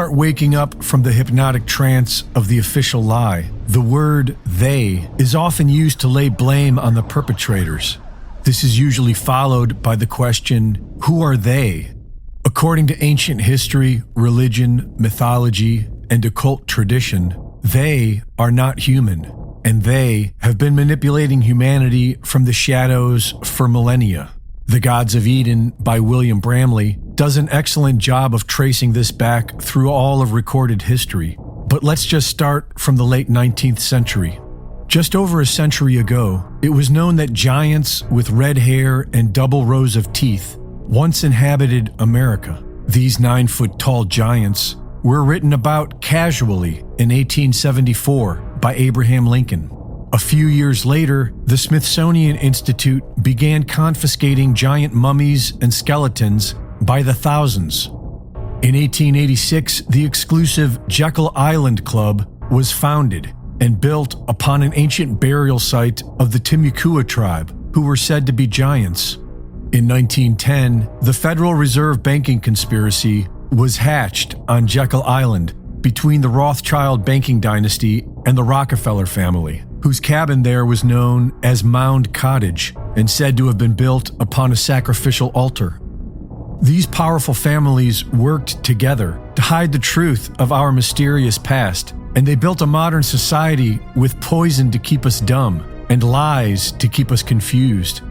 start waking up from the hypnotic trance of the official lie, the word "they" is often used to lay blame on the perpetrators. This is usually followed by the question, who are they? According to ancient history, religion, mythology, and occult tradition, they are not human, and they have been manipulating humanity from the shadows for millennia. The Gods of Eden by William Bramley does an excellent job of tracing this back through all of recorded history. But let's just start from the late 19th century. Just over a century ago, it was known that giants with red hair and double rows of teeth once inhabited America. These 9-foot-tall giants were written about casually in 1874 by Abraham Lincoln. A few years later, the Smithsonian Institute began confiscating giant mummies and skeletons by the thousands. In 1886, the exclusive Jekyll Island Club was founded and built upon an ancient burial site of the Timucua tribe, who were said to be giants. In 1910, the Federal Reserve banking conspiracy was hatched on Jekyll Island between the Rothschild banking dynasty and the Rockefeller family, whose cabin there was known as Mound Cottage and said to have been built upon a sacrificial altar. These powerful families worked together to hide the truth of our mysterious past, and they built a modern society with poison to keep us dumb and lies to keep us confused.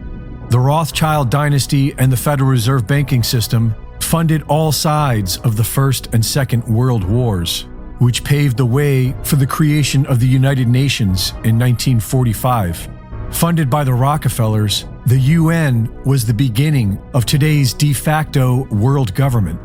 The Rothschild dynasty and the Federal Reserve banking system funded all sides of the First and Second World Wars, which paved the way for the creation of the United Nations in 1945. Funded by the Rockefellers, the UN was the beginning of today's de facto world government.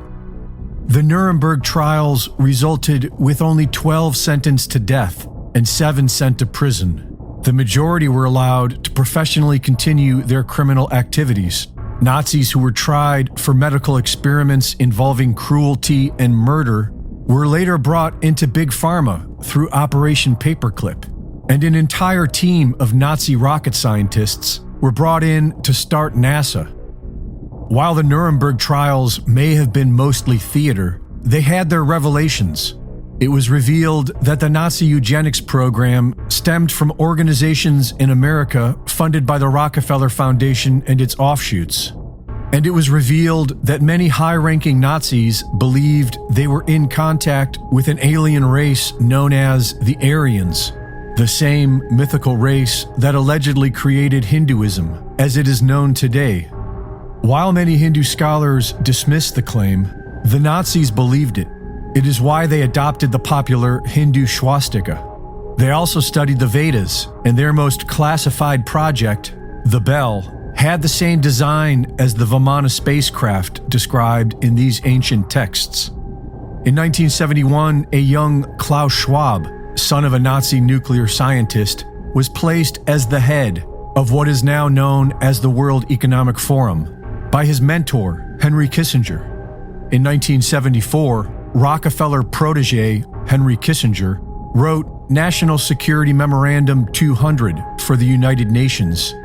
The Nuremberg trials resulted with only 12 sentenced to death and 7 sent to prison. The majority were allowed to professionally continue their criminal activities. Nazis who were tried for medical experiments involving cruelty and murder were later brought into Big Pharma through Operation Paperclip, and an entire team of Nazi rocket scientists were brought in to start NASA. While the Nuremberg trials may have been mostly theater, they had their revelations. It was revealed that the Nazi eugenics program stemmed from organizations in America funded by the Rockefeller Foundation and its offshoots. And it was revealed that many high-ranking Nazis believed they were in contact with an alien race known as the Aryans, the same mythical race that allegedly created Hinduism as it is known today. While many Hindu scholars dismissed the claim, the Nazis believed it. It is why they adopted the popular Hindu swastika. They also studied the Vedas, and their most classified project, the Bell, had the same design as the Vimana spacecraft described in these ancient texts. In 1971, a young Klaus Schwab, son of a Nazi nuclear scientist, was placed as the head of what is now known as the World Economic Forum by his mentor, Henry Kissinger. In 1974, Rockefeller protege Henry Kissinger wrote National Security Memorandum 200 for the United Nations.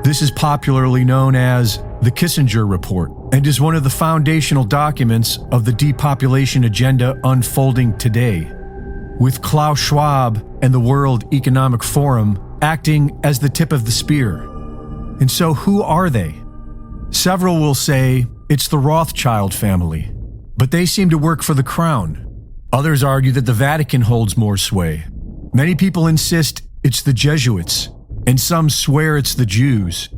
This is popularly known as the Kissinger Report and is one of the foundational documents of the depopulation agenda unfolding today, with Klaus Schwab and the World Economic Forum acting as the tip of the spear. And so who are they? Several will say it's the Rothschild family, but they seem to work for the crown. Others argue that the Vatican holds more sway. Many people insist it's the Jesuits, and some swear it's the Jews.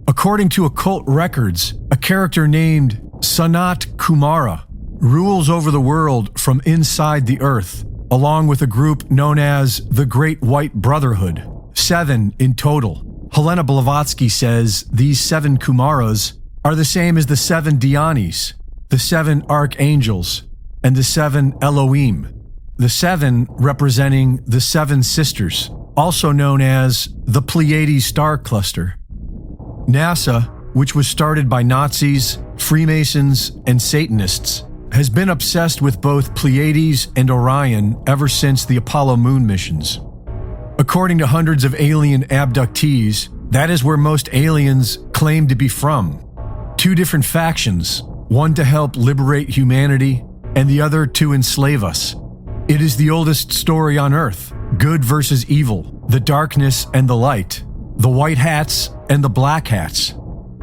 According to occult records, a character named Sanat Kumara rules over the world from inside the earth, along with a group known as the Great White Brotherhood, 7 in total. Helena Blavatsky says these 7 Kumaras are the same as the 7 Dhyanis, the 7 archangels, and the 7 Elohim, the 7 representing the 7 sisters, also known as the Pleiades star cluster. NASA, which was started by Nazis, Freemasons, and Satanists, has been obsessed with both Pleiades and Orion ever since the Apollo moon missions. According to hundreds of alien abductees, that is where most aliens claim to be from. 2 different factions, one to help liberate humanity and the other to enslave us. It is the oldest story on earth, good versus evil, the darkness and the light, the white hats and the black hats.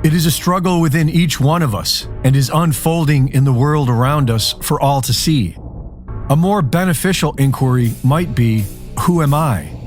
It is a struggle within each one of us and is unfolding in the world around us for all to see. A more beneficial inquiry might be, who am I?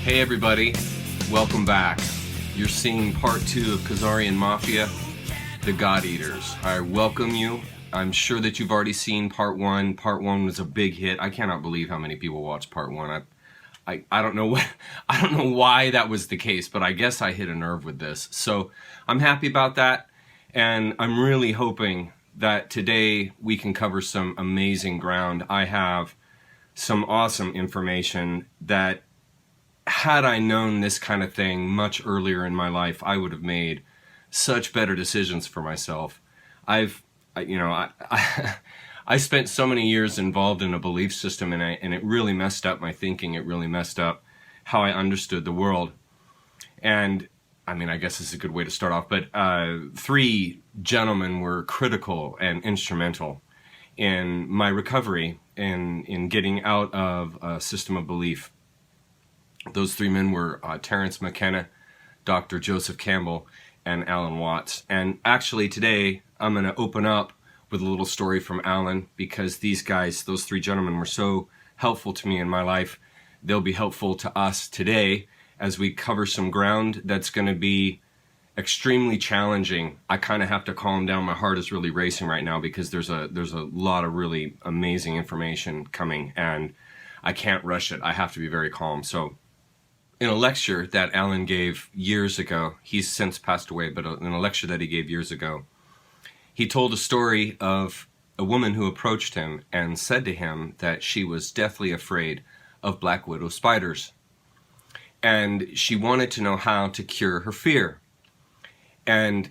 Everybody, welcome back. You're seeing part 2 of Khazarian Mafia, the God Eaters. I welcome you. I'm sure that you've already seen part 1. Part 1 was a big hit. I cannot believe how many people watched part 1. I don't know why that was the case, but I guess I hit a nerve with this. So I'm happy about that, and I'm really hoping that today we can cover some amazing ground. I have some awesome information that, had I known this kind of thing much earlier in my life, I would have made such better decisions for myself. I spent so many years involved in a belief system, and it really messed up my thinking. It really messed up how I understood the world. And I mean, I guess this is a good way to start off, but 3 gentlemen were critical and instrumental in my recovery and in getting out of a system of belief. Those 3 men were Terence McKenna, Dr. Joseph Campbell, and Alan Watts. And actually today I'm going to open up with a little story from Alan, because these guys, those 3 gentlemen, were so helpful to me in my life. They'll be helpful to us today as we cover some ground that's going to be extremely challenging. I kind of have to calm down. My heart is really racing right now because there's a lot of really amazing information coming, and I can't rush it. I have to be very calm. So in a lecture that Alan gave years ago, he's since passed away, but in a lecture that he gave years ago, he told a story of a woman who approached him and said to him that she was deathly afraid of black widow spiders. And she wanted to know how to cure her fear. And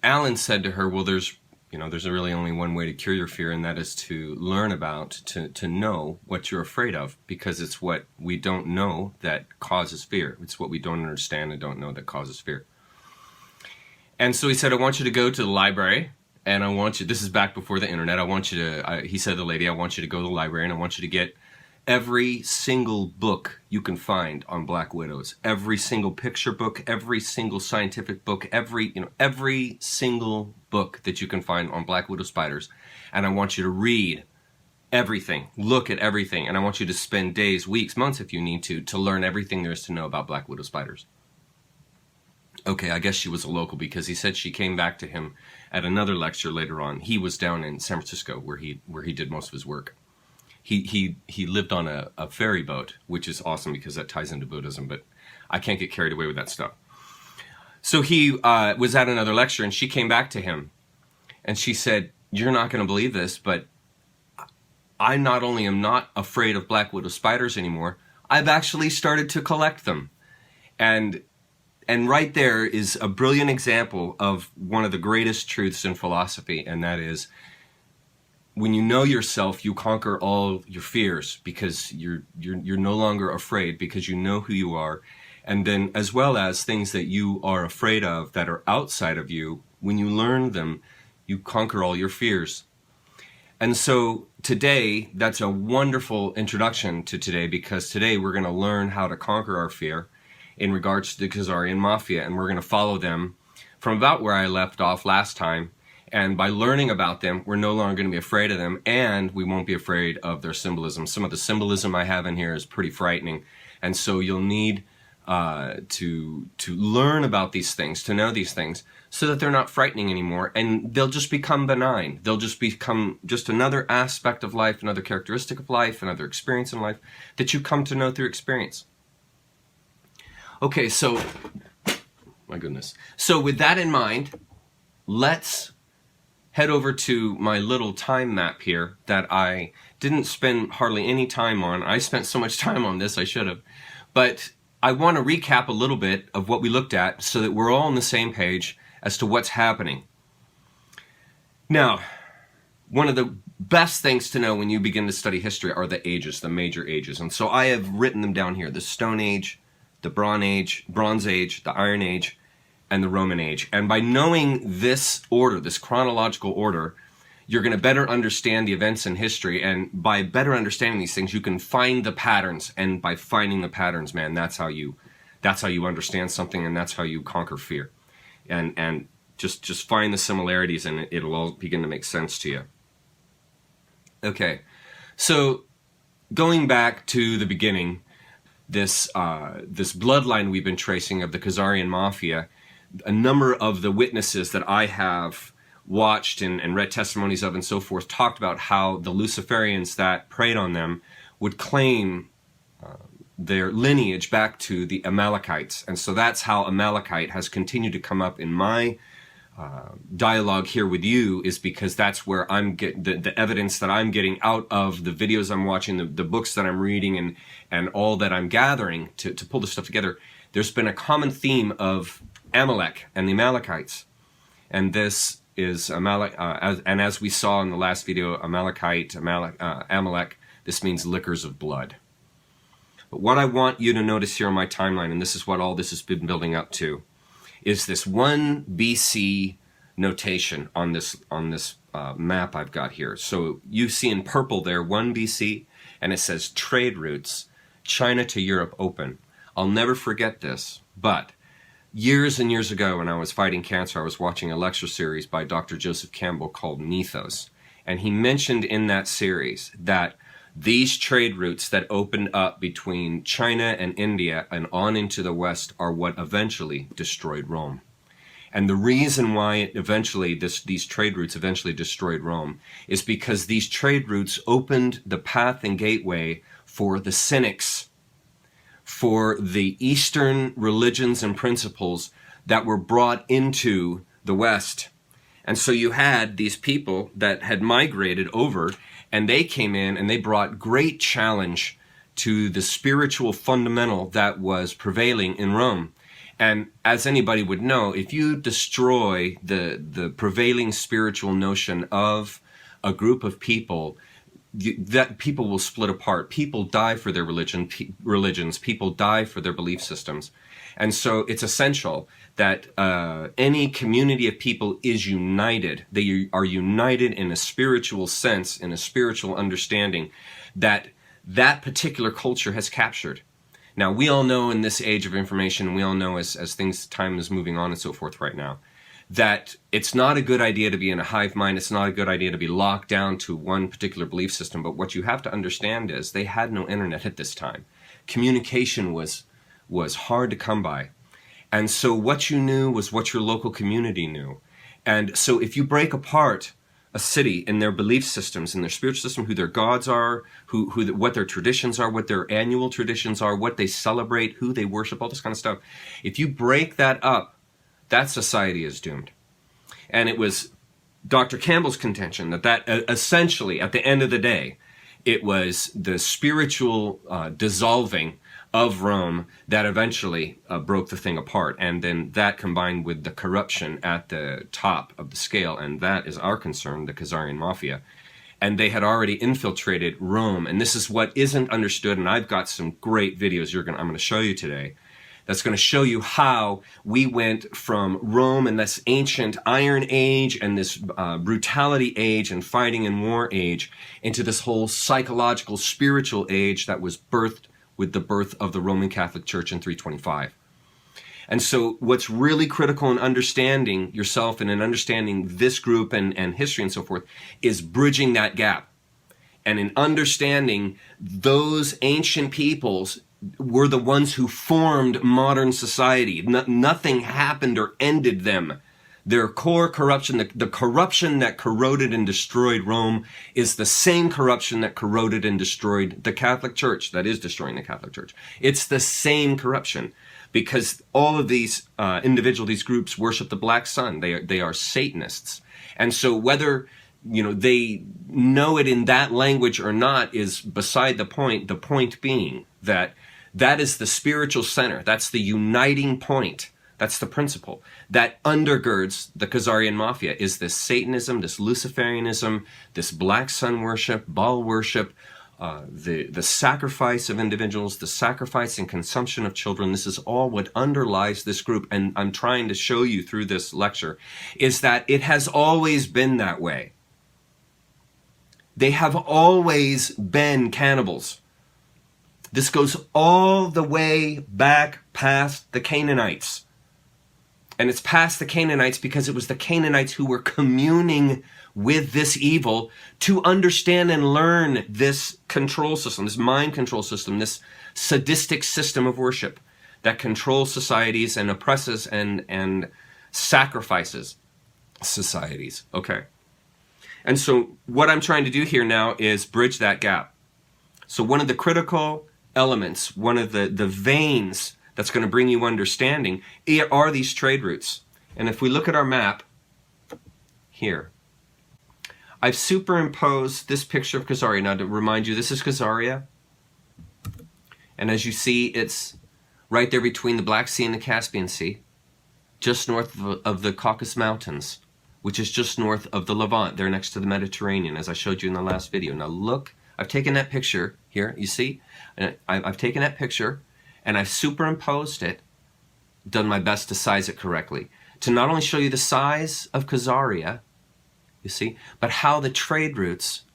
Alan said to her, well, there's really only one way to cure your fear, and that is to learn about, to know what you're afraid of, because it's what we don't know that causes fear. It's what we don't understand and don't know that causes fear. And so he said, I want you to go to the library, and I want you, this is back before the internet, I want you to, he said to the lady, I want you to go to the library and I want you to get every single book you can find on black widows, every single picture book, every single scientific book, every single book that you can find on black widow spiders. And I want you to read everything, look at everything, and I want you to spend days, weeks, months if you need to learn everything there is to know about black widow spiders. Okay, I guess she was a local, because he said she came back to him at another lecture later on. He was down in San Francisco where he did most of his work. He lived on a ferry boat, which is awesome because that ties into Buddhism, but I can't get carried away with that stuff. So he was at another lecture, and she came back to him, and she said, you're not going to believe this, but I not only am not afraid of black widow spiders anymore, I've actually started to collect them. And right there is a brilliant example of one of the greatest truths in philosophy, and that is, when you know yourself, you conquer all your fears, because you're no longer afraid, because you know who you are, And then as well as things that you are afraid of that are outside of you, when you learn them, you conquer all your fears. And so today, that's a wonderful introduction to today, because today we're going to learn how to conquer our fear in regards to the Khazarian Mafia, and we're going to follow them from about where I left off last time. And by learning about them, we're no longer going to be afraid of them, and we won't be afraid of their symbolism. Some of the symbolism I have in here is pretty frightening, and so you'll need to learn about these things, to know these things, so that they're not frightening anymore, and they'll just become benign. They'll just become just another aspect of life, another characteristic of life, another experience in life that you come to know through experience. Okay, so, my goodness. So with that in mind, let's head over to my little time map here that I didn't spend hardly any time on. I spent so much time on this, I should have. But I want to recap a little bit of what we looked at so that we're all on the same page as to what's happening. Now, one of the best things to know when you begin to study history are the ages, the major ages. And so I have written them down here: the Stone Age, the Bronze Age, the Iron Age, and the Roman Age. And by knowing this order, this chronological order, you're going to better understand the events in history, and by better understanding these things, you can find the patterns, and by finding the patterns, man, that's how you understand something, and that's how you conquer fear. And just find the similarities, and it'll all begin to make sense to you. Okay, so going back to the beginning, this bloodline we've been tracing of the Khazarian Mafia, a number of the witnesses that I have watched and read testimonies of and so forth talked about how the Luciferians that preyed on them would claim their lineage back to the Amalekites. And so that's how Amalekite has continued to come up in my dialogue here with you, is because that's where I'm getting the evidence that I'm getting out of the videos I'm watching, the books that I'm reading, and all that I'm gathering to pull this stuff together. There's been a common theme of Amalek and the Amalekites. And this is Amalek, and as we saw in the last video, Amalek, this means liquors of blood. But what I want you to notice here on my timeline, and this is what all this has been building up to, is this 1 BC notation on this map I've got here. So you see in purple there 1 BC, and it says trade routes, China to Europe open. I'll never forget this, but years and years ago when I was fighting cancer, I was watching a lecture series by Dr. Joseph Campbell called Mythos. And he mentioned in that series that these trade routes that opened up between China and India and on into the West are what eventually destroyed Rome. And the reason why these trade routes eventually destroyed Rome is because these trade routes opened the path and gateway for the Cynics, for the Eastern religions and principles that were brought into the West. And so you had these people that had migrated over, and they came in and they brought great challenge to the spiritual fundamental that was prevailing in Rome. And as anybody would know, if you destroy the prevailing spiritual notion of a group of people, that people will split apart. People die for their religions. People die for their belief systems. And so it's essential that any community of people is united. They are united in a spiritual sense, in a spiritual understanding that that particular culture has captured. Now, we all know in this age of information, we all know as time is moving on and so forth right now, that it's not a good idea to be in a hive mind. It's not a good idea to be locked down to one particular belief system. But what you have to understand is they had no internet at this time. Communication was hard to come by. And so what you knew was what your local community knew. And so if you break apart a city in their belief systems, in their spiritual system, who their gods are, what their traditions are, what their annual traditions are, what they celebrate, who they worship, all this kind of stuff, if you break that up, that society is doomed. And it was Dr. Campbell's contention that essentially, at the end of the day, it was the spiritual dissolving of Rome that eventually broke the thing apart. And then that combined with the corruption at the top of the scale, and that is our concern, the Khazarian Mafia. And they had already infiltrated Rome. And this is what isn't understood, and I've got some great videos I'm going to show you today, that's going to show you how we went from Rome and this ancient Iron Age and this brutality age and fighting and war age into this whole psychological, spiritual age that was birthed with the birth of the Roman Catholic Church in 325. And so what's really critical in understanding yourself and in understanding this group and history and so forth is bridging that gap. And in understanding those ancient peoples were the ones who formed modern society. Nothing happened or ended them. Their core corruption, the corruption that corroded and destroyed Rome, is the same corruption that corroded and destroyed the Catholic Church, that is destroying the Catholic Church. It's the same corruption, because all of these these groups worship the black sun. They are Satanists. And so whether they know it in that language or not is beside the point. The point being that is the spiritual center. That's the uniting point. That's the principle that undergirds the Khazarian Mafia, is this Satanism, this Luciferianism, this black sun worship, Baal worship, the sacrifice of individuals, the sacrifice and consumption of children. This is all what underlies this group. And I'm trying to show you through this lecture is that it has always been that way. They have always been cannibals. This goes all the way back past the Canaanites. And it's past the Canaanites because it was the Canaanites who were communing with this evil to understand and learn this control system, this mind control system, this sadistic system of worship that controls societies and oppresses and sacrifices societies. Okay. And so what I'm trying to do here now is bridge that gap. So one of the critical elements, one of the veins that's going to bring you understanding are these trade routes. And if we look at our map here, I've superimposed this picture of Khazaria. Now to remind you, this is Khazaria. And as you see, it's right there between the Black Sea and the Caspian Sea, just north of the Caucasus Mountains, which is just north of the Levant. They're next to the Mediterranean, as I showed you in the last video. Now look, I've taken that picture here, you see? I've taken that picture and I've superimposed it, done my best to size it correctly, to not only show you the size of Khazaria, you see, but how the trade routes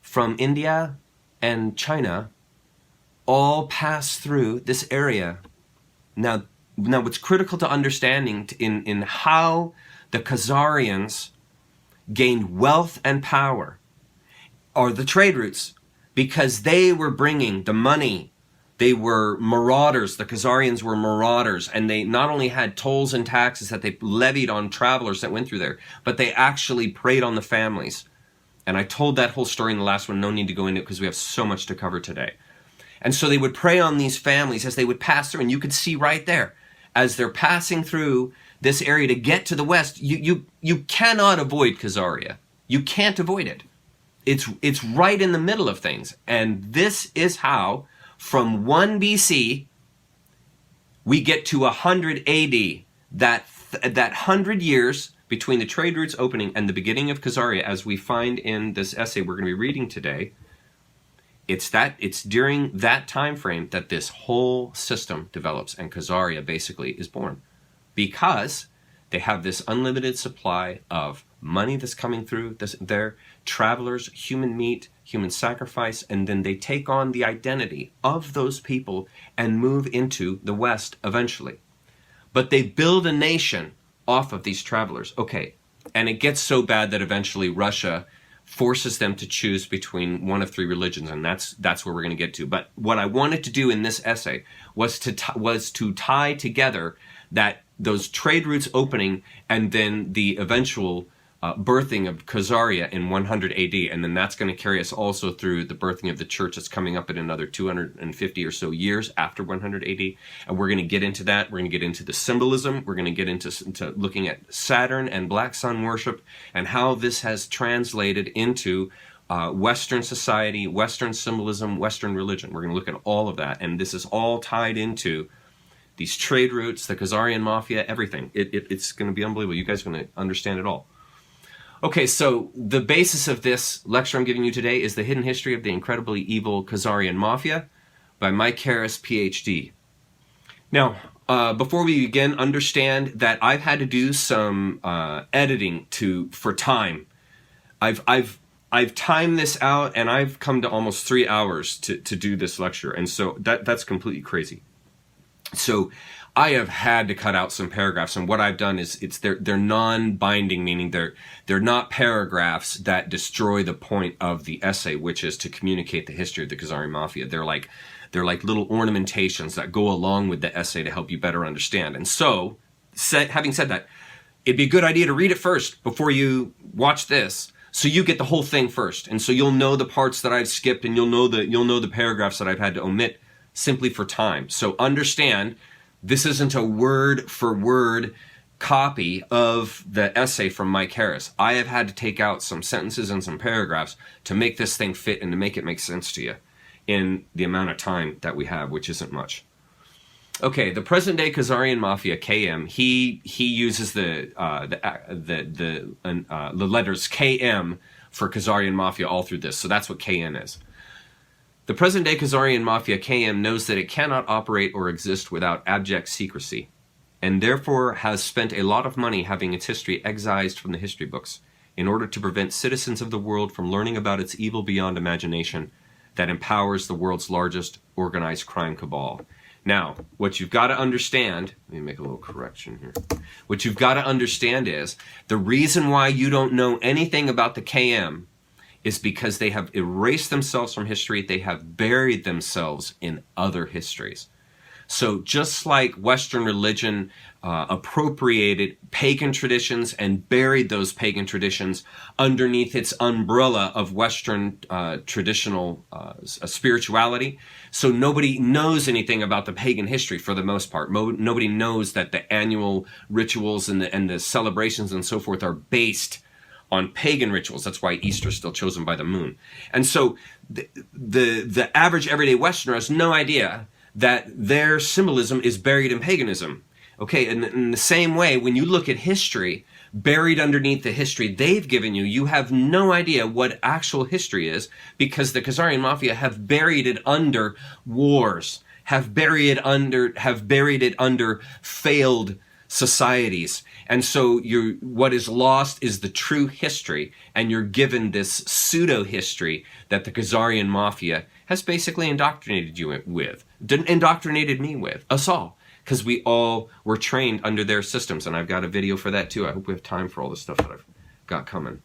from India and China all pass through this area. Now what's critical to understanding in how the Khazarians gained wealth and power are the trade routes, because they were bringing the money. They were marauders. The Khazarians were marauders, and they not only had tolls and taxes that they levied on travelers that went through there, but they actually preyed on the families. And I told that whole story in the last one. No need to go into it because we have so much to cover today. And so they would prey on these families as they would pass through, and you could see right there, as they're passing through this area to get to the west, you cannot avoid Khazaria. You can't avoid it. It's right in the middle of things. And this is how, from 1 BC, we get to 100 AD. That 100 years between the trade routes opening and the beginning of Khazaria, as we find in this essay we're going to be reading today, it's during that time frame that this whole system develops, and Khazaria basically is born, because they have this unlimited supply of money that's coming through their travelers, human meat, human sacrifice, and then they take on the identity of those people and move into the West eventually. But they build a nation off of these travelers. Okay, and it gets so bad that eventually Russia forces them to choose between one of 3 religions, and that's where we're going to get to. But what I wanted to do in this essay was to tie together those trade routes opening and then the eventual birthing of Khazaria in 100 AD, and then that's going to carry us also through the birthing of the church that's coming up in another 250 or so years after 100 AD, and we're going to get into that. We're going to get into the symbolism. We're going to get into looking at Saturn and black sun worship and how this has translated into Western society, Western symbolism, Western religion. We're going to look at all of that, and this is all tied into these trade routes, the Khazarian Mafia, everything. It's going to be unbelievable. You guys are going to understand it all. Okay, so the basis of this lecture I'm giving you today is The Hidden History of the Incredibly Evil Khazarian Mafia by Mike Harris, PhD. Now, before we begin, understand that I've had to do some editing for time. I've timed this out, and I've come to almost 3 hours to do this lecture, and so that's completely crazy. So I have had to cut out some paragraphs, and what I've done is they're non-binding, meaning they're not paragraphs that destroy the point of the essay, which is to communicate the history of the Khazarian Mafia. They're like little ornamentations that go along with the essay to help you better understand. And so, having said that, it'd be a good idea to read it first before you watch this, so you get the whole thing first, and so you'll know the parts that I've skipped, and you'll know the paragraphs that I've had to omit simply for time. So understand, this isn't a word-for-word copy of the essay from Mike Harris. I have had to take out some sentences and some paragraphs to make this thing fit and to make it make sense to you in the amount of time that we have, which isn't much. Okay, the present-day Khazarian Mafia, KM, he uses the letters KM for Khazarian Mafia all through this, so that's what KN is. The present-day Khazarian Mafia, KM, knows that it cannot operate or exist without abject secrecy, and therefore has spent a lot of money having its history excised from the history books in order to prevent citizens of the world from learning about its evil beyond imagination that empowers the world's largest organized crime cabal. Now, what you've got to understand, let me make a little correction here. What you've got to understand is the reason why you don't know anything about the KM is because they have erased themselves from history. They have buried themselves in other histories. So just like Western religion appropriated pagan traditions and buried those pagan traditions underneath its umbrella of Western traditional spirituality, so nobody knows anything about the pagan history for the most part. Nobody knows that the annual rituals and the celebrations and so forth are based on pagan rituals. That's why Easter is still chosen by the moon. And so the average everyday Westerner has no idea that their symbolism is buried in paganism. Okay, and in the same way, when you look at history, buried underneath the history they've given you, you have no idea what actual history is, because the Khazarian Mafia have buried it under wars, have buried it under failed societies. And so what is lost is the true history, and you're given this pseudo-history that the Khazarian Mafia has basically indoctrinated you with, indoctrinated me with, us all, because we all were trained under their systems, and I've got a video for that too. I hope we have time for all the stuff that I've got coming.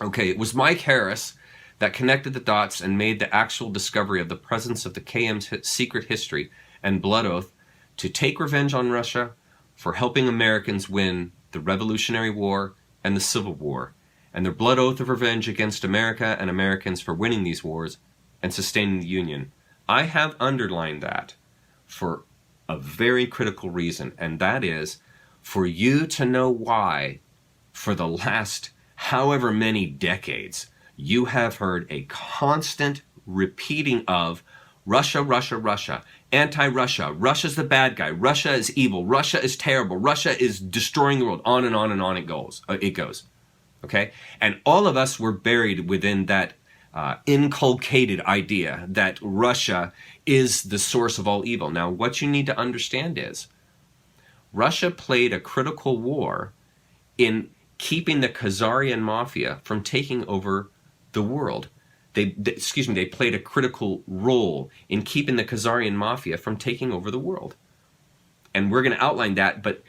Okay, it was Mike Harris that connected the dots and made the actual discovery of the presence of the KM's secret history and blood oath to take revenge on Russia for helping Americans win the Revolutionary War and the Civil War, and their blood oath of revenge against America and Americans for winning these wars and sustaining the Union. I have underlined that for a very critical reason, and that is for you to know why, for the last however many decades, you have heard a constant repeating of Russia, Russia, Russia, anti-Russia, Russia's the bad guy, Russia is evil, Russia is terrible, Russia is destroying the world, on and on and on it goes. Okay? And all of us were buried within that inculcated idea that Russia is the source of all evil. Now, what you need to understand is Russia played a critical war in keeping the Khazarian Mafia from taking over the world. They played a critical role in keeping the Khazarian Mafia from taking over the world. And we're going to outline that, but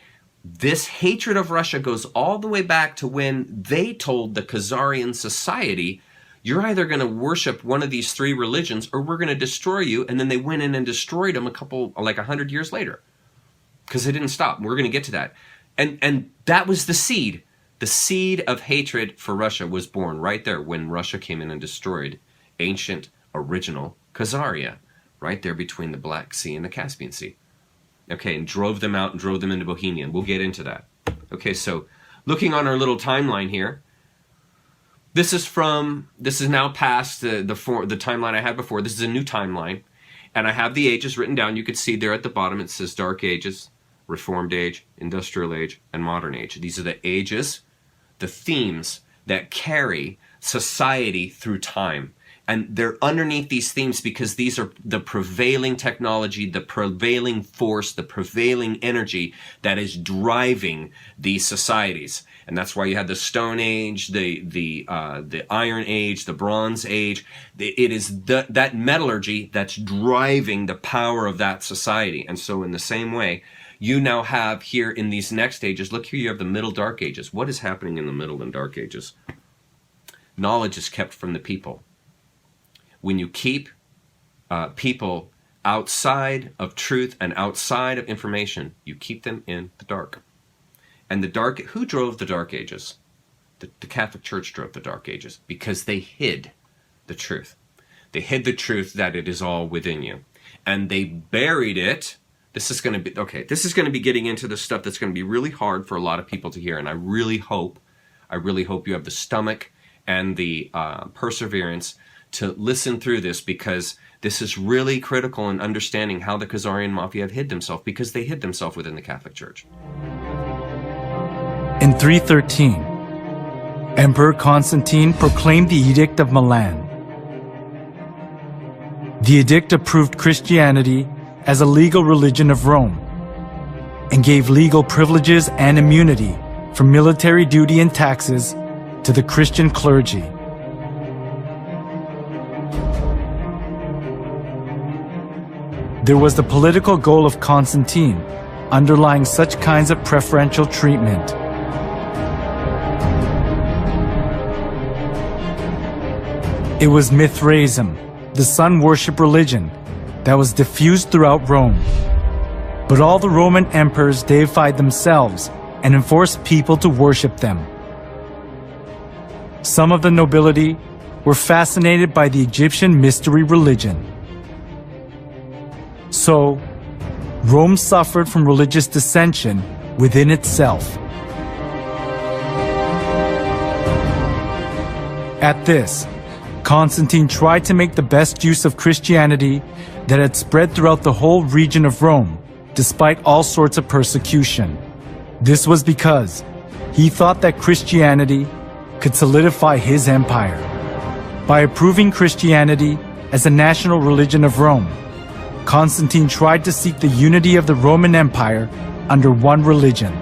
this hatred of Russia goes all the way back to when they told the Khazarian society, you're either going to worship one of these three religions or we're going to destroy you. And then they went in and destroyed them 100 years later, because they didn't stop. We're going to get to that. And that was the seed. The seed of hatred for Russia was born right there when Russia came in and destroyed ancient, original Khazaria, right there between the Black Sea and the Caspian Sea. Okay, and drove them out and drove them into Bohemia, and we'll get into that. Okay, so looking on our little timeline here, this is now past the timeline I had before. This is a new timeline, and I have the ages written down. You could see there at the bottom it says Dark Ages, Reformed Age, Industrial Age, and Modern Age. These are the ages, the themes that carry society through time. And they're underneath these themes because these are the prevailing technology, the prevailing force, the prevailing energy that is driving these societies. And that's why you had the Stone Age, the Iron Age, the Bronze Age. It is that metallurgy that's driving the power of that society. And so in the same way, you now have here in these next ages, look here, you have the Middle Dark Ages. What is happening in the Middle and Dark Ages? Knowledge is kept from the people. When you keep people outside of truth and outside of information, you keep them in the dark. And the dark, who drove the Dark Ages? The Catholic Church drove the Dark Ages because they hid the truth. They hid the truth that it is all within you. And they buried it. This is going to be, okay, this is going to be getting into the stuff that's going to be really hard for a lot of people to hear. And I really hope you have the stomach and the perseverance to listen through this, because this is really critical in understanding how the Khazarian Mafia have hid themselves, because they hid themselves within the Catholic Church. In 313, Emperor Constantine proclaimed the Edict of Milan. The edict approved Christianity as a legal religion of Rome and gave legal privileges and immunity from military duty and taxes to the Christian clergy. There was the political goal of Constantine underlying such kinds of preferential treatment. It was Mithraism, the sun worship religion, that was diffused throughout Rome. But all the Roman emperors deified themselves and enforced people to worship them. Some of the nobility were fascinated by the Egyptian mystery religion. So, Rome suffered from religious dissension within itself. At this, Constantine tried to make the best use of Christianity that had spread throughout the whole region of Rome, despite all sorts of persecution. This was because he thought that Christianity could solidify his empire. By approving Christianity as a national religion of Rome, Constantine tried to seek the unity of the Roman Empire under one religion.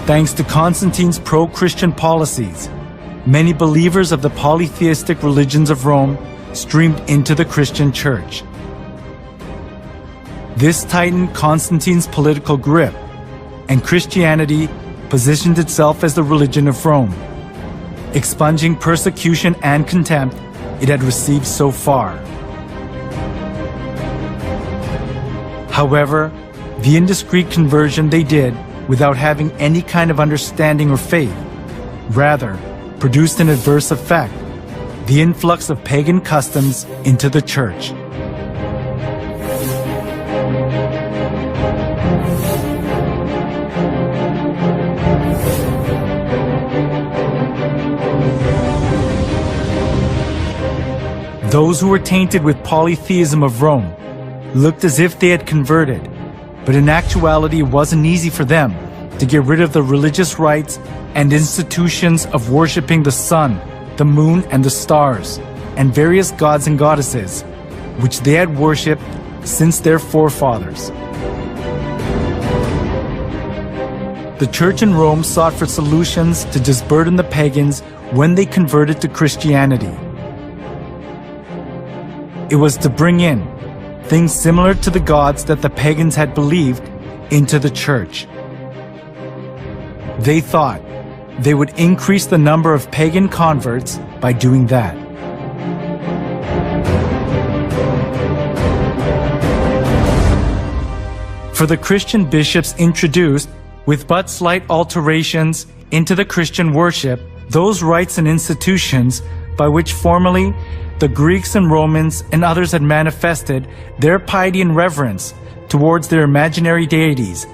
Thanks to Constantine's pro-Christian policies, many believers of the polytheistic religions of Rome streamed into the Christian Church. This tightened Constantine's political grip, and Christianity positioned itself as the religion of Rome, expunging persecution and contempt it had received so far. However, the indiscreet conversion they did without having any kind of understanding or faith, rather produced an adverse effect, the influx of pagan customs into the church. Those who were tainted with polytheism of Rome looked as if they had converted, but in actuality it wasn't easy for them to get rid of the religious rites and institutions of worshipping the sun, the moon, and the stars, and various gods and goddesses, which they had worshipped since their forefathers. The church in Rome sought for solutions to disburden the pagans when they converted to Christianity. It was to bring in things similar to the gods that the pagans had believed into the church. They thought they would increase the number of pagan converts by doing that. For the Christian bishops introduced, with but slight alterations into the Christian worship, those rites and institutions by which formerly the Greeks and Romans and others had manifested their piety and reverence towards their imaginary deities,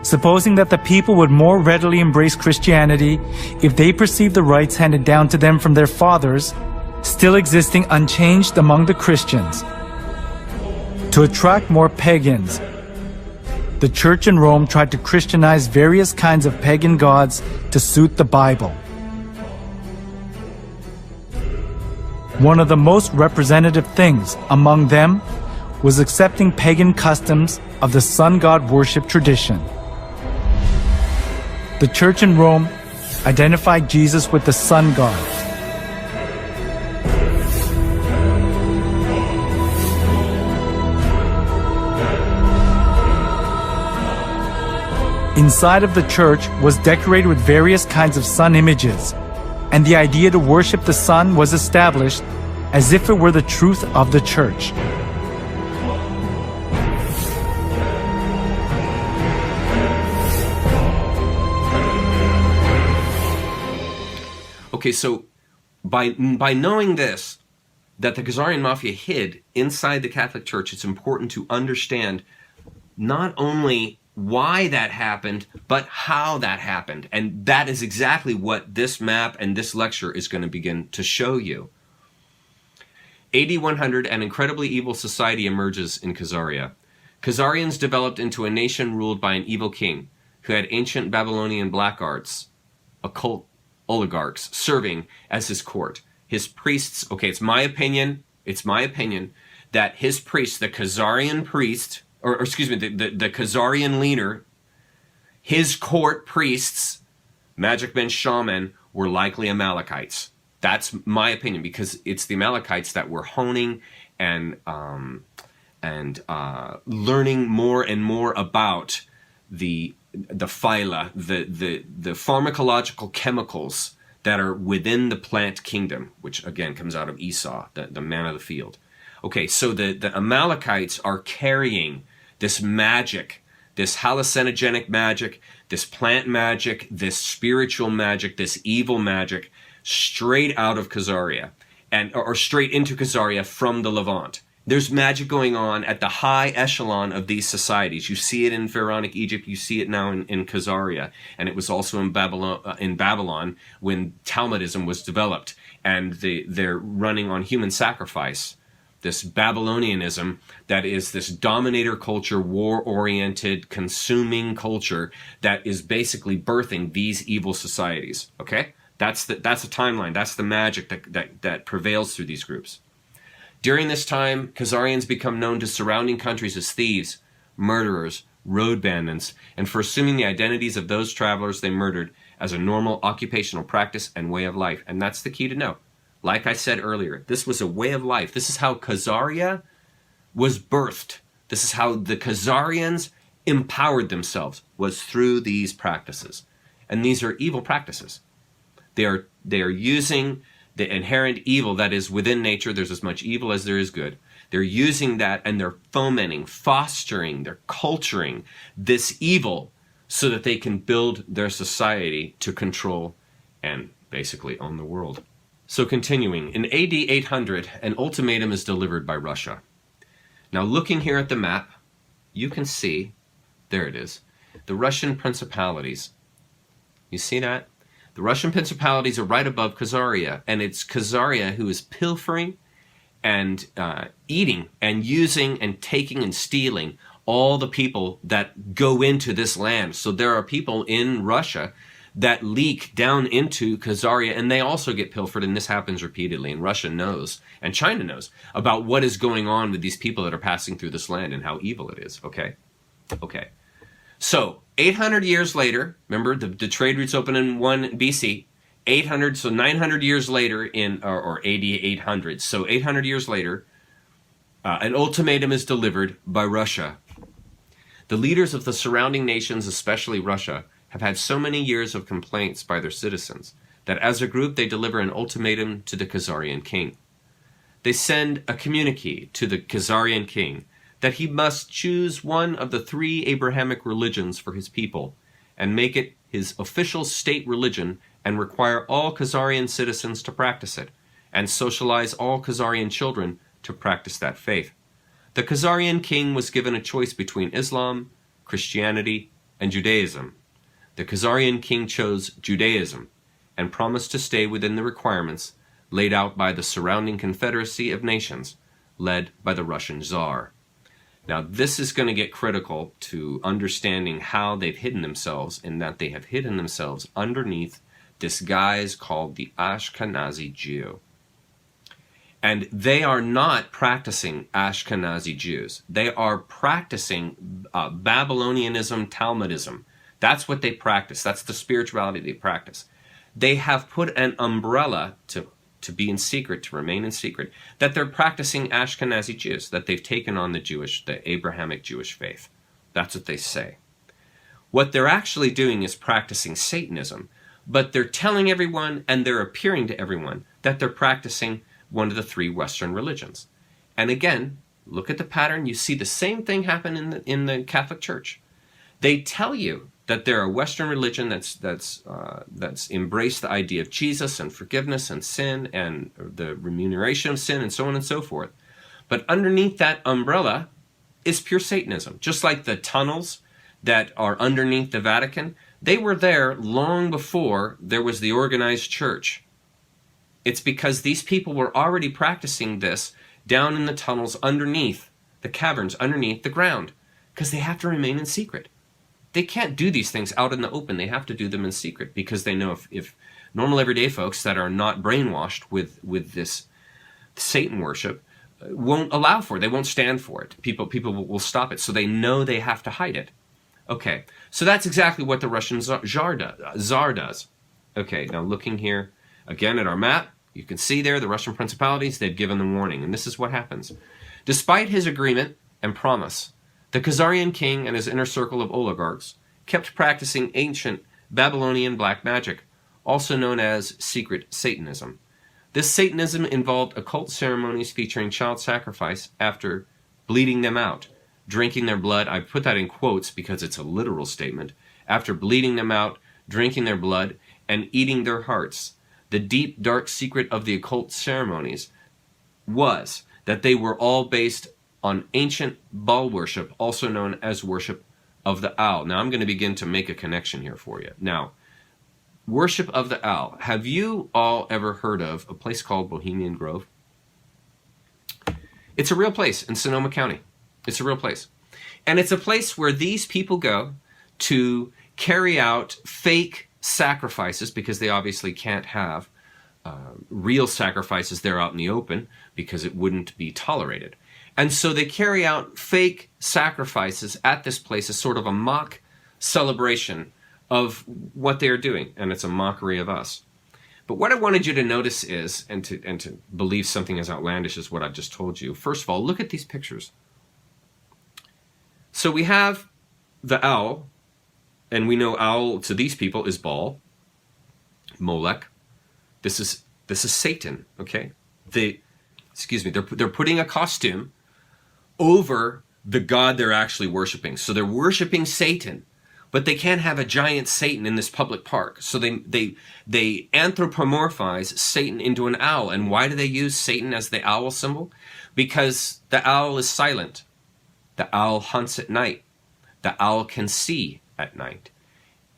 supposing that the people would more readily embrace Christianity if they perceived the rites handed down to them from their fathers still existing unchanged among the Christians. To attract more pagans, the church in Rome tried to Christianize various kinds of pagan gods to suit the Bible. One of the most representative things among them was accepting pagan customs of the sun god worship tradition. The church in Rome identified Jesus with the sun god. Inside of the church was decorated with various kinds of sun images, and the idea to worship the sun was established as if it were the truth of the church. Okay, so by knowing this, that the Khazarian Mafia hid inside the Catholic Church, it's important to understand not only why that happened, but how that happened. And that is exactly what this map and this lecture is going to begin to show you. AD 100, an incredibly evil society emerges in Khazaria. Khazarians developed into a nation ruled by an evil king who had ancient Babylonian black arts, occult oligarchs, serving as his court. His priests, okay, it's my opinion, that his priests, the Khazarian priest, or excuse me, the Khazarian leader, his court priests, magic men, shaman, were likely Amalekites. That's my opinion, because it's the Amalekites that were honing and learning more and more about the phyla, the pharmacological chemicals that are within the plant kingdom, which again comes out of Esau, the man of the field. Okay, so the Amalekites are carrying this magic, this hallucinogenic magic, this plant magic, this spiritual magic, this evil magic, straight out of Khazaria, or straight into Khazaria from the Levant. There's magic going on at the high echelon of these societies. You see it in Pharaonic Egypt, you see it now in Khazaria, and it was also in Babylon when Talmudism was developed, and they're running on human sacrifice. This Babylonianism that is this dominator culture, war-oriented, consuming culture that is basically birthing these evil societies, okay? That's the timeline, that's the magic that prevails through these groups. During this time, Khazarians become known to surrounding countries as thieves, murderers, road bandits, and for assuming the identities of those travelers they murdered as a normal occupational practice and way of life. And that's the key to know. Like I said earlier, this was a way of life. This is how Khazaria was birthed. This is how the Khazarians empowered themselves, was through these practices. And these are evil practices. They are using the inherent evil that is within nature. There's as much evil as there is good. They're using that, and they're fomenting, fostering, they're culturing this evil so that they can build their society to control and basically own the world. So continuing, in AD 800, an ultimatum is delivered by Russia. Now looking here at the map, you can see, there it is, the Russian principalities. You see that? The Russian principalities are right above Khazaria, and it's Khazaria who is pilfering and eating and using and taking and stealing all the people that go into this land. So there are people in Russia that leak down into Khazaria, and they also get pilfered, and this happens repeatedly, and Russia knows, and China knows, about what is going on with these people that are passing through this land and how evil it is, okay? Okay. So, 800 years later, remember, the trade routes open in 1 BC, 800, so 900 years later, or AD 800, so 800 years later, an ultimatum is delivered by Russia. The leaders of the surrounding nations, especially Russia, have had so many years of complaints by their citizens that as a group they deliver an ultimatum to the Khazarian king. They send a communique to the Khazarian king that he must choose one of the 3 Abrahamic religions for his people and make it his official state religion and require all Khazarian citizens to practice it and socialize all Khazarian children to practice that faith. The Khazarian king was given a choice between Islam, Christianity, and Judaism. The Khazarian king chose Judaism and promised to stay within the requirements laid out by the surrounding confederacy of nations led by the Russian Tsar. Now, this is going to get critical to understanding how they've hidden themselves, in that they have hidden themselves underneath this guise called the Ashkenazi Jew. And they are not practicing Ashkenazi Jews. They are practicing Babylonianism, Talmudism. That's what they practice. That's the spirituality they practice. They have put an umbrella to be in secret, to remain in secret, that they're practicing Ashkenazi Jews, that they've taken on the Abrahamic Jewish faith. That's what they say. What they're actually doing is practicing Satanism, but they're telling everyone, and they're appearing to everyone, that they're practicing one of the three Western religions. And again, look at the pattern. You see the same thing happen in the Catholic Church. They tell you that they're a Western religion that's embraced the idea of Jesus and forgiveness and sin and the remuneration of sin and so on and so forth. But underneath that umbrella is pure Satanism. Just like the tunnels that are underneath the Vatican, they were there long before there was the organized church. It's because these people were already practicing this down in the tunnels underneath, the caverns underneath the ground, because they have to remain in secret. They can't do these things out in the open. They have to do them in secret, because they know if normal everyday folks that are not brainwashed with this Satan worship won't allow for it. They won't stand for it. People will stop it. So they know they have to hide it. Okay, so that's exactly what the Russian Tsar does. Okay, now looking here again at our map, you can see there the Russian principalities, they've given them warning. And this is what happens. Despite his agreement and promise, the Khazarian king and his inner circle of oligarchs kept practicing ancient Babylonian black magic, also known as secret Satanism. This Satanism involved occult ceremonies featuring child sacrifice after bleeding them out, drinking their blood. I put that in quotes because it's a literal statement. After bleeding them out, drinking their blood, and eating their hearts. The deep, dark secret of the occult ceremonies was that they were all based on ancient Baal worship, also known as worship of the owl. Now I'm going to begin to make a connection here for you. Now, worship of the owl. Have you all ever heard of a place called Bohemian Grove? It's a real place in Sonoma County. It's a real place. And it's a place where these people go to carry out fake sacrifices, because they obviously can't have real sacrifices there out in the open, because it wouldn't be tolerated. And so they carry out fake sacrifices at this place as sort of a mock celebration of what they are doing, and it's a mockery of us. But what I wanted you to notice is, and to believe something as outlandish as what I've just told you, first of all, look at these pictures. So we have the owl, and we know owl to these people is Baal, Molech. This is Satan, okay? They're putting a costume over the god they're actually worshiping. So they're worshiping Satan, but they can't have a giant Satan in this public park. So they anthropomorphize Satan into an owl. And why do they use Satan as the owl symbol? Because the owl is silent. The owl hunts at night. The owl can see at night.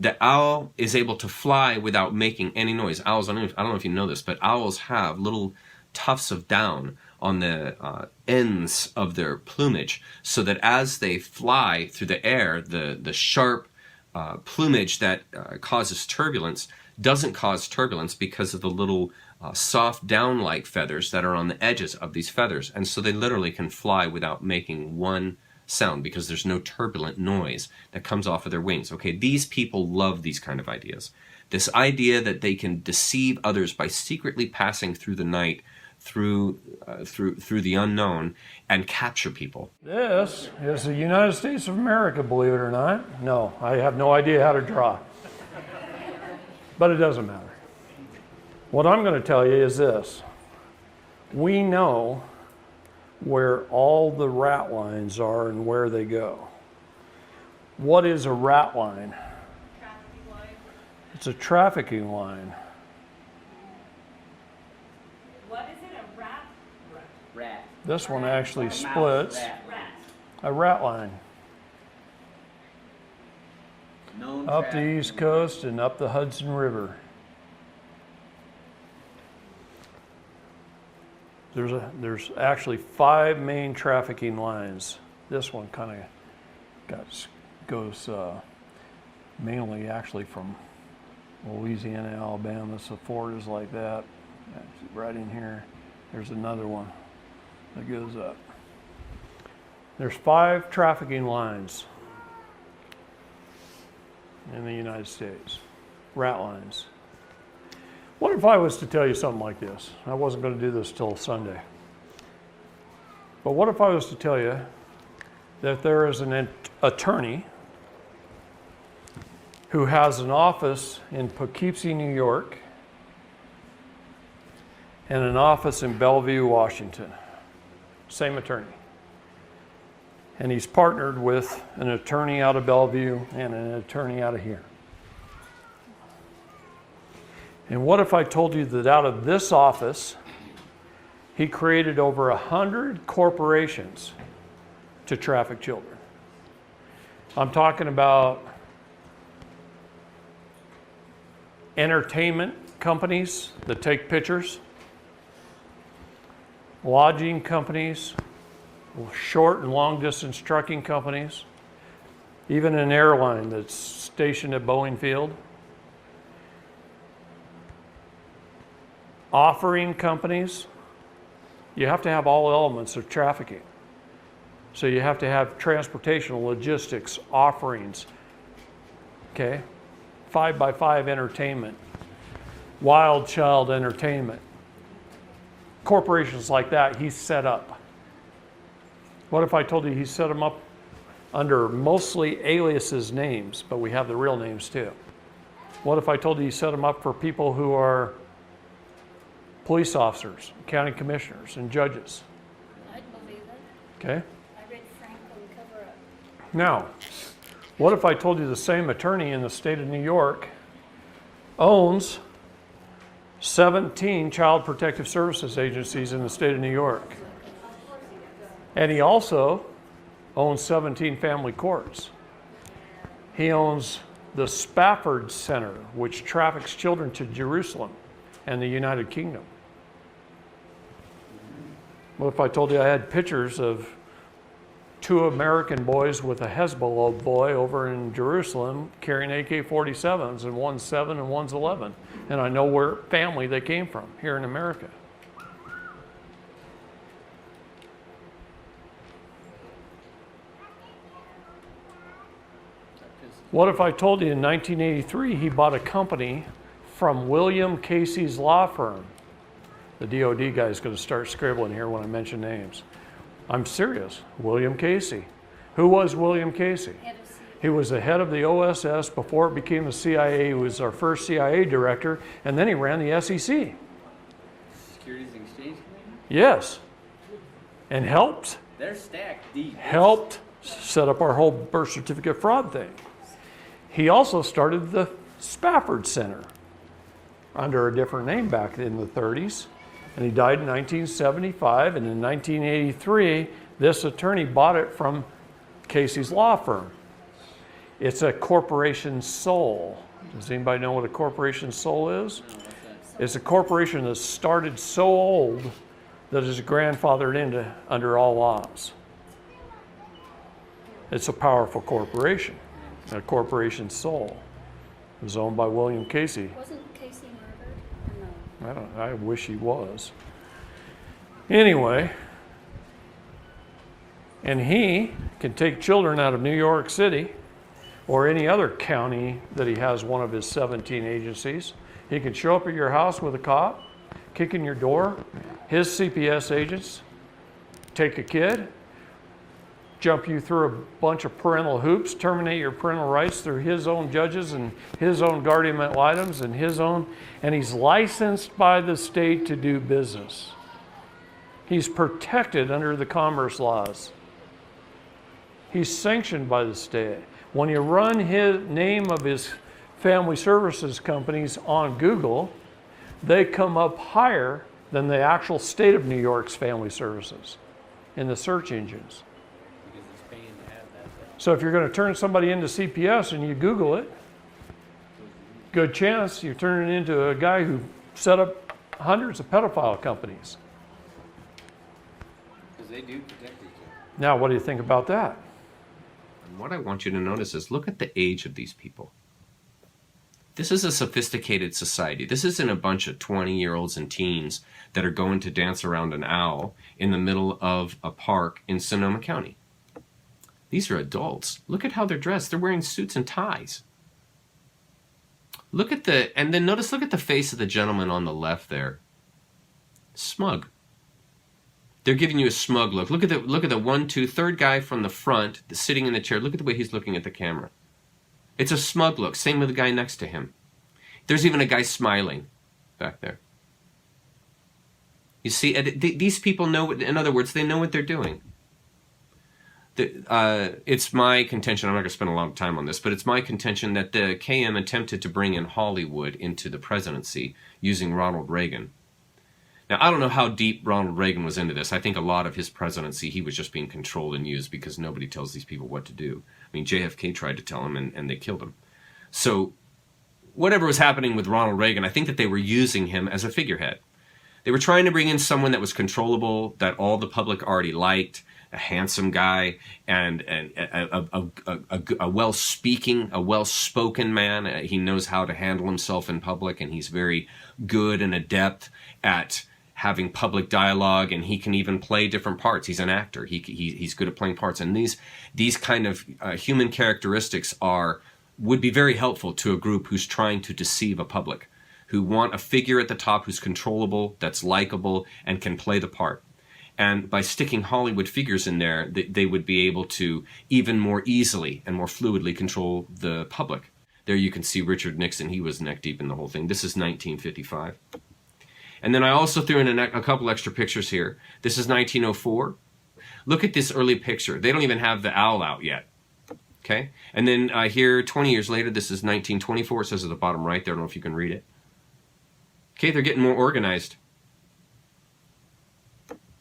The owl is able to fly without making any noise. Owls, I don't know if you know this, but owls have little tufts of down on the ends of their plumage, so that as they fly through the air, the sharp plumage that causes turbulence doesn't cause turbulence because of the little soft down-like feathers that are on the edges of these feathers. And so they literally can fly without making one sound, because there's no turbulent noise that comes off of their wings. Okay, these people love these kind of ideas. This idea that they can deceive others by secretly passing through the night, through the unknown, and capture people. This is the United States of America, believe it or not. No, I have no idea how to draw. But it doesn't matter. What I'm going to tell you is this. We know where all the rat lines are and where they go. What is a rat line? Trafficking line. It's a trafficking line. What is it? A rat? Rat. This one actually splits. Rat. Rat. A rat line. Known Up the trafficking East Coast and up the Hudson River. There's actually 5 main trafficking lines This one kind of goes mainly actually from Louisiana, Alabama, so Florida's like that. That's right in here. There's another one that goes up. There's 5 trafficking lines in the United States, rat lines. What if I was to tell you something like this? I wasn't going to do this till Sunday. But what if I was to tell you that there is an attorney who has an office in Poughkeepsie, New York, and an office in Bellevue, Washington. Same attorney. And he's partnered with an attorney out of Bellevue and an attorney out of here. And what if I told you that out of this office, he created over 100 corporations to traffic children? I'm talking about entertainment companies that take pictures, lodging companies, short and long distance trucking companies, even an airline that's stationed at Boeing Field, offering companies. You have to have all elements of trafficking. So you have to have transportation, logistics, offerings, okay? 5x5 entertainment, Wild Child Entertainment. Corporations like that, he's set up. What if I told you he set them up under mostly aliases names, but we have the real names too? What if I told you he set them up for people who are police officers, county commissioners, and judges? I'd believe it. Okay? I read Franklin Cover-Up. Now, what if I told you the same attorney in the state of New York owns 17 child protective services agencies in the state of New York? And he also owns 17 family courts. He owns the Spafford Center, which traffics children to Jerusalem and the United Kingdom. What if I told you I had pictures of 2 American boys with a Hezbollah boy over in Jerusalem carrying AK-47s, and one's 7 and one's 11. And I know where family they came from here in America. What if I told you in 1983 he bought a company from William Casey's law firm? The DOD guy is going to start scribbling here when I mention names. I'm serious. William Casey. Who was William Casey? He was the head of the OSS before it became the CIA. He was our first CIA director, and then he ran the SEC. Securities and Exchange Commission? Yes. And helped. They're stacked deep. Helped set up our whole birth certificate fraud thing. He also started the Spafford Center under a different name back in the 30s. And he died in 1975, and in 1983, this attorney bought it from Casey's law firm. It's a corporation sole. Does anybody know what a corporation sole is? It's a corporation that started so old that is grandfathered into under all laws. It's a powerful corporation. A corporation sole. It was owned by William Casey. Wasn't Casey murdered? Or no? I wish he was. Anyway, and he can take children out of New York City or any other county that he has one of his 17 agencies. He can show up at your house with a cop, kick in your door, his CPS agents take a kid, jump you through a bunch of parental hoops, terminate your parental rights through his own judges and his own guardian ad litems and his own, and he's licensed by the state to do business. He's protected under the commerce laws. He's sanctioned by the state. When you run his name of his family services companies on Google, they come up higher than the actual state of New York's family services in the search engines. So if you're going to turn somebody into CPS and you Google it, good chance you're turning into a guy who set up hundreds of pedophile companies. Because they do protect each other. Now, what do you think about that? And what I want you to notice is look at the age of these people. This is a sophisticated society. This isn't a bunch of 20-year-olds and teens that are going to dance around an owl in the middle of a park in Sonoma County. These are adults. Look at how they're dressed. They're wearing suits and ties. Look at and then notice, look at the face of the gentleman on the left there. Smug. They're giving you a smug look. Look at the 1, 2, third guy from the front, sitting in the chair. Look at the way he's looking at the camera. It's a smug look. Same with the guy next to him. There's even a guy smiling back there. You see, these people know, in other words, they know what they're doing. It's my contention, I'm not going to spend a lot of time on this, but it's my contention that the KM attempted to bring in Hollywood into the presidency using Ronald Reagan. Now, I don't know how deep Ronald Reagan was into this. I think a lot of his presidency, he was just being controlled and used because nobody tells these people what to do. I mean, JFK tried to tell him, and they killed him. So whatever was happening with Ronald Reagan, I think that they were using him as a figurehead. They were trying to bring in someone that was controllable, that all the public already liked, a handsome guy, and a well-speaking, a well-spoken man. He knows how to handle himself in public, and he's very good and adept at having public dialogue, and he can even play different parts. He's an actor. He's good at playing parts. And these kind of human characteristics would be very helpful to a group who's trying to deceive a public, who want a figure at the top who's controllable, that's likable, and can play the part. And by sticking Hollywood figures in there, they would be able to even more easily and more fluidly control the public. There you can see Richard Nixon. He was neck deep in the whole thing. This is 1955. And then I also threw in a couple extra pictures here. This is 1904. Look at this early picture. They don't even have the owl out yet. Okay? And then here, 20 years later, this is 1924. It says at the bottom right there. I don't know if you can read it. Okay, they're getting more organized.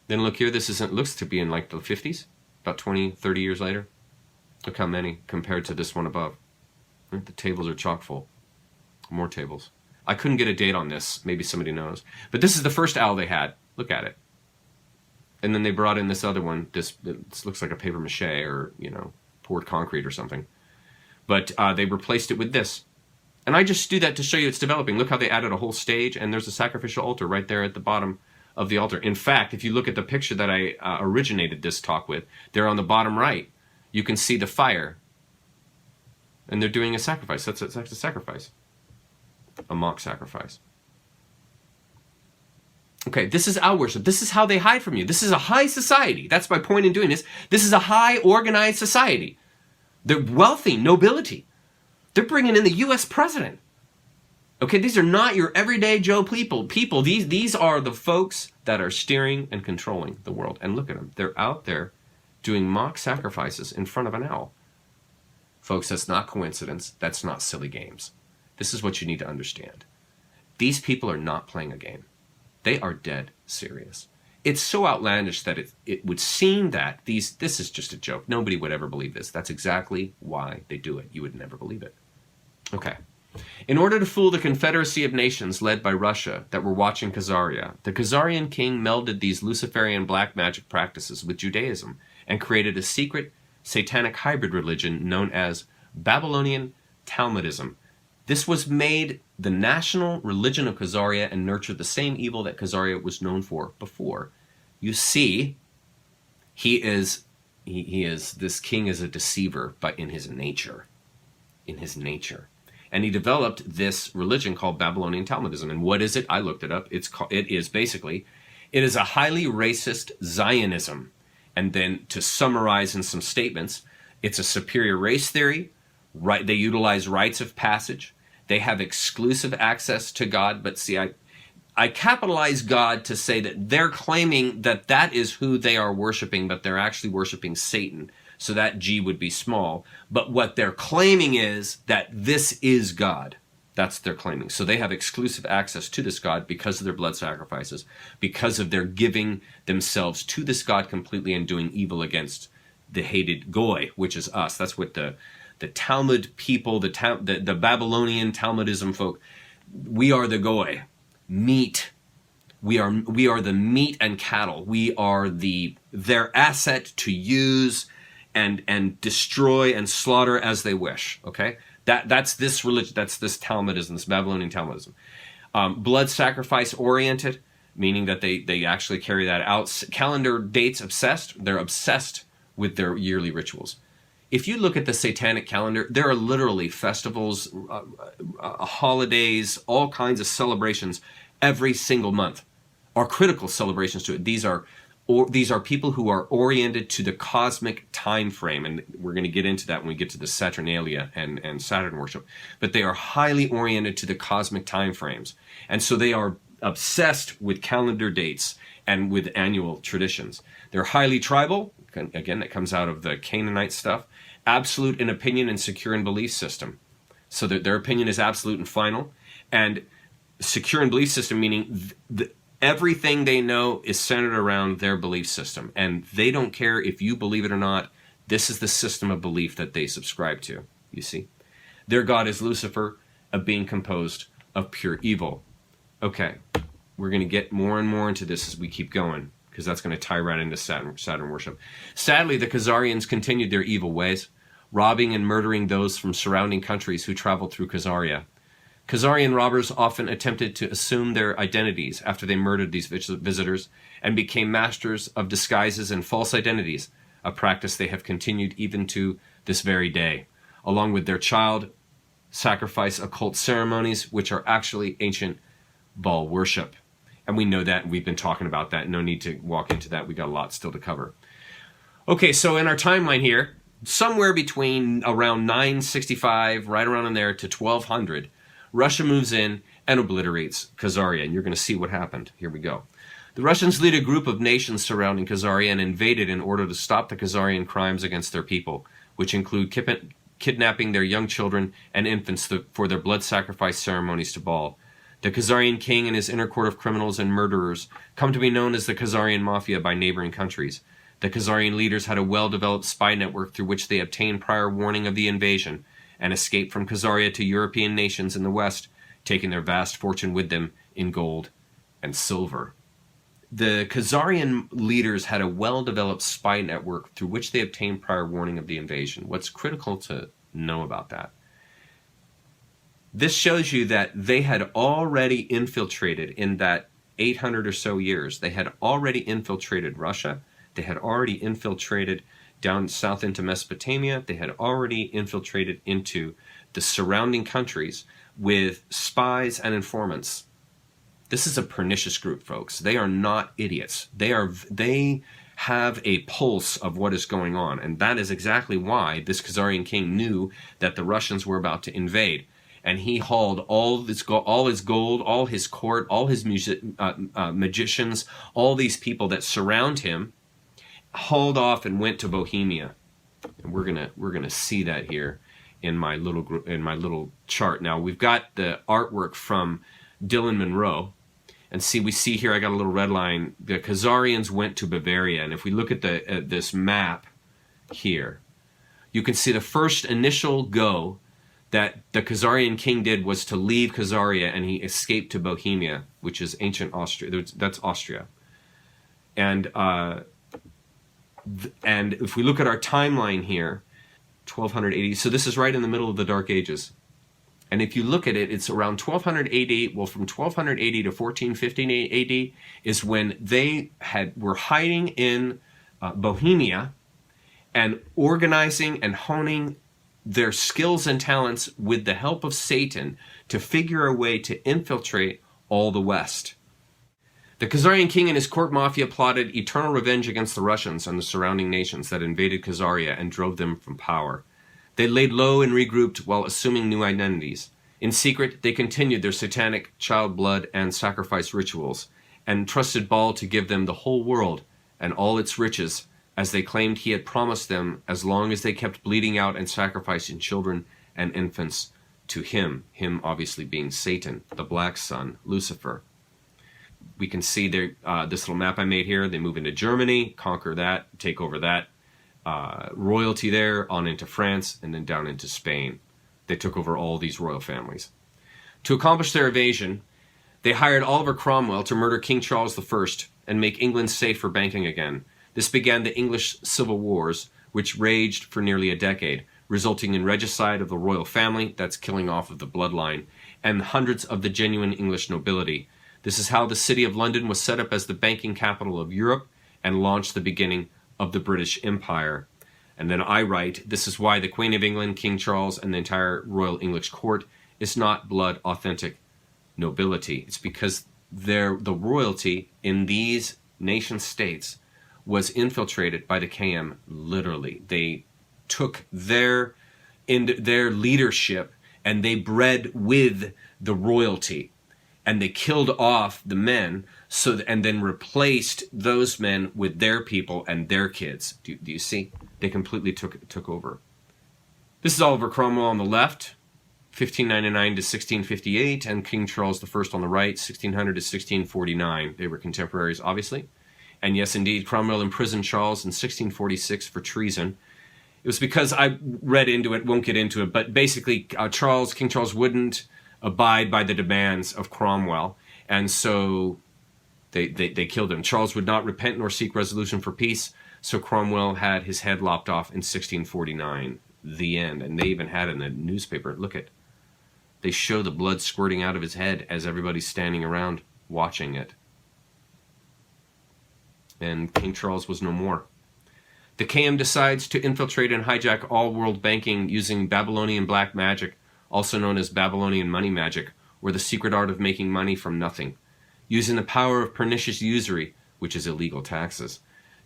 Then look here, looks to be in like the 50s, about 20, 30 years later. Look how many compared to this one above. The tables are chock full. More tables. I couldn't get a date on this. Maybe somebody knows. But this is the first owl they had. Look at it. And then they brought in this other one. This looks like a paper mache or, poured concrete or something. But they replaced it with this. And I just do that to show you it's developing. Look how they added a whole stage, and there's a sacrificial altar right there at the bottom of the altar. In fact, if you look at the picture that I originated this talk with, there on the bottom right, you can see the fire. And they're doing a sacrifice. That's a sacrifice. A mock sacrifice. Okay, this is owl worship. This is how they hide from you. This is a high society. That's my point in doing this. This is a high organized society. They're wealthy, nobility. They're bringing in the U.S. president. Okay, these are not your everyday Joe people. These are the folks that are steering and controlling the world. And look at them. They're out there doing mock sacrifices in front of an owl. Folks, that's not coincidence. That's not silly games. This is what you need to understand. These people are not playing a game. They are dead serious. It's so outlandish that it would seem that this is just a joke. Nobody would ever believe this. That's exactly why they do it. You would never believe it. Okay. In order to fool the Confederacy of Nations led by Russia that were watching Khazaria, the Khazarian king melded these Luciferian black magic practices with Judaism and created a secret satanic hybrid religion known as Babylonian Talmudism. This was made the national religion of Khazaria and nurtured the same evil that Khazaria was known for before. You see, this king is a deceiver, but in his nature. In his nature. And he developed this religion called Babylonian Talmudism. And what is it? I looked it up. It is a highly racist Zionism. And then to summarize in some statements, it's a superior race theory. Right? They utilize rites of passage. They have exclusive access to God. But see, I capitalize God to say that they're claiming that that is who they are worshiping, but they're actually worshiping Satan. So that G would be small. But what they're claiming is that this is God. That's their claiming. So they have exclusive access to this God because of their blood sacrifices, because of their giving themselves to this God completely and doing evil against the hated Goy, which is us. That's what the Talmud people, the Babylonian Talmudism folk, we are the Goy. Meat. We are the meat and cattle. We are their asset to use and destroy and slaughter as they wish. Okay, that's this religion. That's this Talmudism, this Babylonian Talmudism. Blood sacrifice oriented, meaning that they actually carry that out. Calendar dates obsessed. They're obsessed with their yearly rituals. If you look at the satanic calendar, there are literally festivals, holidays, all kinds of celebrations every single month, are critical celebrations to it. These are people who are oriented to the cosmic time frame, and we're going to get into that when we get to the Saturnalia and Saturn worship. But they are highly oriented to the cosmic time frames, and so they are obsessed with calendar dates and with annual traditions. They're highly tribal. Again, that comes out of the Canaanite stuff. Absolute in opinion and secure in belief system. So that their opinion is absolute and final. And secure in belief system meaning everything they know is centered around their belief system. And they don't care if you believe it or not. This is the system of belief that they subscribe to, you see. Their god is Lucifer, a being composed of pure evil. Okay, we're going to get more and more into this as we keep going, because that's going to tie right into Saturn worship. Sadly, the Khazarians continued their evil ways, robbing and murdering those from surrounding countries who traveled through Khazaria. Khazarian robbers often attempted to assume their identities after they murdered these visitors and became masters of disguises and false identities, a practice they have continued even to this very day, along with their child sacrifice occult ceremonies, which are actually ancient Baal worship. And we know that, and we've been talking about that. No need to walk into that. We got a lot still to cover. Okay, so in our timeline here, somewhere between around 965, right around in there, to 1200, Russia moves in and obliterates Khazaria, and you're going to see what happened. Here we go. The Russians lead a group of nations surrounding Khazaria and invaded in order to stop the Khazarian crimes against their people, which include kidnapping their young children and infants for their blood sacrifice ceremonies to Baal. The Khazarian king and his inner court of criminals and murderers come to be known as the Khazarian Mafia by neighboring countries. The Khazarian leaders had a well-developed spy network through which they obtained prior warning of the invasion and escaped from Khazaria to European nations in the West, taking their vast fortune with them in gold and silver. The Khazarian leaders had a well-developed spy network through which they obtained prior warning of the invasion. What's critical to know about that? This shows you that they had already infiltrated in that 800 or so years. They had already infiltrated Russia. They had already infiltrated down south into Mesopotamia. They had already infiltrated into the surrounding countries with spies and informants. This is a pernicious group, folks. They are not idiots. They have a pulse of what is going on, and that is exactly why this Khazarian king knew that the Russians were about to invade. And he hauled all his gold, all his court, all his magicians, all these people that surround him, hauled off and went to Bohemia. And we're gonna see that here in my little chart. Now we've got the artwork from Dylan Monroe, and we see here I got a little red line. The Khazarians went to Bavaria, and if we look at this map here, you can see the first initial go that the Khazarian king did was to leave Khazaria, and he escaped to Bohemia, which is ancient Austria. That's Austria. And if we look at our timeline here, 1280, so this is right in the middle of the Dark Ages. And if you look at it, it's around 1200 AD. Well, from 1280 to 1415 AD is when they were hiding in Bohemia and organizing and honing their skills and talents with the help of Satan to figure a way to infiltrate all the West. The Khazarian king and his court mafia plotted eternal revenge against the Russians and the surrounding nations that invaded Khazaria and drove them from power. They laid low and regrouped while assuming new identities. In secret, they continued their satanic child blood and sacrifice rituals and trusted Baal to give them the whole world and all its riches, as they claimed he had promised them as long as they kept bleeding out and sacrificing children and infants to him obviously being Satan, the black sun, Lucifer. We can see this little map I made here. They move into Germany, conquer that, take over that royalty there, on into France, and then down into Spain. They took over all these royal families. To accomplish their invasion, They hired Oliver Cromwell to murder King Charles I and make England safe for banking again. This began the English Civil Wars, which raged for nearly a decade, resulting in regicide of the royal family, that's killing off of the bloodline, and hundreds of the genuine English nobility. This is how the city of London was set up as the banking capital of Europe and launched the beginning of the British Empire. And then I write, this is why the Queen of England, King Charles, and the entire Royal English Court is not blood authentic nobility. It's because the royalty in these nation states was infiltrated by the KM, literally. They took their leadership and they bred with the royalty, and they killed off the men, and then replaced those men with their people and their kids. Do you see? They completely took over. This is Oliver Cromwell on the left, 1599 to 1658, and King Charles I on the right, 1600 to 1649. They were contemporaries, obviously. And yes, indeed, Cromwell imprisoned Charles in 1646 for treason. It was because I read into it, won't get into it, but basically King Charles wouldn't abide by the demands of Cromwell, and so they killed him. Charles would not repent nor seek resolution for peace, so Cromwell had his head lopped off in 1649. The end. And they even had in the newspaper, they show the blood squirting out of his head as everybody's standing around watching it. And King Charles was no more. The KM decides to infiltrate and hijack all world banking using Babylonian black magic, also known as Babylonian money magic, or the secret art of making money from nothing, using the power of pernicious usury, which is illegal taxes,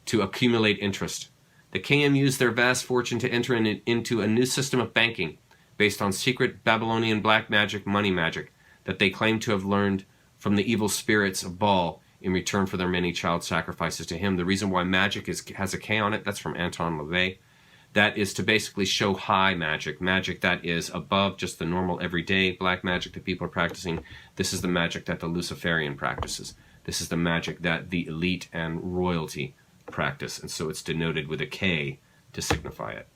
to accumulate interest. The KM used their vast fortune to enter into a new system of banking based on secret Babylonian black magic money magic that they claim to have learned from the evil spirits of Baal in return for their many child sacrifices to him. The reason why magic has a K on it, that's from Anton LaVey. That is to basically show high magic, magic that is above just the normal everyday black magic that people are practicing. This is the magic that the Luciferian practices. This is the magic that the elite and royalty practice, and so it's denoted with a K to signify it.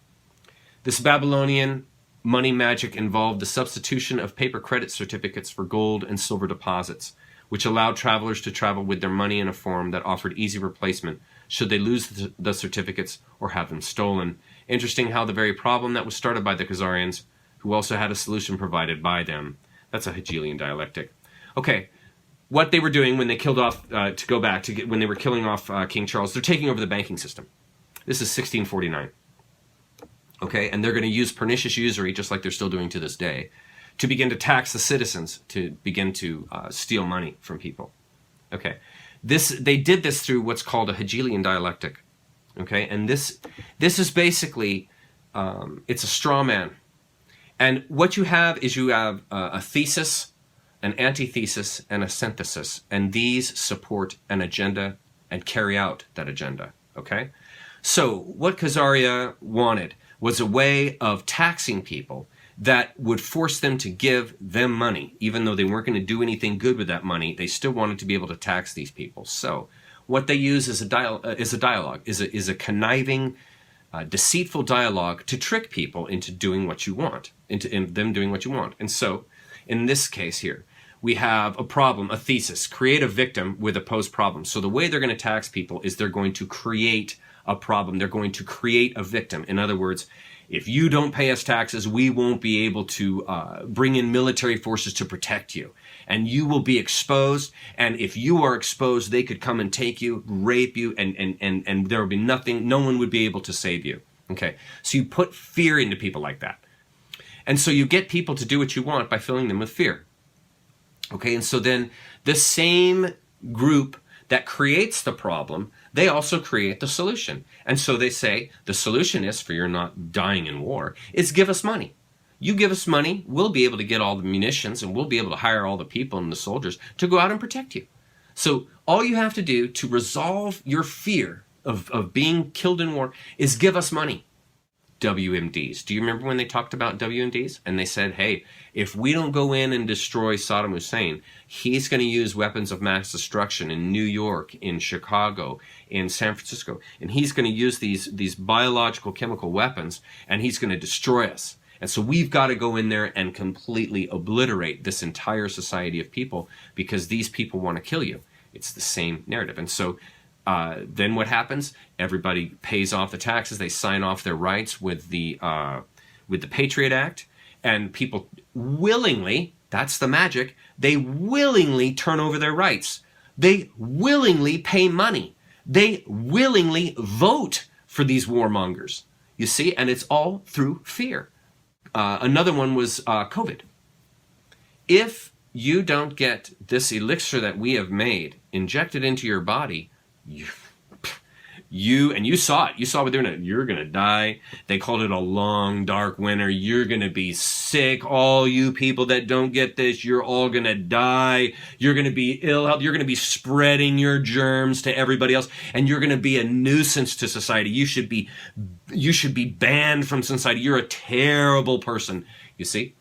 This Babylonian money magic involved the substitution of paper credit certificates for gold and silver deposits, which allowed travelers to travel with their money in a form that offered easy replacement should they lose the certificates or have them stolen. Interesting how the very problem that was started by the Khazarians, who also had a solution provided by them. That's a Hegelian dialectic. Okay, what they were doing when they killed off, when they were killing off King Charles, they're taking over the banking system. This is 1649. Okay, and they're going to use pernicious usury, just like they're still doing to this day, to begin to tax the citizens, to begin to steal money from people. Okay, they did this through what's called a Hegelian dialectic. Okay, and this is basically, it's a straw man. And what you have is a thesis, an antithesis, and a synthesis. And these support an agenda and carry out that agenda. Okay? So what Khazaria wanted was a way of taxing people that would force them to give them money. Even though they weren't going to do anything good with that money, they still wanted to be able to tax these people. So what they use is a conniving, deceitful dialogue to trick people into doing what you want, into them doing what you want. And so, in this case here, we have a problem, a thesis, create a victim with a posed problem. So the way they're going to tax people is they're going to create a problem. They're going to create a victim. In other words, if you don't pay us taxes, we won't be able to bring in military forces to protect you. And you will be exposed, and if you are exposed, they could come and take you, rape you, and there would be nothing, no one would be able to save you. Okay, so you put fear into people like that. And so you get people to do what you want by filling them with fear. Okay, and so then the same group that creates the problem, they also create the solution. And so they say, the solution is, for you're not dying in war, is give us money. You give us money, we'll be able to get all the munitions, and we'll be able to hire all the people and the soldiers to go out and protect you. So all you have to do to resolve your fear of being killed in war is give us money. WMDs. Do you remember when they talked about WMDs? And they said, hey, if we don't go in and destroy Saddam Hussein, he's going to use weapons of mass destruction in New York, in Chicago, in San Francisco. And he's going to use these biological chemical weapons, and he's going to destroy us. And so we've got to go in there and completely obliterate this entire society of people because these people want to kill you. It's the same narrative. And so then what happens? Everybody pays off the taxes. They sign off their rights with the Patriot Act. And people willingly, that's the magic, they willingly turn over their rights. They willingly pay money. They willingly vote for these warmongers. You see? And it's all through fear. Another one was COVID. If you don't get this elixir that we have made injected into your body, you saw it. You saw what they're doing. You're going to die. They called it a long, dark winter. You're going to be sick. All you people that don't get this, you're all going to die. You're going to be ill health. You're going to be spreading your germs to everybody else. And you're going to be a nuisance to society. You should be banned from society. You're a terrible person. You see?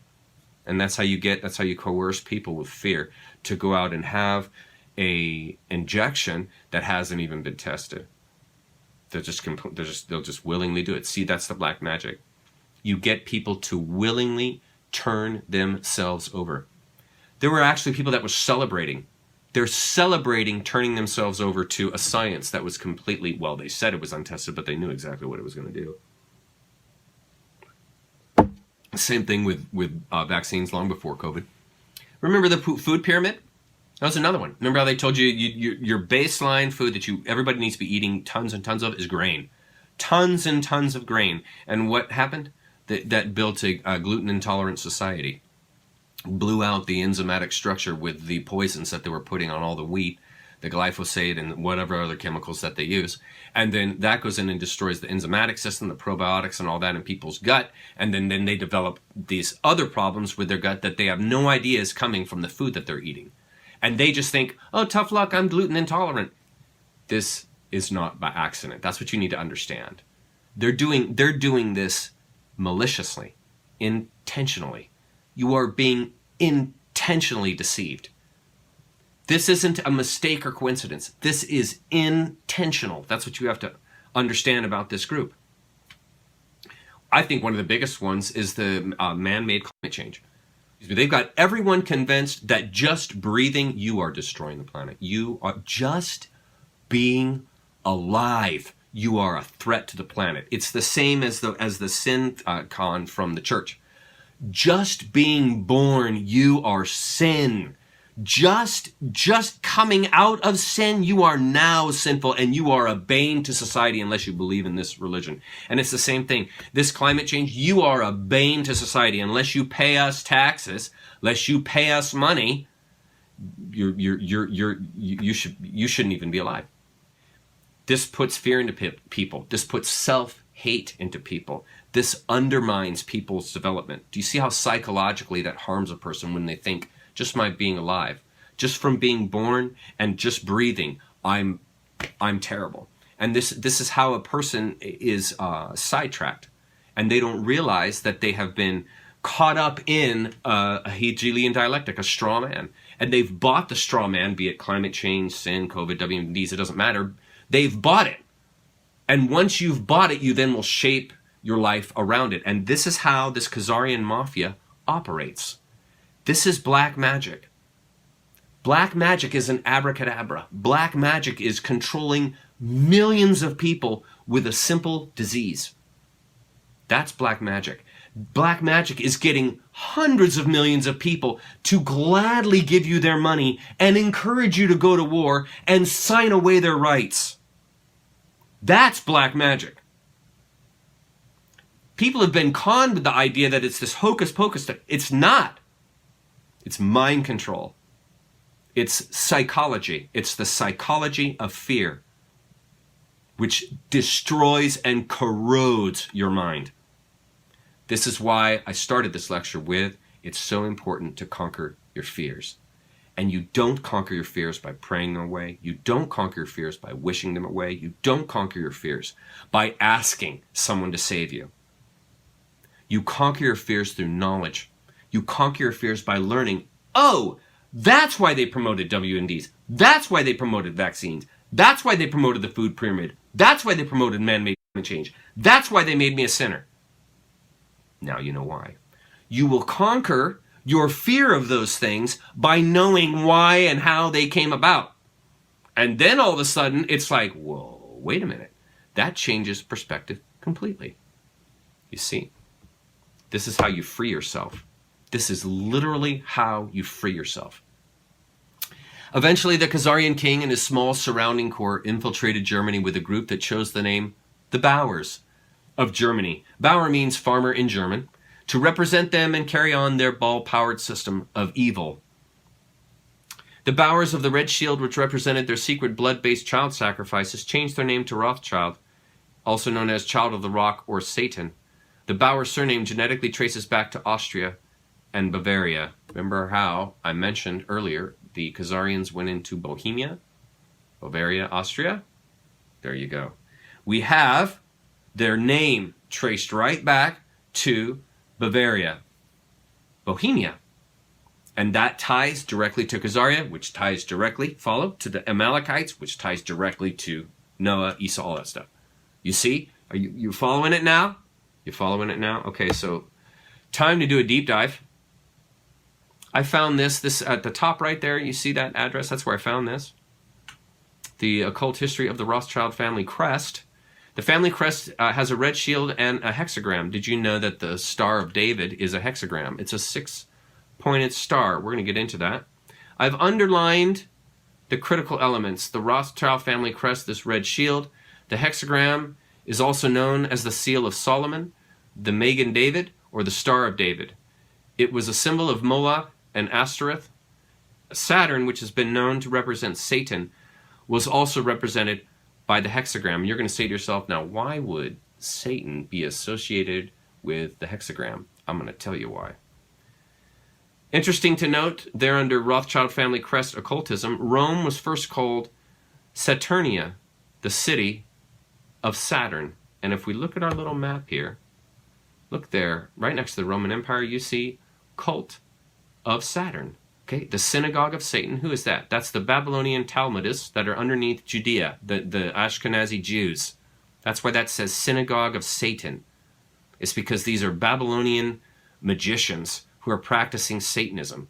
And that's how you coerce people with fear to go out and have a injection that hasn't even been tested. They'll just willingly do it. See, that's the black magic. You get people to willingly turn themselves over. There were actually people that were celebrating. They're celebrating turning themselves over to a science that was completely, well, they said it was untested, but they knew exactly what it was going to do. Same thing with vaccines long before COVID. Remember the food pyramid? That was another one. Remember how they told you, your baseline food that everybody needs to be eating tons and tons of is grain. Tons and tons of grain. And what happened? That built a gluten-intolerant society. Blew out the enzymatic structure with the poisons that they were putting on all the wheat, the glyphosate and whatever other chemicals that they use. And then that goes in and destroys the enzymatic system, the probiotics and all that in people's gut. And then they develop these other problems with their gut that they have no idea is coming from the food that they're eating. And they just think, oh, tough luck, I'm gluten intolerant. This is not by accident. That's what you need to understand. They're doing this maliciously, intentionally. You are being intentionally deceived. This isn't a mistake or coincidence. This is intentional. That's what you have to understand about this group. I think one of the biggest ones is the man-made climate change. They've got everyone convinced that just breathing, you are destroying the planet. You are just being alive. You are a threat to the planet. It's the same as the sin con from the church. Just being born, you are sin. Just coming out of sin, you are now sinful and you are a bane to society unless you believe in this religion. And it's the same thing. This climate change, you are a bane to society unless you pay us taxes, unless you pay us money. You shouldn't even be alive. This puts fear into people. This puts self-hate into people. This undermines people's development. Do you see how psychologically that harms a person when they think, just my being alive, just from being born and just breathing, I'm terrible. And this is how a person is sidetracked. And they don't realize that they have been caught up in a Hegelian dialectic, a straw man. And they've bought the straw man, be it climate change, sin, COVID, WMDs, it doesn't matter. They've bought it. And once you've bought it, you then will shape your life around it. And this is how this Khazarian mafia operates. This is black magic. Black magic is an abracadabra. Black magic is controlling millions of people with a simple disease. That's black magic. Black magic is getting hundreds of millions of people to gladly give you their money and encourage you to go to war and sign away their rights. That's black magic. People have been conned with the idea that it's this hocus pocus stuff. It's not. It's mind control. It's psychology. It's the psychology of fear, which destroys and corrodes your mind. This is why I started this lecture with, it's so important to conquer your fears. And you don't conquer your fears by praying them away. You don't conquer your fears by wishing them away. You don't conquer your fears by asking someone to save you. You conquer your fears through knowledge. You conquer your fears by learning, oh, that's why they promoted WMDs. That's why they promoted vaccines. That's why they promoted the food pyramid. That's why they promoted man-made climate change. That's why they made me a sinner. Now you know why. You will conquer your fear of those things by knowing why and how they came about. And then all of a sudden, it's like, whoa, wait a minute. That changes perspective completely. You see, this is how you free yourself. This is literally how you free yourself. Eventually, the Khazarian king and his small surrounding court infiltrated Germany with a group that chose the name the Bauers of Germany. Bauer means farmer in German, to represent them and carry on their ball-powered system of evil. The Bauers of the Red Shield, which represented their secret blood-based child sacrifices, changed their name to Rothschild, also known as Child of the Rock or Satan. The Bauer surname genetically traces back to Austria and Bavaria. Remember how I mentioned earlier the Khazarians went into Bohemia, Bavaria, Austria? There you go. We have their name traced right back to Bavaria, Bohemia. And that ties directly to Khazaria, which ties directly, follow, to the Amalekites, which ties directly to Noah, Esau, all that stuff. You see? Are you following it now? You following it now? Okay, so time to do a deep dive. I found this at the top right there. You see that address? That's where I found this. The occult history of the Rothschild family crest. The family crest has a red shield and a hexagram. Did you know that the Star of David is a hexagram? It's a 6-pointed star. We're going to get into that. I've underlined the critical elements. The Rothschild family crest, this red shield. The hexagram is also known as the Seal of Solomon, the Magen David, or the Star of David. It was a symbol of Moloch and Ashtoreth. Saturn, which has been known to represent Satan, was also represented by the hexagram. You're going to say to yourself, now why would Satan be associated with the hexagram? I'm going to tell you why. Interesting to note, there under Rothschild family crest occultism, Rome was first called Saturnia, the city of Saturn. And if we look at our little map here, look there, right next to the Roman Empire, you see cult of Saturn. Okay, the synagogue of Satan. Who is that? That's the Babylonian Talmudists that are underneath Judea, the Ashkenazi Jews. That's why that says synagogue of Satan. It's because these are Babylonian magicians who are practicing Satanism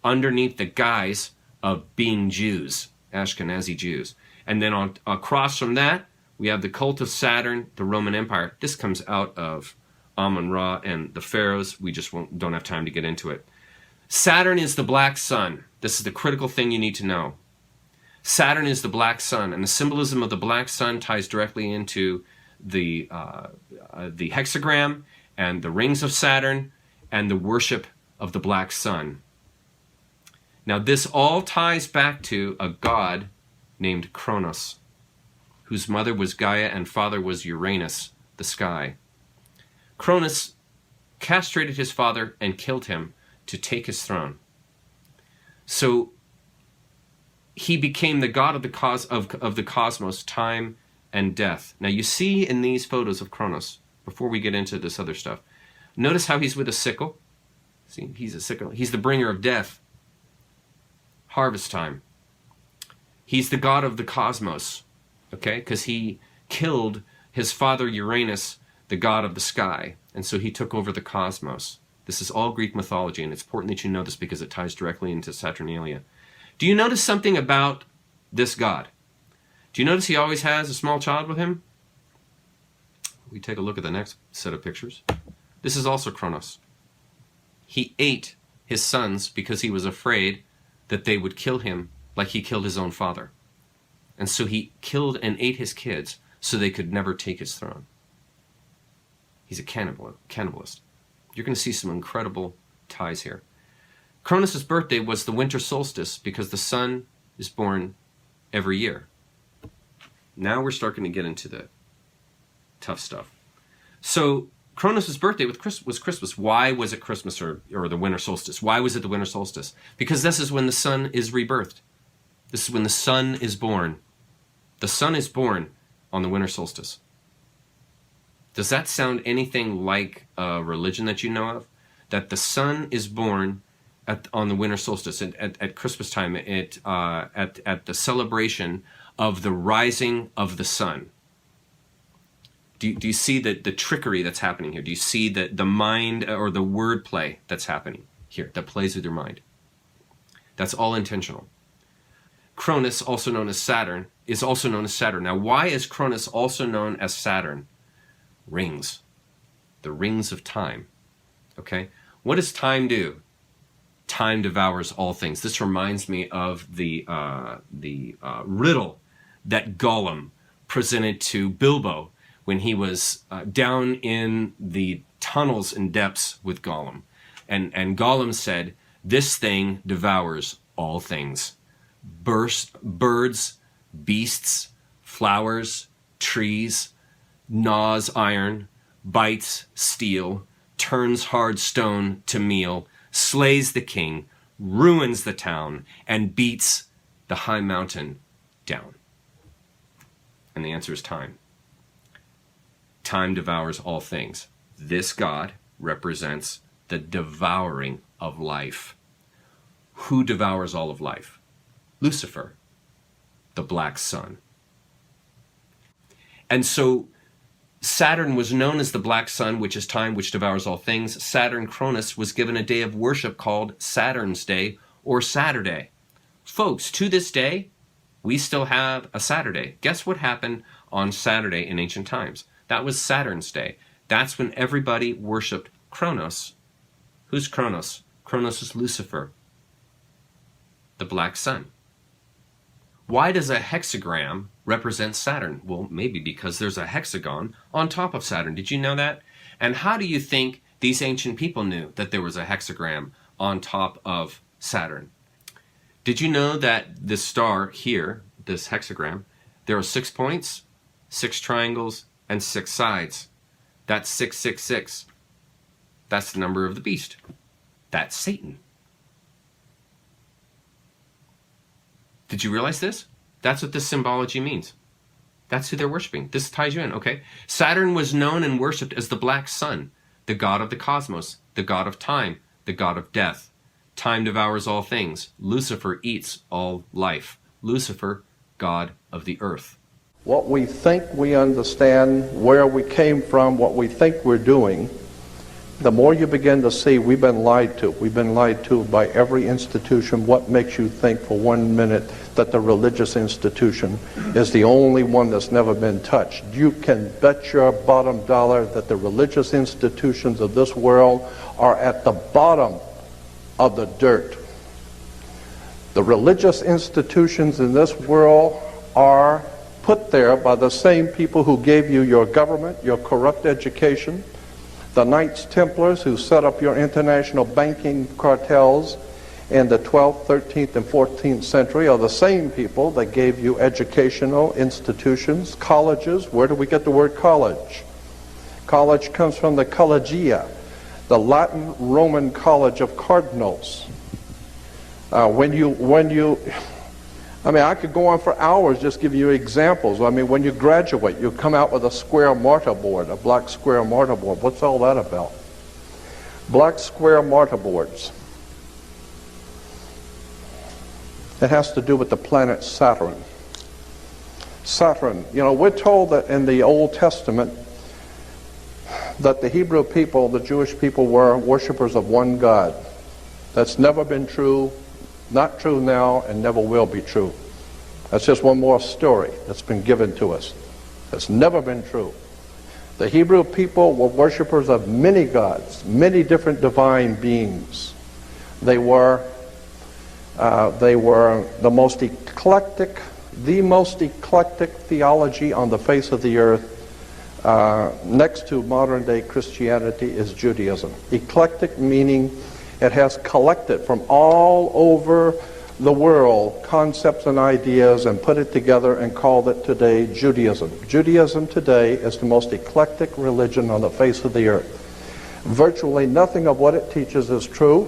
underneath the guise of being Jews, Ashkenazi Jews. And then across from that, we have the cult of Saturn, the Roman Empire. This comes out of Amun-Ra and the pharaohs. We just don't have time to get into it. Saturn is the black sun. This is the critical thing you need to know. Saturn is the black sun, and the symbolism of the black sun ties directly into the hexagram and the rings of Saturn and the worship of the black sun. Now this all ties back to a god named Kronos, whose mother was Gaia and father was Uranus, the sky. Kronos castrated his father and killed him to take his throne. So he became the god of the cosmos, time and death. Now you see in these photos of Kronos, before we get into this other stuff, notice how he's with a sickle. See, he's a sickle. He's the bringer of death. Harvest time. He's the god of the cosmos, okay? Because he killed his father Uranus, the god of the sky, and so he took over the cosmos. This is all Greek mythology, and it's important that you know this because it ties directly into Saturnalia. Do you notice something about this god? Do you notice he always has a small child with him? We take a look at the next set of pictures. This is also Kronos. He ate his sons because he was afraid that they would kill him like he killed his own father. And so he killed and ate his kids so they could never take his throne. He's a cannibalist. You're going to see some incredible ties here. Kronos' birthday was the winter solstice because the sun is born every year. Now we're starting to get into the tough stuff. So Kronos' birthday was Christmas. Why was it Christmas or the winter solstice? Why was it the winter solstice? Because this is when the sun is rebirthed. This is when the sun is born. The sun is born on the winter solstice. Does that sound anything like a religion that you know of? That the sun is born on the winter solstice, at Christmas time, at the celebration of the rising of the sun. Do you see the trickery that's happening here? Do you see the mind or the word play that's happening here, that plays with your mind? That's all intentional. Cronus, also known as Saturn, is also known as Saturn. Now, why is Cronus also known as Saturn? Rings. The rings of time. Okay? What does time do? Time devours all things. This reminds me of the riddle that Gollum presented to Bilbo when he was down in the tunnels and depths with Gollum. And Gollum said, "This thing devours all things. Birds, beasts, flowers, trees, gnaws iron, bites steel, turns hard stone to meal, slays the king, ruins the town, and beats the high mountain down." And the answer is time. Time devours all things. This God represents the devouring of life. Who devours all of life? Lucifer, the black sun. And so Saturn was known as the black sun, which is time, which devours all things. Saturn Cronus was given a day of worship called Saturn's Day or Saturday. Folks, to this day, we still have a Saturday. Guess what happened on Saturday in ancient times? That was Saturn's Day. That's when everybody worshipped Kronos. Who's Kronos? Kronos is Lucifer, the black sun. Why does a hexagram represent Saturn? Well, maybe because there's a hexagon on top of Saturn. Did you know that? And how do you think these ancient people knew that there was a hexagram on top of Saturn? Did you know that this star here, this hexagram, there are 6 points, 6 triangles, and 6 sides? That's 666. That's the number of the beast. That's Satan. Did you realize this? That's what this symbology means. That's who they're worshiping. This ties you in, okay? Saturn was known and worshipped as the black sun, the god of the cosmos, the god of time, the god of death. Time devours all things. Lucifer eats all life. Lucifer, god of the earth. What we think we understand, where we came from, what we think we're doing, the more you begin to see we've been lied to. We've been lied to by every institution. What makes you think for 1 minute that the religious institution is the only one that's never been touched? You can bet your bottom dollar that the religious institutions of this world are at the bottom of the dirt. The religious institutions in this world are put there by the same people who gave you your government, your corrupt education. The Knights Templars who set up your international banking cartels in the 12th, 13th, and 14th century are the same people that gave you educational institutions, colleges. Where do we get the word college? College comes from the collegia, the Latin Roman college of cardinals. I mean, I could go on for hours just give you examples. I mean, when you graduate, you come out with a square mortarboard, a black square mortarboard. What's all that about? Black square mortarboards. It has to do with the planet Saturn. Saturn, you know, we're told that in the Old Testament that the Hebrew people, the Jewish people, were worshipers of one God. That's never been true. Not true now, and never will be true. That's just one more story that's been given to us. That's never been true. The Hebrew people were worshipers of many gods, many different divine beings. They were the most eclectic theology on the face of the earth. Next to modern day Christianity is Judaism. Eclectic meaning it has collected from all over the world concepts and ideas and put it together and called it today Judaism. Judaism today is the most eclectic religion on the face of the earth. Virtually nothing of what it teaches is true.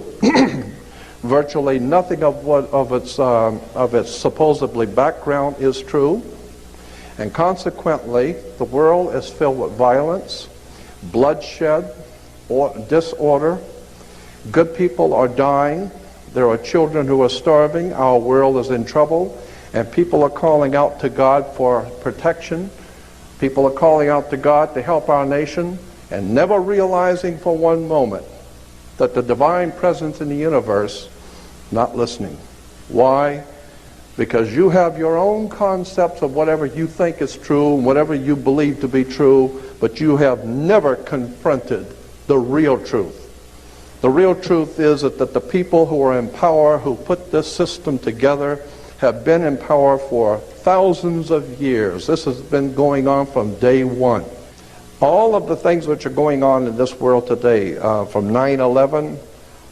Virtually nothing of its supposedly background is true. And consequently, the world is filled with violence, bloodshed, or disorder. Good people are dying. There are children who are starving. Our world is in trouble. And people are calling out to God for protection People are calling out to God to help our nation and never realizing for one moment that the divine presence in the universe not listening. Why? Because you have your own concepts of whatever you think is true and whatever you believe to be true, but you have never confronted the real truth. The real truth is that the people who are in power, who put this system together, have been in power for thousands of years. This has been going on from day one. All of the things which are going on in this world today, from 9/11,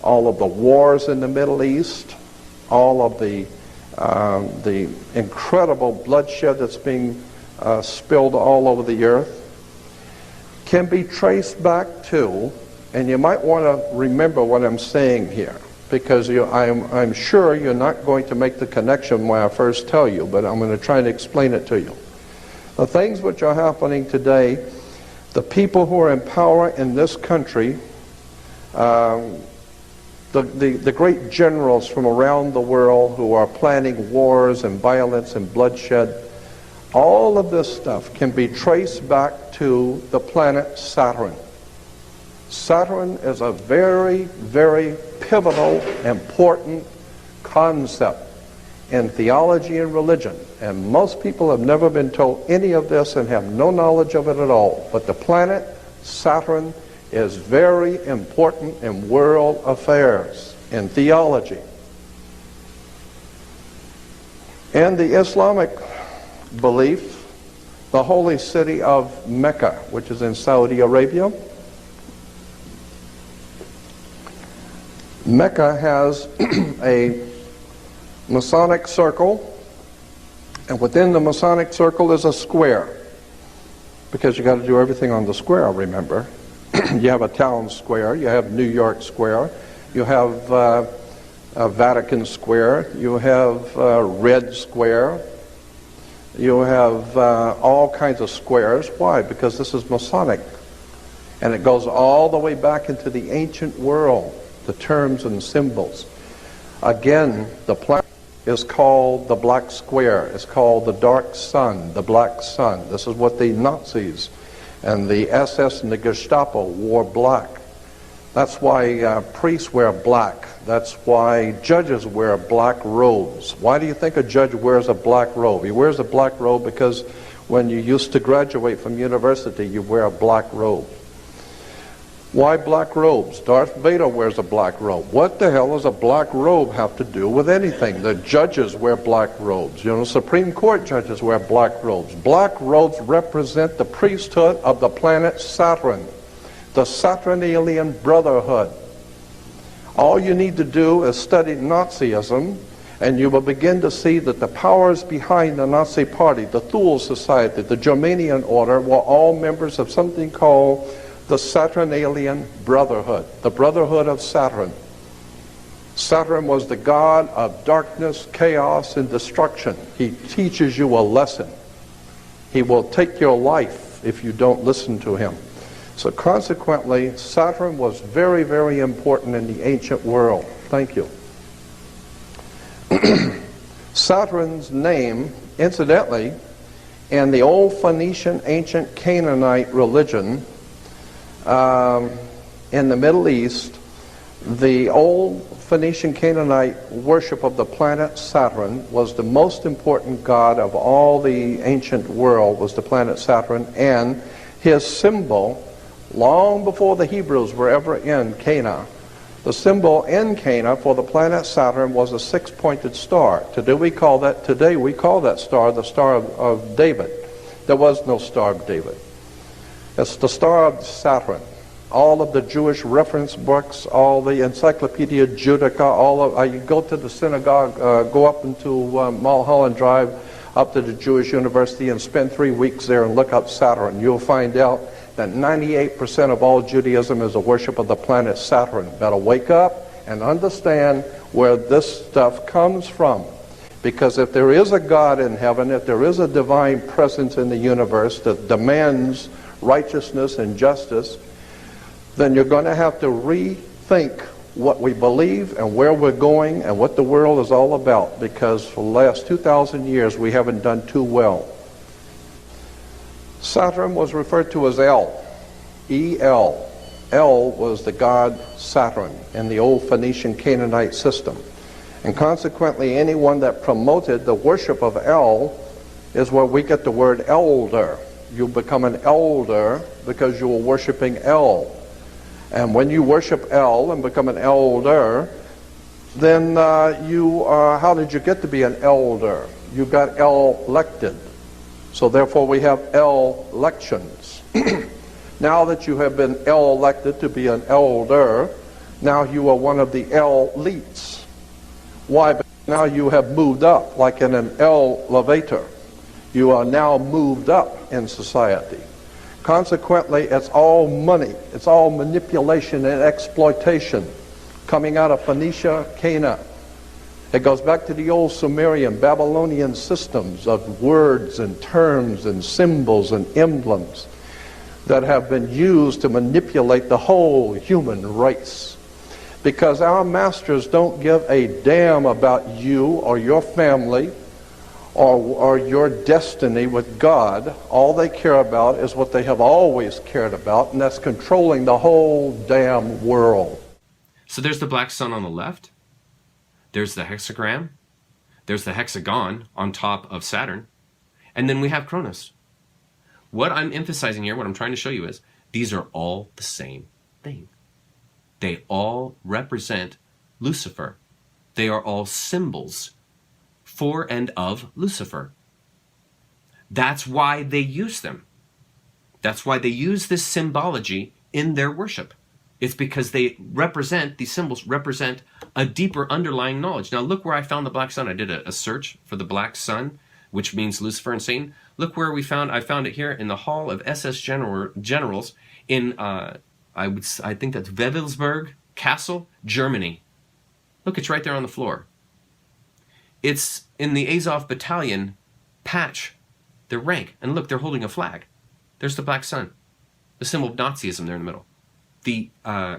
all of the wars in the Middle East, all of the incredible bloodshed that's being spilled all over the earth, can be traced back to, and you might want to remember what I'm saying here, because I'm sure you're not going to make the connection when I first tell you, but I'm going to try to explain it to you. The things which are happening today, the people who are in power in this country, the great generals from around the world who are planning wars and violence and bloodshed, all of this stuff can be traced back to the planet Saturn. Saturn is a very, very pivotal, important concept in theology and religion. And most people have never been told any of this and have no knowledge of it at all. But the planet Saturn is very important in world affairs, in theology. In the Islamic belief, the holy city of Mecca, which is in Saudi Arabia, Mecca has a Masonic circle, and within the Masonic circle is a square, because you got to do everything on the square, remember. You have a town square, you have New York Square, you have Vatican Square, you have Red Square, you have all kinds of squares. Why? Because this is Masonic, and it goes all the way back into the ancient world, the terms and symbols. Again, the planet is called the Black Square. It's called the Dark Sun, the Black Sun. This is what the Nazis and the SS and the Gestapo wore black. That's why priests wear black. That's why judges wear black robes. Why do you think a judge wears a black robe? He wears a black robe because when you used to graduate from university, you wear a black robe. Why black robes? Darth Vader wears a black robe. What the hell does a black robe have to do with anything? The judges wear black robes. You know, Supreme Court judges wear black robes. Black robes represent the priesthood of the planet Saturn, the Saturnalian Brotherhood. All you need to do is study Nazism, and you will begin to see that the powers behind the Nazi Party, the Thule Society, the Germanian Order, were all members of something called the Saturnalian Brotherhood, the Brotherhood of Saturn. Saturn was the god of darkness, chaos, and destruction. He teaches you a lesson. He will take your life if you don't listen to him. So consequently, Saturn was very, very important in the ancient world. Thank you. Saturn's name, incidentally, in the old Phoenician ancient Canaanite religion, in the Middle East, the old Phoenician Canaanite worship of the planet Saturn was the most important god of all the ancient world, was the planet Saturn, and his symbol, long before the Hebrews were ever in Cana, the symbol in Cana for the planet Saturn was a six-pointed star. Today we call that star the Star of David. There was no Star of David. It's the Star of Saturn. All of the Jewish reference books, all the Encyclopedia Judaica, you go to the synagogue, go up into Mulholland Drive, up to the Jewish University and spend 3 weeks there and look up Saturn. You'll find out that 98% of all Judaism is a worship of the planet Saturn. Better wake up and understand where this stuff comes from. Because if there is a God in heaven, if there is a divine presence in the universe that demands righteousness and justice, then you're going to have to rethink what we believe and where we're going and what the world is all about, because for the last 2,000 years we haven't done too well. Saturn was referred to as El, E-L. El was the god Saturn in the old Phoenician Canaanite system. And consequently, anyone that promoted the worship of El is where we get the word elder. You become an elder because you are worshiping El. And when you worship El and become an elder, then how did you get to be an elder? You got elected. So therefore we have elections. Now that you have been elected to be an elder, now you are one of the elites. Why? Because now you have moved up, like in an elevator. You are now moved up in society. Consequently, it's all money. It's all manipulation and exploitation coming out of Phoenicia, Canaan. It goes back to the old Sumerian, Babylonian systems of words and terms and symbols and emblems that have been used to manipulate the whole human race. Because our masters don't give a damn about you or your family or your destiny with God. All they care about is what they have always cared about, and that's controlling the whole damn world. So there's the black sun on the left. There's the hexagram. There's the hexagon on top of Saturn. And then we have Cronus. What I'm emphasizing here, what I'm trying to show you is, these are all the same thing. They all represent Lucifer. They are all symbols for and of Lucifer. That's why they use them. That's why they use this symbology in their worship. It's because they represent, these symbols represent a deeper underlying knowledge. Now look where I found the black sun. I did a search for the black sun, which means Lucifer and Satan. Look where I found it here in the Hall of SS Generals in, I think that's Wewelsburg Castle, Germany. Look, it's right there on the floor. It's in the Azov Battalion patch, their rank. And look, they're holding a flag. There's the black sun, the symbol of Nazism there in the middle. The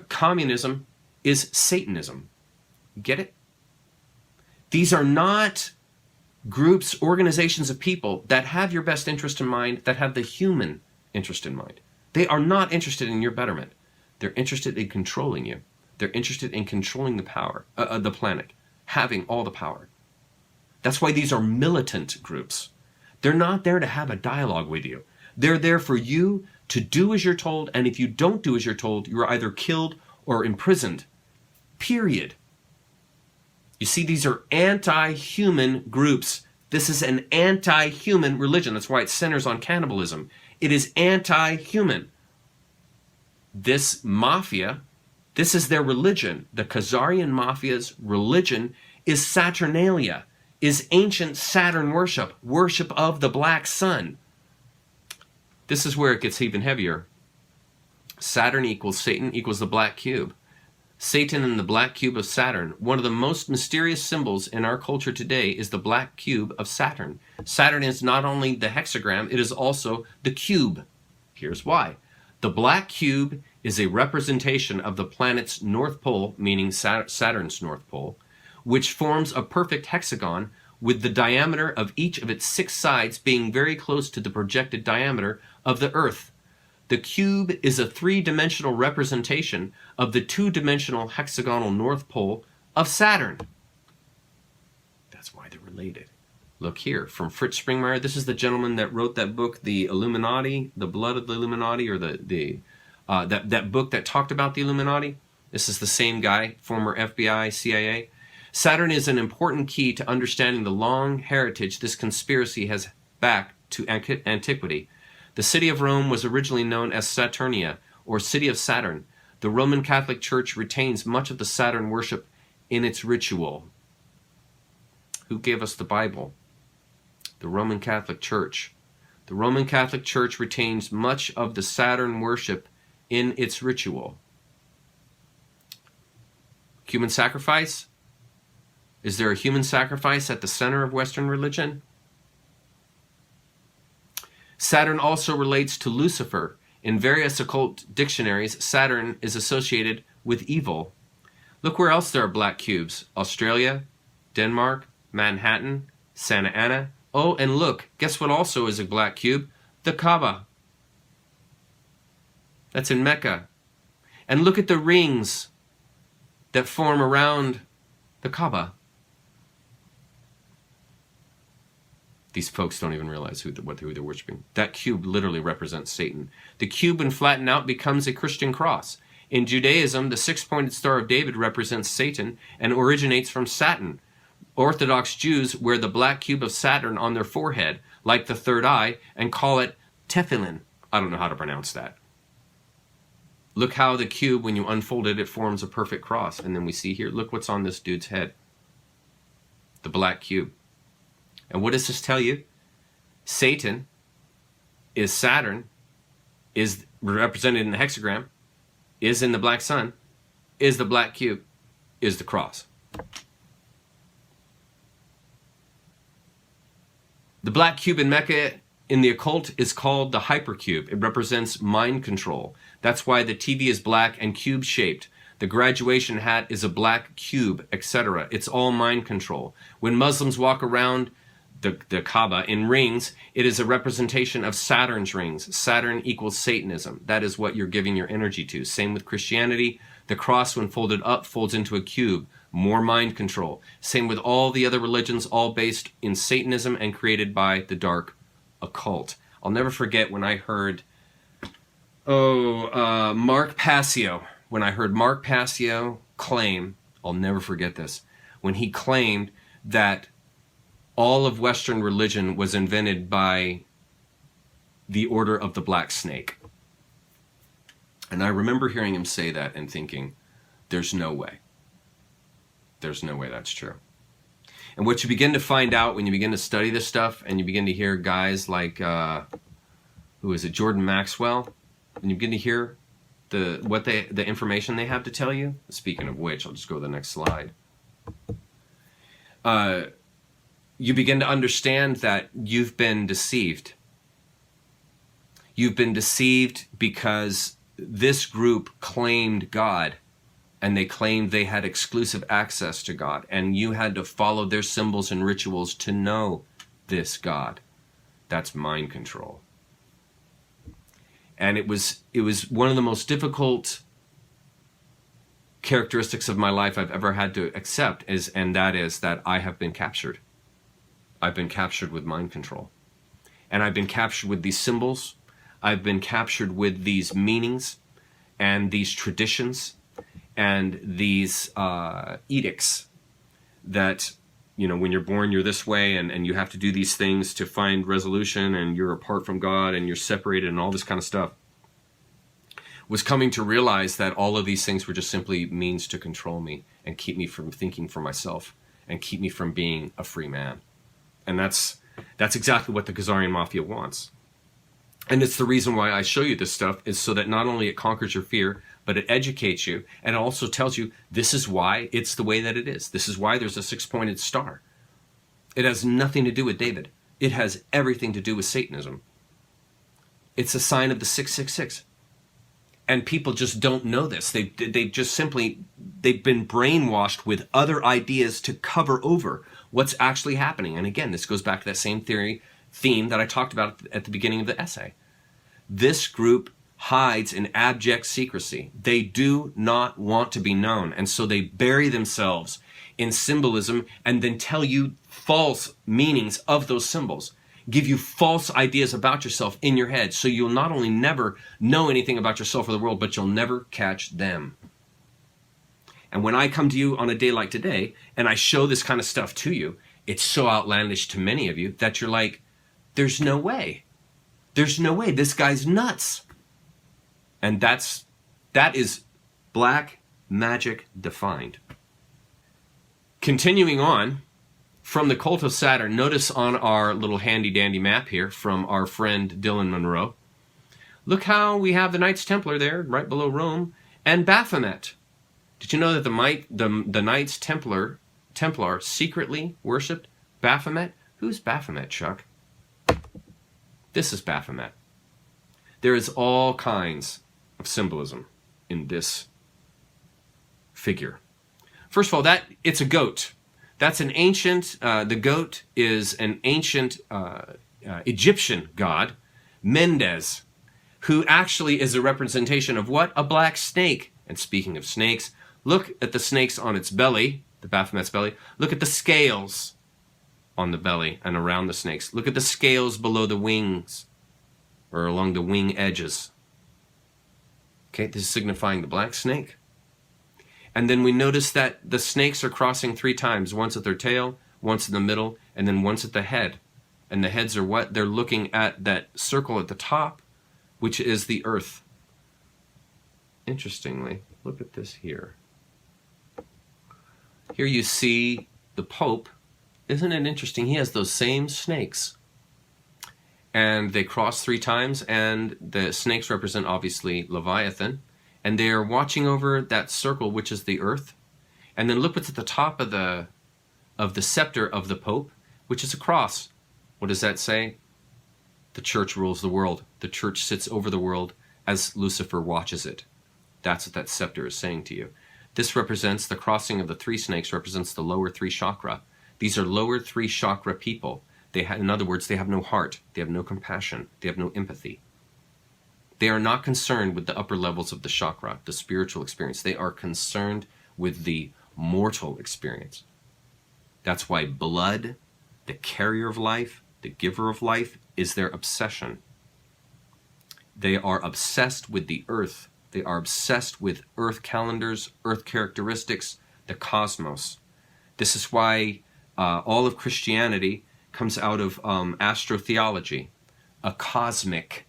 communism is Satanism. Get it? These are not groups, organizations of people that have your best interest in mind, that have the human interest in mind. They are not interested in your betterment. They're interested in controlling you. They're interested in controlling the power, the planet, having all the power. That's why these are militant groups. They're not there to have a dialogue with you. They're there for you to do as you're told, and if you don't do as you're told, you're either killed or imprisoned. Period. You see, these are anti-human groups. This is an anti-human religion. That's why it centers on cannibalism. It is anti-human. This mafia, this is their religion. The Khazarian mafia's religion is Saturnalia, is ancient Saturn worship, worship of the black sun. This is where it gets even heavier. Saturn equals Satan equals the black cube. Satan and the black cube of Saturn. One of the most mysterious symbols in our culture today is the black cube of Saturn. Saturn is not only the hexagram, it is also the cube. Here's why. The black cube is a representation of the planet's north pole, meaning Saturn's north pole, which forms a perfect hexagon with the diameter of each of its 6 sides being very close to the projected diameter of the Earth. The cube is a 3-dimensional representation of the 2-dimensional hexagonal north pole of Saturn. That's why they're related. Look here, from Fritz Springmeier. This is the gentleman that wrote that book, The Illuminati, The Blood of the Illuminati, or that book that talked about the Illuminati. This is the same guy, former FBI, CIA. Saturn is an important key to understanding the long heritage this conspiracy has back to antiquity. The city of Rome was originally known as Saturnia, or City of Saturn. The Roman Catholic Church retains much of the Saturn worship in its ritual. Who gave us the Bible? The Roman Catholic Church. The Roman Catholic Church retains much of the Saturn worship in its ritual. Human sacrifice? Is there a human sacrifice at the center of Western religion? Saturn also relates to Lucifer. In various occult dictionaries, Saturn is associated with evil. Look where else there are black cubes. Australia, Denmark, Manhattan, Santa Ana. Oh, and look, guess what also is a black cube? The Kaaba, That's in Mecca. And look at the rings that form around the Kaaba. These folks don't even realize who they're worshiping. That cube literally represents Satan. The cube, when flattened out, becomes a Christian cross. In Judaism, the six-pointed Star of David represents Satan and originates from Saturn. Orthodox Jews wear the black cube of Saturn on their forehead, like the third eye, and call it tefillin. I don't know how to pronounce that. Look how the cube, when you unfold it, it forms a perfect cross. And then we see here, look what's on this dude's head. The black cube. And what does this tell you? Satan is Saturn, is represented in the hexagram, is in the black sun, is the black cube, is the cross. The black cube in Mecca in the occult is called the hypercube. It represents mind control. That's why the TV is black and cube-shaped. The graduation hat is a black cube, etc. It's all mind control. When Muslims walk around the Kaaba in rings, it is a representation of Saturn's rings. Saturn equals Satanism. That is what you're giving your energy to. Same with Christianity. The cross, when folded up, folds into a cube. More mind control. Same with all the other religions, all based in Satanism and created by the dark occult. I'll never forget when I heard, Mark Passio. When I heard Mark Passio claim, I'll never forget this, when he claimed that all of Western religion was invented by the Order of the Black Snake. And I remember hearing him say that and thinking, there's no way. There's no way that's true. And what you begin to find out when you begin to study this stuff and you begin to hear guys like, Jordan Maxwell, and you begin to hear the information they have to tell you. Speaking of which, I'll just go to the next slide. You begin to understand that you've been deceived. You've been deceived because this group claimed God, and they claimed they had exclusive access to God, and you had to follow their symbols and rituals to know this God. That's mind control. And it was one of the most difficult characteristics of my life I've ever had to accept, and that is that I have been captured. I've been captured with mind control. And I've been captured with these symbols. I've been captured with these meanings and these traditions and these edicts that, when you're born, you're this way, and you have to do these things to find resolution, and you're apart from God, and you're separated, and all this kind of stuff. Was coming to realize that all of these things were just simply means to control me and keep me from thinking for myself and keep me from being a free man. And that's exactly what the Khazarian Mafia wants. And it's the reason why I show you this stuff, is so that not only it conquers your fear, but it educates you, and it also tells you this is why it's the way that it is. This is why there's a six-pointed star. It has nothing to do with David. It has everything to do with Satanism. It's a sign of the 666. And people just don't know this. They've been brainwashed with other ideas to cover over what's actually happening. And again, this goes back to that same theme that I talked about at the beginning of the essay. This group hides in abject secrecy. They do not want to be known, and so they bury themselves in symbolism and then tell you false meanings of those symbols, give you false ideas about yourself in your head, so you'll not only never know anything about yourself or the world, but you'll never catch them. And when I come to you on a day like today and I show this kind of stuff to you, it's so outlandish to many of you that you're like, there's no way. There's no way. This guy's nuts. And that is black magic defined. Continuing on, from the cult of Saturn, notice on our little handy-dandy map here from our friend Dylan Monroe, look how we have the Knights Templar there, right below Rome, and Baphomet. Did you know that the Knights Templar secretly worshipped Baphomet? Who's Baphomet, Chuck? This is Baphomet. There is all kinds of symbolism in this figure. First of all, it's a goat. That's an ancient, the goat is an ancient Egyptian god, Mendes, who actually is a representation of what? A black snake. And speaking of snakes, look at the snakes on its belly, the Baphomet's belly. Look at the scales on the belly and around the snakes. Look at the scales below the wings, or along the wing edges. Okay, this is signifying the black snake. And then we notice that the snakes are crossing 3 times, once at their tail, once in the middle, and then once at the head. And the heads are what? They're looking at that circle at the top, which is the earth. Interestingly, look at this here. Here you see the Pope. Isn't it interesting? He has those same snakes. And they cross 3 times, and the snakes represent, obviously, Leviathan. And they are watching over that circle, which is the earth. And then look what's at the top of the scepter of the Pope, which is a cross. What does that say? The church rules the world. The church sits over the world as Lucifer watches it. That's what that scepter is saying to you. This represents the crossing of the 3 snakes, represents the lower 3 chakra. These are lower 3 chakra people. In other words, they have no heart. They have no compassion. They have no empathy. They are not concerned with the upper levels of the chakra, the spiritual experience. They are concerned with the mortal experience. That's why blood, the carrier of life, the giver of life, is their obsession. They are obsessed with the earth. They are obsessed with earth calendars, earth characteristics, the cosmos. This is why all of Christianity comes out of astrotheology, a cosmic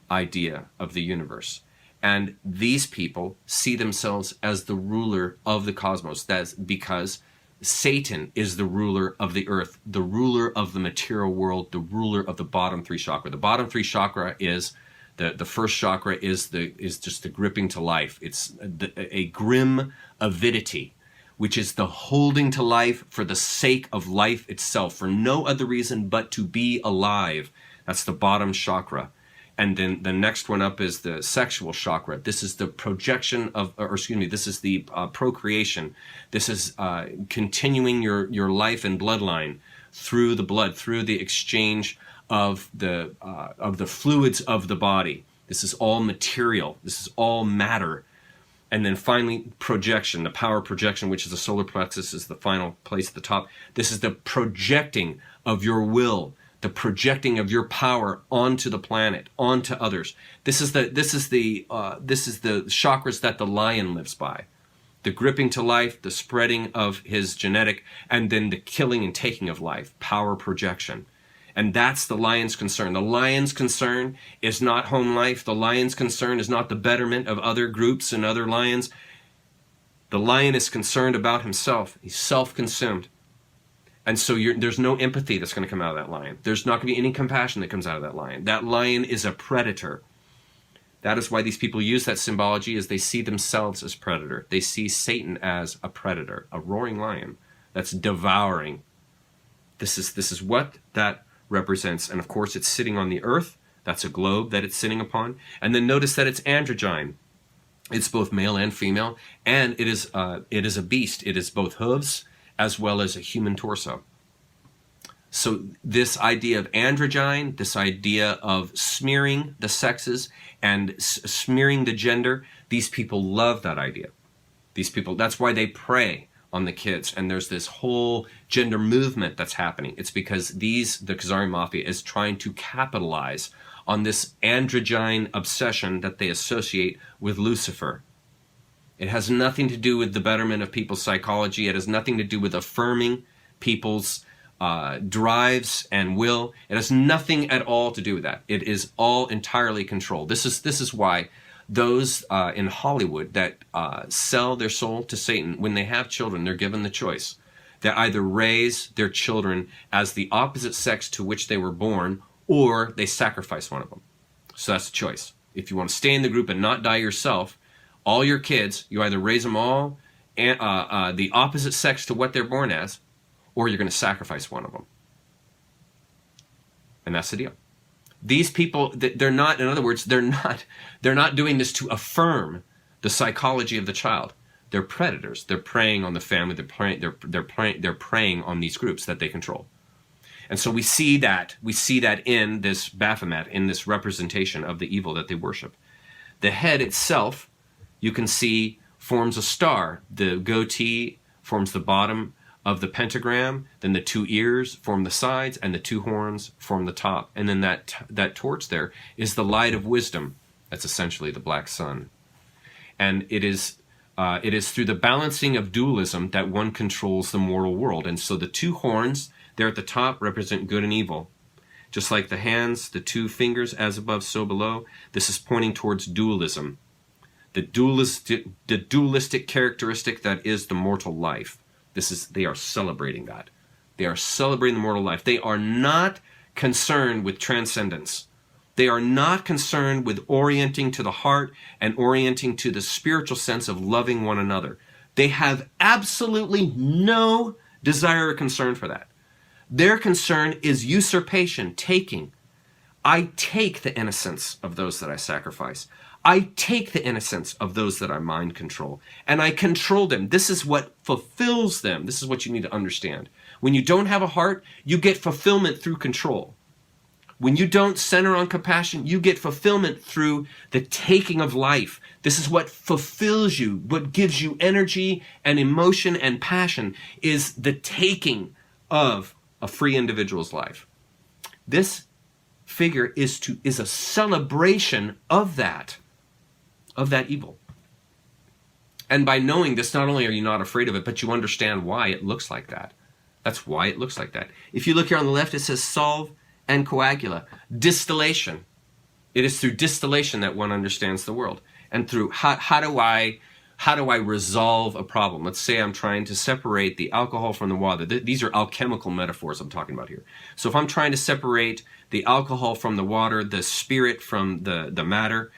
idea of the universe. And these people see themselves as the ruler of the cosmos. That's because Satan is the ruler of the earth, the ruler of the material world, the ruler of the bottom 3 chakra. The bottom 3 chakra is, the first chakra is just the gripping to life. It's a grim avidity, which is the holding to life for the sake of life itself, for no other reason but to be alive. That's the bottom chakra. And then the next one up is the sexual chakra. This is the projection of, this is the procreation. This is continuing your life and bloodline through the blood, through the exchange of the fluids of the body. This is all material. This is all matter. And then finally, projection, the power projection, which is the solar plexus, is the final place at the top. This is the projecting of your will, the projecting of your power onto the planet, onto others. This is the chakras that the lion lives by. The gripping to life, the spreading of his genetic, and then the killing and taking of life, power projection. And that's the lion's concern. The lion's concern is not home life. The lion's concern is not the betterment of other groups and other lions. The lion is concerned about himself. He's self-consumed. And so there's no empathy that's going to come out of that lion. There's not going to be any compassion that comes out of that lion. That lion is a predator. That is why these people use that symbology, is they see themselves as predator. They see Satan as a predator, a roaring lion that's devouring. This is what that represents. And of course, it's sitting on the earth. That's a globe that it's sitting upon. And then notice that it's androgyne. It's both male and female, and it is a beast. It is both hooves as well as a human torso. So this idea of androgyne, this idea of smearing the sexes and smearing the gender, these people love that idea. These people, that's why they prey on the kids, and there's this whole gender movement that's happening. It's because the Khazari Mafia is trying to capitalize on this androgyne obsession that they associate with Lucifer. It has nothing to do with the betterment of people's psychology. It has nothing to do with affirming people's drives and will. It has nothing at all to do with that. It is all entirely controlled. This is why those in Hollywood that sell their soul to Satan, when they have children, they're given the choice. They either raise their children as the opposite sex to which they were born, or they sacrifice one of them. So that's the choice. If you want to stay in the group and not die yourself, all your kids, you either raise them all the opposite sex to what they're born as, or you're going to sacrifice one of them. And that's the deal. These people, they're not, in other words, they're not doing this to affirm the psychology of the child. They're predators. They're preying on the family. They're preying on these groups that they control. And so we see that in this Baphomet, in this representation of the evil that they worship. The head itself, you can see, forms a star. The goatee forms the bottom of the pentagram, then the two ears form the sides, and the two horns form the top. And then that torch there is the light of wisdom. That's essentially the black sun. And it is through the balancing of dualism that one controls the mortal world. And so the two horns there at the top represent good and evil. Just like the hands, the two fingers, as above, so below, this is pointing towards dualism. The dualistic characteristic that is the mortal life. They are celebrating that. They are celebrating the mortal life. They are not concerned with transcendence. They are not concerned with orienting to the heart and orienting to the spiritual sense of loving one another. They have absolutely no desire or concern for that. Their concern is usurpation, taking. I take the innocence of those that I sacrifice. I take the innocence of those that I mind control, and I control them. This is what fulfills them. This is what you need to understand. When you don't have a heart, you get fulfillment through control. When you don't center on compassion, you get fulfillment through the taking of life. This is what fulfills you, what gives you energy and emotion and passion, is the taking of a free individual's life. This figure is a celebration of that evil. And by knowing this, not only are you not afraid of it, but you understand why it looks like that. That's why it looks like that. If you look here on the left, it says solve and coagula. Distillation. It is through distillation that one understands the world. And through how do I resolve a problem? Let's say I'm trying to separate the alcohol from the water. These are alchemical metaphors I'm talking about here. So if I'm trying to separate the alcohol from the water, the spirit from the matter,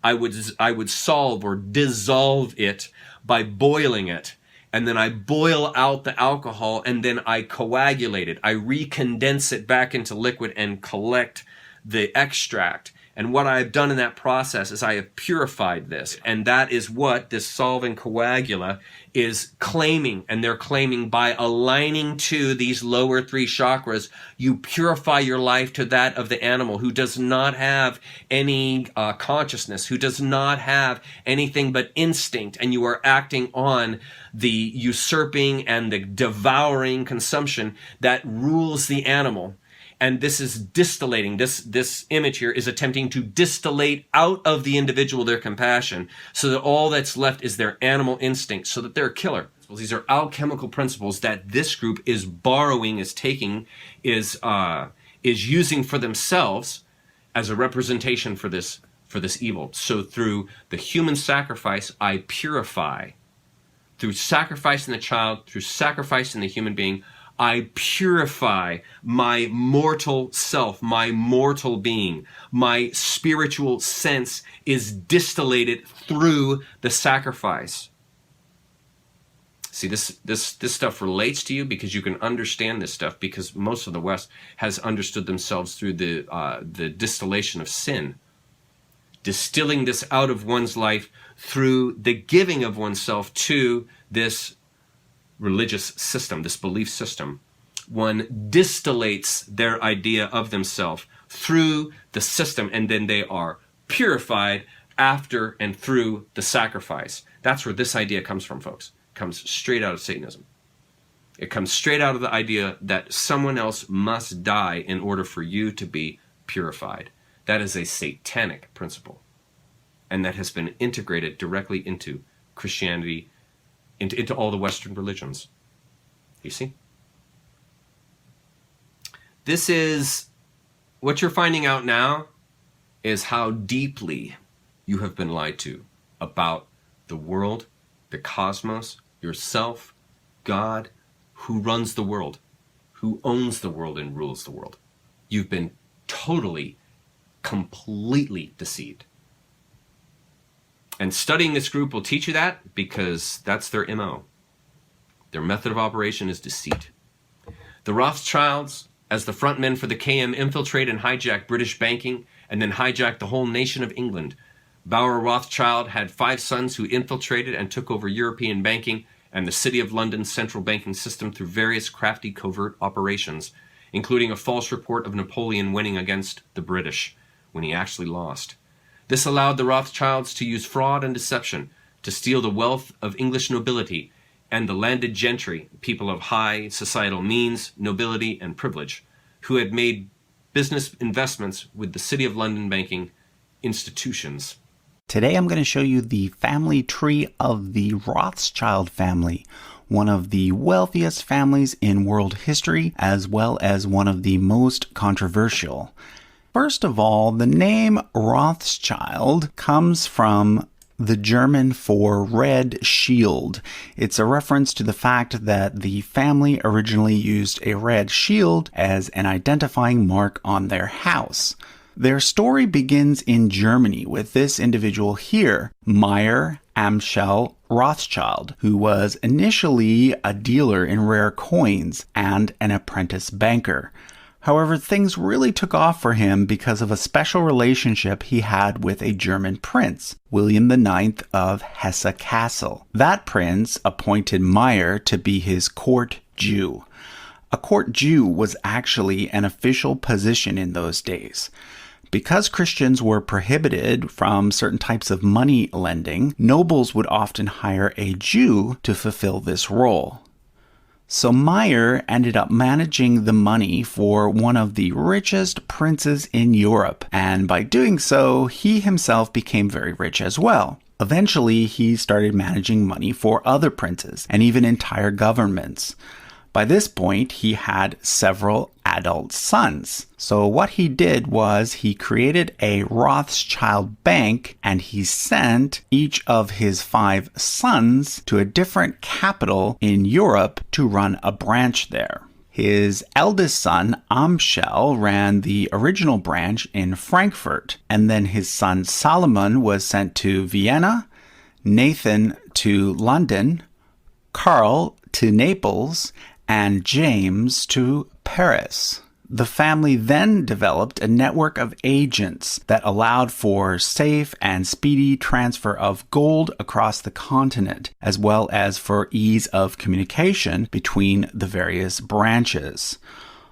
I would solve or dissolve it by boiling it. And then I boil out the alcohol, and then I coagulate it. I recondense it back into liquid and collect the extract. And what I have done in that process is I have purified this. And that is what this solve and coagula is claiming. And they're claiming by aligning to these lower three chakras, you purify your life to that of the animal who does not have any consciousness, who does not have anything but instinct. And you are acting on the usurping and the devouring consumption that rules the animal. And this is distillating. This image here is attempting to distillate out of the individual their compassion so that all that's left is their animal instinct, so that they're a killer. These are alchemical principles that this group is borrowing, is taking, is using for themselves as a representation for this evil. So through the human sacrifice, I purify. Through sacrificing the child, through sacrificing the human being, I purify my mortal self, my mortal being. My spiritual sense is distillated through the sacrifice. See, this stuff relates to you because you can understand this stuff, because most of the West has understood themselves through the distillation of sin. Distilling this out of one's life through the giving of oneself to this religious system, this belief system. One distillates their idea of themselves through the system, and then they are purified after and through the sacrifice. That's where this idea comes from, folks. It comes straight out of Satanism. It comes straight out of the idea that someone else must die in order for you to be purified. That is a satanic principle, and that has been integrated directly into Christianity, into all the Western religions. You see? This is, what you're finding out now is how deeply you have been lied to about the world, the cosmos, yourself, God, who runs the world, who owns the world and rules the world. You've been totally, completely deceived. And studying this group will teach you that, because that's their MO. Their method of operation is deceit. The Rothschilds, as the front men for the KM, infiltrate and hijack British banking and then hijack the whole nation of England. Bauer Rothschild had 5 sons who infiltrated and took over European banking and the City of London's central banking system through various crafty covert operations. including a false report of Napoleon winning against the British when he actually lost. This allowed the Rothschilds to use fraud and deception to steal the wealth of English nobility and the landed gentry, people of high societal means, nobility, and privilege, who had made business investments with the City of London banking institutions. Today I'm going to show you the family tree of the Rothschild family, one of the wealthiest families in world history, as well as one of the most controversial. First of all, the name Rothschild comes from the German for red shield. It's a reference to the fact that the family originally used a red shield as an identifying mark on their house. Their story begins in Germany with this individual here, Meyer Amschel Rothschild, who was initially a dealer in rare coins and an apprentice banker. However, things really took off for him because of a special relationship he had with a German prince, William IX of Hesse-Kassel. That prince appointed Meyer to be his court Jew. A court Jew was actually an official position in those days. Because Christians were prohibited from certain types of money lending, nobles would often hire a Jew to fulfill this role. So Meyer ended up managing the money for one of the richest princes in Europe, and by doing so, he himself became very rich as well. Eventually, he started managing money for other princes, and even entire governments. By this point, he had several adult sons. So what he did was he created a Rothschild bank, and he sent each of his 5 sons to a different capital in Europe to run a branch there. His eldest son, Amschel, ran the original branch in Frankfurt, and then his son Solomon was sent to Vienna, Nathan to London, Karl to Naples, and James to Paris. The family then developed a network of agents that allowed for safe and speedy transfer of gold across the continent, as well as for ease of communication between the various branches.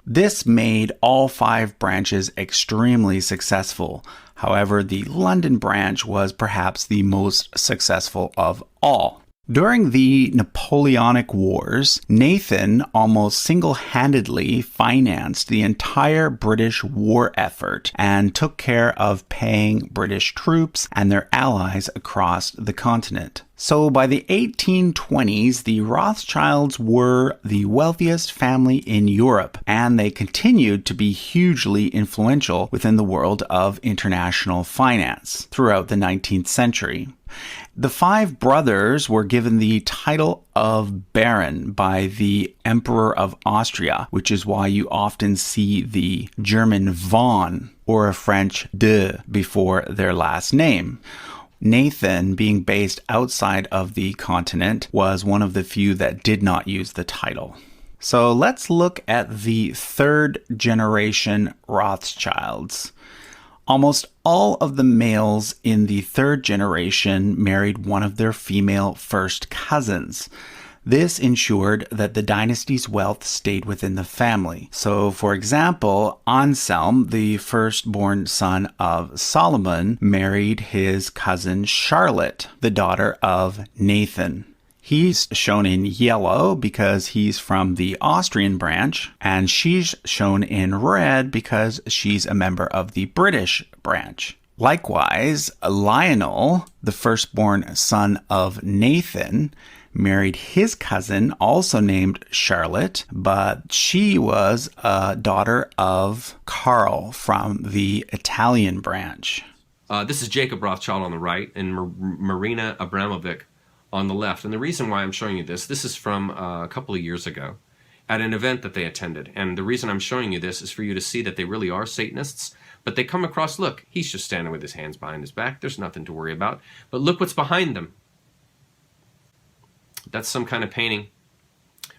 This made all 5 branches extremely successful. However, the London branch was perhaps the most successful of all. During the Napoleonic Wars, Nathan almost single-handedly financed the entire British war effort and took care of paying British troops and their allies across the continent. So by the 1820s, the Rothschilds were the wealthiest family in Europe, and they continued to be hugely influential within the world of international finance throughout the 19th century. The 5 brothers were given the title of Baron by the Emperor of Austria, which is why you often see the German von or a French de before their last name. Nathan, being based outside of the continent, was one of the few that did not use the title. So let's look at the 3rd generation Rothschilds. Almost all of the males in the 3rd generation married one of their female first cousins. This ensured that the dynasty's wealth stayed within the family. So, for example, Anselm, the firstborn son of Solomon, married his cousin Charlotte, the daughter of Nathan. He's shown in yellow because he's from the Austrian branch, and she's shown in red because she's a member of the British branch. Likewise, Lionel, the firstborn son of Nathan, married his cousin, also named Charlotte, but she was a daughter of Karl from the Italian branch. This is Jacob Rothschild on the right and Marina Abramovic on the left. And the reason why I'm showing you this is from a couple of years ago at an event that they attended. And the reason I'm showing you this is for you to see that they really are Satanists, but they come across, look, he's just standing with his hands behind his back. There's nothing to worry about. But look what's behind them. That's some kind of painting.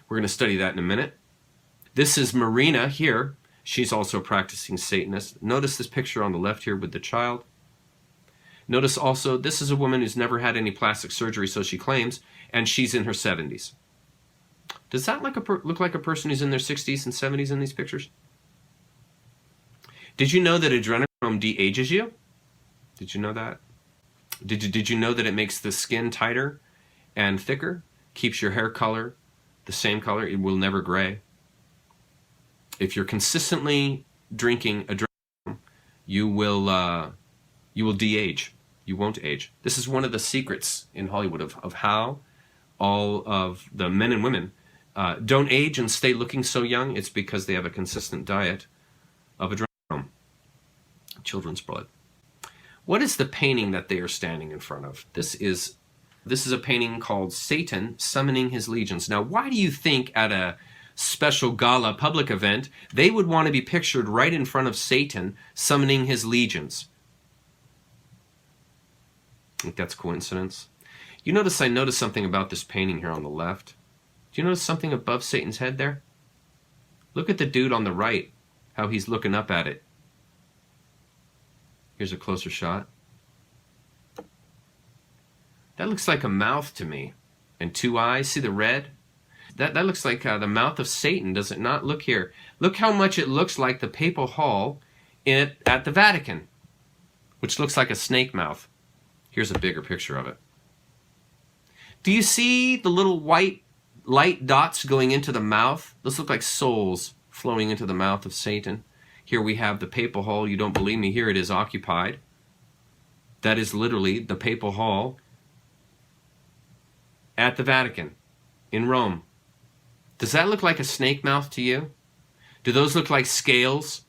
We're going to study that in a minute. This is Marina here. She's also a practicing Satanist. Notice this picture on the left here with the child. Notice also, this is a woman who's never had any plastic surgery, so she claims, and she's in her 70s. Does that look like a person who's in their 60s and 70s in these pictures? Did you know that adrenochrome de-ages you? Did you know that? Did you know that it makes the skin tighter and thicker? Keeps your hair color the same color. It will never gray. If you're consistently drinking adrenochrome, you will de-age. You won't age. This is one of the secrets in Hollywood of how all of the men and women don't age and stay looking so young. It's because they have a consistent diet of adrenochrome, children's blood. What is the painting that they are standing in front of? This is a painting called Satan Summoning His Legions. Now, why do you think at a special gala public event they would want to be pictured right in front of Satan summoning his legions? Think that's coincidence? You notice I noticed something about this painting here on the left. Do you notice something above Satan's head there? Look at the dude on the right, how he's looking up at it. Here's a closer shot. That looks like a mouth to me. And two eyes. See the red? That looks like the mouth of Satan, does it not? Look here. Look how much it looks like the Papal Hall at the Vatican, which looks like a snake mouth. Here's a bigger picture of it. Do you see the little white light dots going into the mouth? Those look like souls flowing into the mouth of Satan. Here we have the Papal Hall. You don't believe me? Here it is occupied. That is literally the Papal Hall at the Vatican in Rome. Does that look like a snake mouth to you? Do those look like scales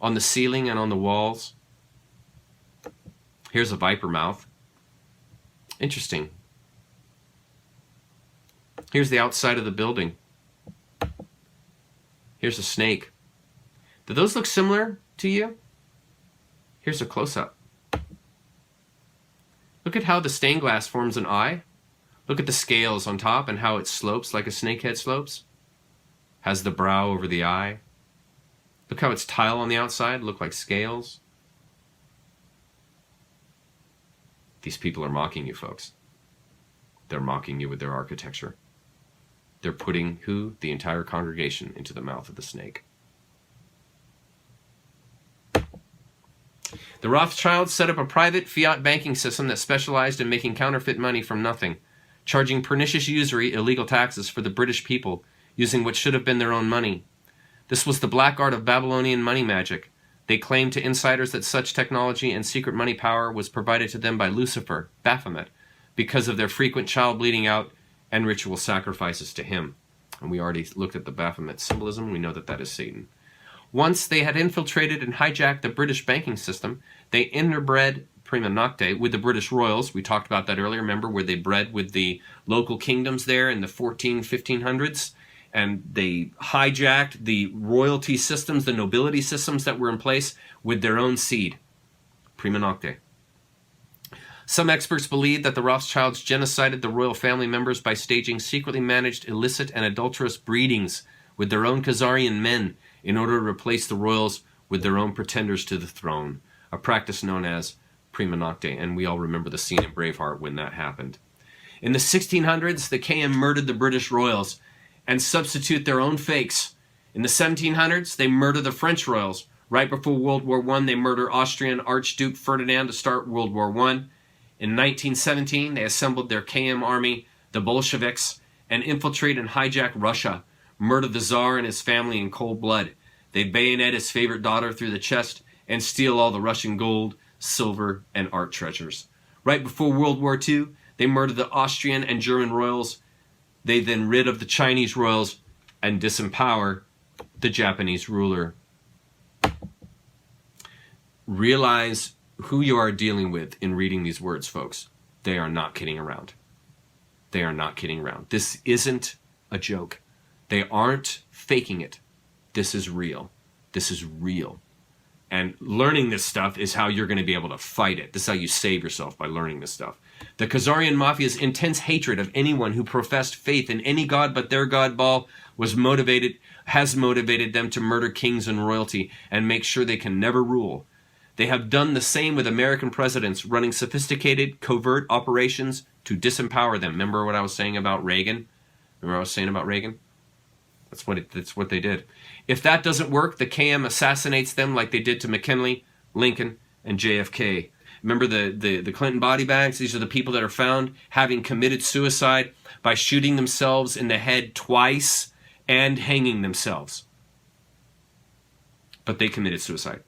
on the ceiling and on the walls? Here's a viper mouth. Interesting. Here's the outside of the building. Here's a snake. Do those look similar to you? Here's a close-up. Look at how the stained glass forms an eye. Look at the scales on top and how it slopes like a snake head slopes. Has the brow over the eye. Look how its tile on the outside look like scales. These people are mocking you, folks. They're mocking you with their architecture. They're putting who? The entire congregation into the mouth of the snake. The Rothschilds set up a private fiat banking system that specialized in making counterfeit money from nothing, charging pernicious usury, illegal taxes for the British people, using what should have been their own money. This was the black art of Babylonian money magic. They claimed to insiders that such technology and secret money power was provided to them by Lucifer, Baphomet, because of their frequent child bleeding out and ritual sacrifices to him. And we already looked at the Baphomet symbolism. We know that that is Satan. Once they had infiltrated and hijacked the British banking system, they interbred prima nocte with the British royals. We talked about that earlier, remember, where they bred with the local kingdoms there in the 1500s, and they hijacked the royalty systems, the nobility systems that were in place with their own seed, prima nocte. Some experts believe that the Rothschilds genocided the royal family members by staging secretly managed illicit and adulterous breedings with their own Khazarian men in order to replace the royals with their own pretenders to the throne, a practice known as prima nocte, and we all remember the scene in Braveheart when that happened. In the 1600s, the KM murdered the British royals and substitute their own fakes. In the 1700s, they murder the French royals. Right before World War I, they murder Austrian Archduke Ferdinand to start World War I. In 1917, they assembled their KM army, the Bolsheviks, and infiltrate and hijack Russia, murder the Tsar and his family in cold blood. They bayonet his favorite daughter through the chest and steal all the Russian gold, silver, and art treasures. Right before World War II, they murder the Austrian and German royals. They then rid of the Chinese royals and disempower the Japanese ruler. Realize who you are dealing with in reading these words, folks. They are not kidding around. They are not kidding around. This isn't a joke. They aren't faking it. This is real. This is real. And learning this stuff is how you're going to be able to fight it. This is how you save yourself, by learning this stuff. The Khazarian Mafia's intense hatred of anyone who professed faith in any god but their god Baal has motivated them to murder kings and royalty and make sure they can never rule. They have done the same with American presidents, running sophisticated, covert operations to disempower them. Remember what I was saying about Reagan? That's what they did. If that doesn't work, the KM assassinates them like they did to McKinley, Lincoln, and JFK. Remember the Clinton body bags? These are the people that are found having committed suicide by shooting themselves in the head twice and hanging themselves. But they committed suicide.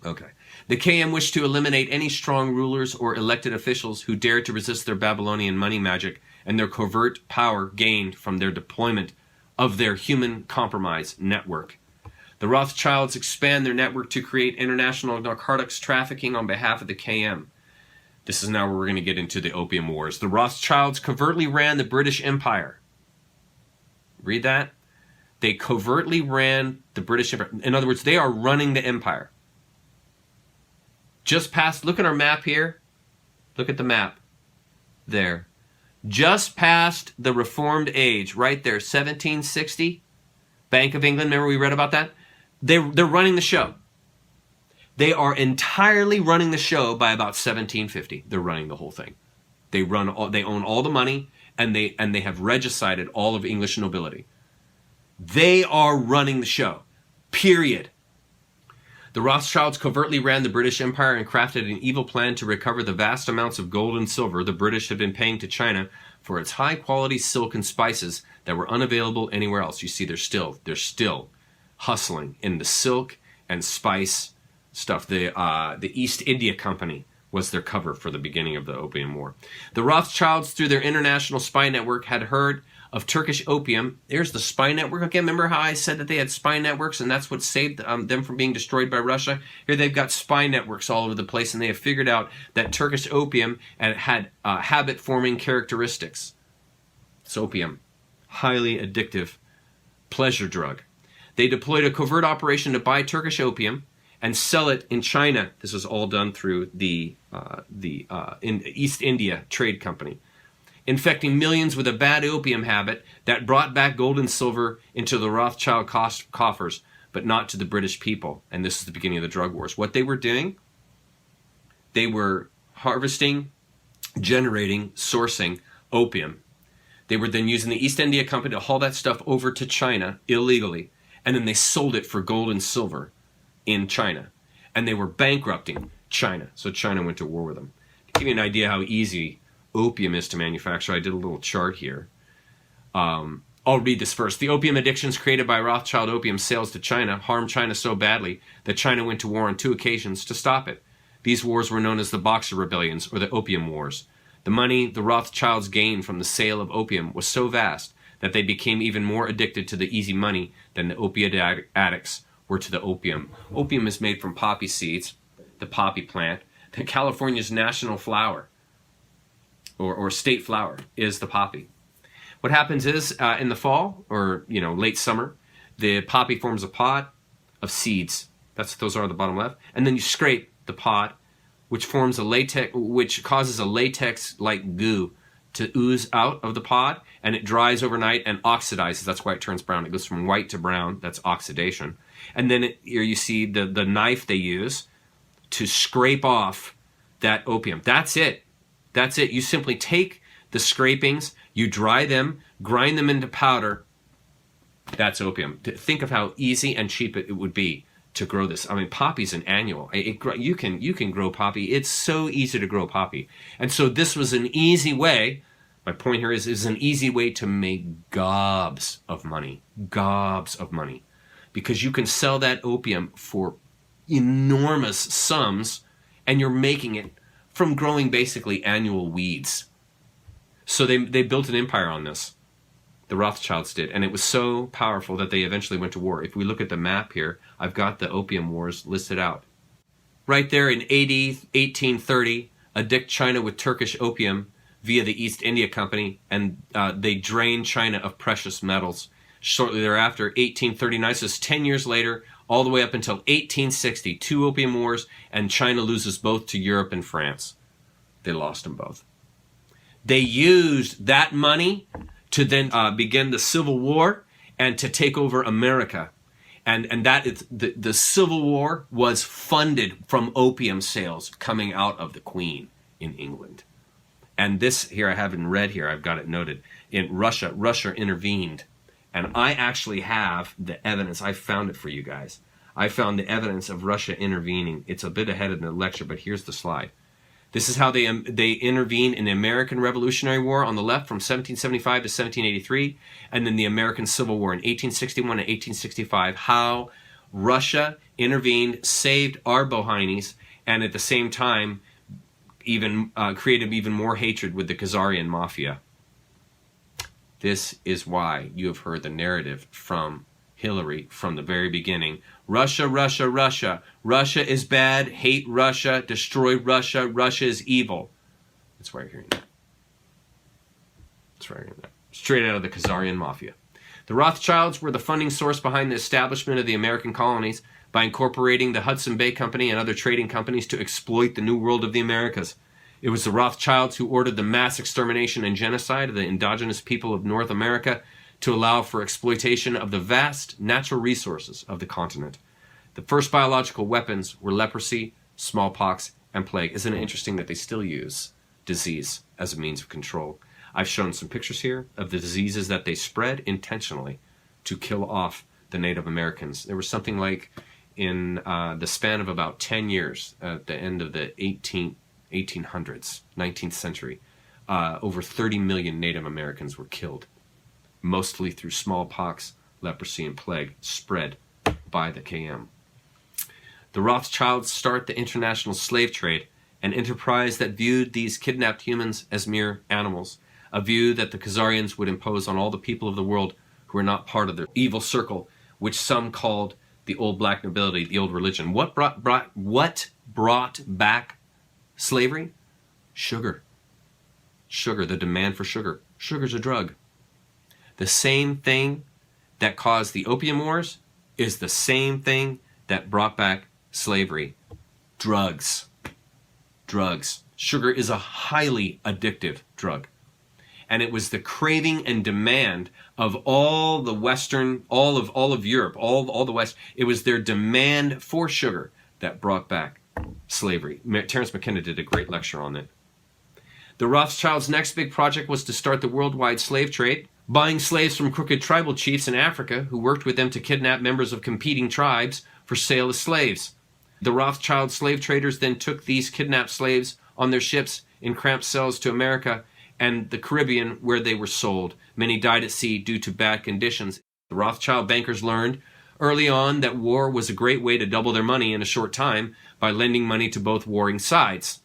Okay. The KM wished to eliminate any strong rulers or elected officials who dared to resist their Babylonian money magic and their covert power gained from their deployment of their human compromise network. The Rothschilds expand their network to create international narcotics trafficking on behalf of the KM. This is now where we're going to get into the Opium Wars. The Rothschilds covertly ran the British Empire. Read that? They covertly ran the British Empire. In other words, they are running the empire. Just past, look at our map here. Look at the map. There. Just past the Reformed age, right there, 1760. Bank of England, remember we read about that? They're running the show. They are entirely running the show by about 1750. They're running the whole thing. They own all the money, and they have regicided all of English nobility. They are running the show. Period. The Rothschilds covertly ran the British Empire and crafted an evil plan to recover the vast amounts of gold and silver the British had been paying to China for its high-quality silk and spices that were unavailable anywhere else. You see, they're still hustling in the silk and spice stuff. The East India Company was their cover for the beginning of the Opium War. The Rothschilds, through their international spy network, had heard of Turkish opium. There's the spy network again. Remember how I said that they had spy networks and that's what saved them from being destroyed by Russia? Here they've got spy networks all over the place, and they have figured out that Turkish opium had habit-forming characteristics. It's opium. Highly addictive pleasure drug. They deployed a covert operation to buy Turkish opium and sell it in China. This was all done through the East India Trade Company, infecting millions with a bad opium habit that brought back gold and silver into the Rothschild coffers, but not to the British people. And this is the beginning of the drug wars. What they were doing, they were harvesting, generating, sourcing opium. They were then using the East India Company to haul that stuff over to China illegally, and then they sold it for gold and silver in China. And they were bankrupting China, so China went to war with them. To give you an idea how easy opium is to manufacture, I did a little chart here. I'll read this first. The opium addictions created by Rothschild opium sales to China harmed China so badly that China went to war on 2 occasions to stop it. These wars were known as the Boxer Rebellions or the Opium Wars. The money the Rothschilds gained from the sale of opium was so vast that they became even more addicted to the easy money than the opiate addicts were to the opium. Opium is made from poppy seeds, the poppy plant. California's national flower, or state flower, is the poppy. What happens is, in the fall, or late summer, the poppy forms a pod of seeds. Those are on the bottom left. And then you scrape the pod, which causes a latex-like goo to ooze out of the pod, and it dries overnight and oxidizes. That's why it turns brown. It goes from white to brown. That's oxidation. And then here you see the knife they use to scrape off that opium. That's it. That's it. You simply take the scrapings, you dry them, grind them into powder. That's opium. Think of how easy and cheap it would be to grow this. I mean, poppy's an annual. You can grow poppy. It's so easy to grow poppy. And so this was an easy way. My point here is an easy way to make gobs of money. Gobs of money. Because you can sell that opium for enormous sums, and you're making it from growing basically annual weeds. So they built an empire on this. The Rothschilds did, and it was so powerful that they eventually went to war. If we look at the map here, I've got the Opium Wars listed out. Right there in AD 1830, addict China with Turkish opium via the East India Company, and they drained China of precious metals. Shortly thereafter, 1839, so it's 10 years later, all the way up until 1860, 2 opium wars, and China loses both to Europe and France. They lost them both. They used that money to then begin the Civil War and to take over America. And that is the Civil War was funded from opium sales coming out of the Queen in England. And this here I have in red here, I've got it noted. In Russia intervened And I actually have the evidence. I found it for you guys. I found the evidence of Russia intervening. It's a bit ahead of the lecture, but here's the slide. This is how they intervened in the American Revolutionary War on the left from 1775 to 1783, and then the American Civil War in 1861 and 1865, how Russia intervened, saved our Bohainis, and at the same time even created even more hatred with the Khazarian Mafia. This is why you have heard the narrative from Hillary from the very beginning. Russia, Russia, Russia. Russia is bad. Hate Russia. Destroy Russia. Russia is evil. That's why you're hearing that. That's why you're hearing that. Straight out of the Khazarian Mafia. The Rothschilds were the funding source behind the establishment of the American colonies by incorporating the Hudson Bay Company and other trading companies to exploit the New World of the Americas. It was the Rothschilds who ordered the mass extermination and genocide of the indigenous people of North America to allow for exploitation of the vast natural resources of the continent. The first biological weapons were leprosy, smallpox, and plague. Isn't it interesting that they still use disease as a means of control? I've shown some pictures here of the diseases that they spread intentionally to kill off the Native Americans. There was something like, in the span of about 10 years, at the end of the 1800s, 19th century, over 30 million Native Americans were killed, mostly through smallpox, leprosy, and plague spread by the KM. The Rothschilds start the international slave trade, an enterprise that viewed these kidnapped humans as mere animals, a view that the Khazarians would impose on all the people of the world who were not part of their evil circle, which some called the old black nobility, the old religion. What brought back slavery? Sugar. Sugar, the demand for sugar. Sugar's a drug. The same thing that caused the opium wars is the same thing that brought back slavery. Drugs. Drugs. Sugar is a highly addictive drug. And it was the craving and demand of all the Western, all of Europe, all the West. It was their demand for sugar that brought back slavery. Terence McKenna did a great lecture on it. The Rothschilds' next big project was to start the worldwide slave trade, buying slaves from crooked tribal chiefs in Africa who worked with them to kidnap members of competing tribes for sale as slaves. The Rothschild slave traders then took these kidnapped slaves on their ships in cramped cells to America and the Caribbean, where they were sold. Many died at sea due to bad conditions. The Rothschild bankers learned early on that war was a great way to double their money in a short time by lending money to both warring sides.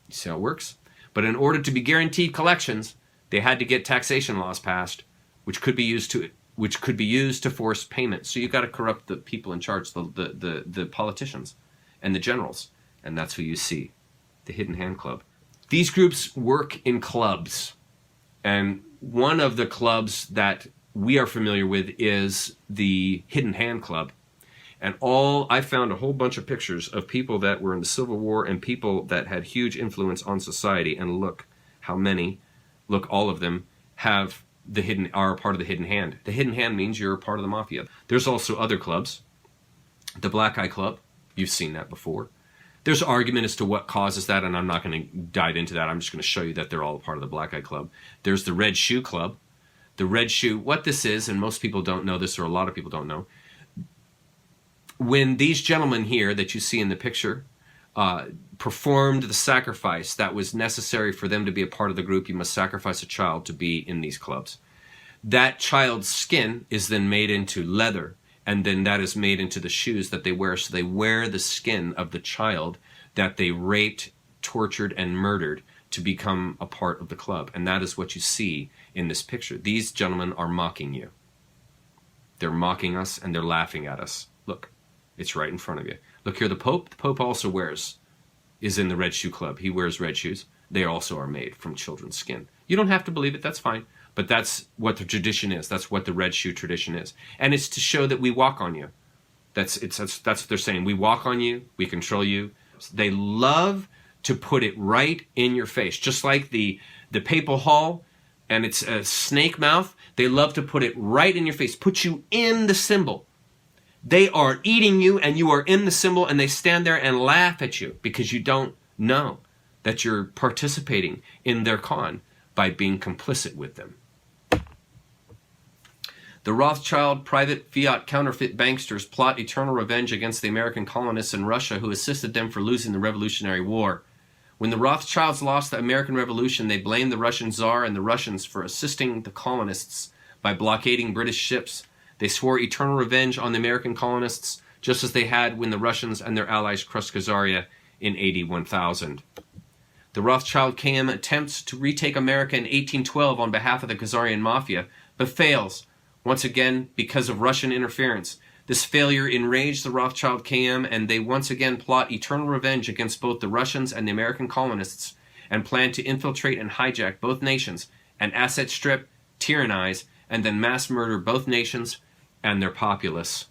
You see how it works? But in order to be guaranteed collections, they had to get taxation laws passed, which could be used to force payment. So you've got to corrupt the people in charge, the politicians and the generals, and that's who you see, the Hidden Hand Club. These groups work in clubs, and one of the clubs that we are familiar with is the Hidden Hand Club. And I found a whole bunch of pictures of people that were in the Civil War and people that had huge influence on society, and look how many, look, all of them are a part of the Hidden Hand. The Hidden Hand means you're a part of the Mafia. There's also other clubs. The Black Eye Club, you've seen that before. There's argument as to what causes that, and I'm not going to dive into that. I'm just going to show you that they're all a part of the Black Eye Club. There's the Red Shoe Club. The Red Shoe, what this is, and most people don't know this, or a lot of people don't know, when these gentlemen here that you see in the picture performed the sacrifice that was necessary for them to be a part of the group, you must sacrifice a child to be in these clubs. That child's skin is then made into leather, and then that is made into the shoes that they wear. So they wear the skin of the child that they raped, tortured, and murdered to become a part of the club. And that is what you see in this picture. These gentlemen are mocking you. They're mocking us, and they're laughing at us. Look, it's right in front of you. Look here, the Pope. The Pope also is in the Red Shoe Club. He wears red shoes. They also are made from children's skin. You don't have to believe it, that's fine. But that's what the tradition is. That's what the red shoe tradition is. And it's to show that we walk on you. That's what they're saying. We walk on you. We control you. They love to put it right in your face. Just like the papal hall and it's a snake mouth. They love to put it right in your face. Put you in the symbol. They are eating you and you are in the symbol, and they stand there and laugh at you because you don't know that you're participating in their con by being complicit with them. The Rothschild private fiat counterfeit banksters plot eternal revenge against the American colonists in Russia who assisted them for losing the Revolutionary War. When the Rothschilds lost the American Revolution, they blamed the Russian Tsar and the Russians for assisting the colonists by blockading British ships. They swore eternal revenge on the American colonists, just as they had when the Russians and their allies crushed Khazaria in AD 1000. The Rothschild KM attempts to retake America in 1812 on behalf of the Khazarian Mafia, but fails, once again because of Russian interference. This failure enraged the Rothschild KM, and they once again plot eternal revenge against both the Russians and the American colonists, and plan to infiltrate and hijack both nations, and asset strip, tyrannize, and then mass murder both nations and their populace.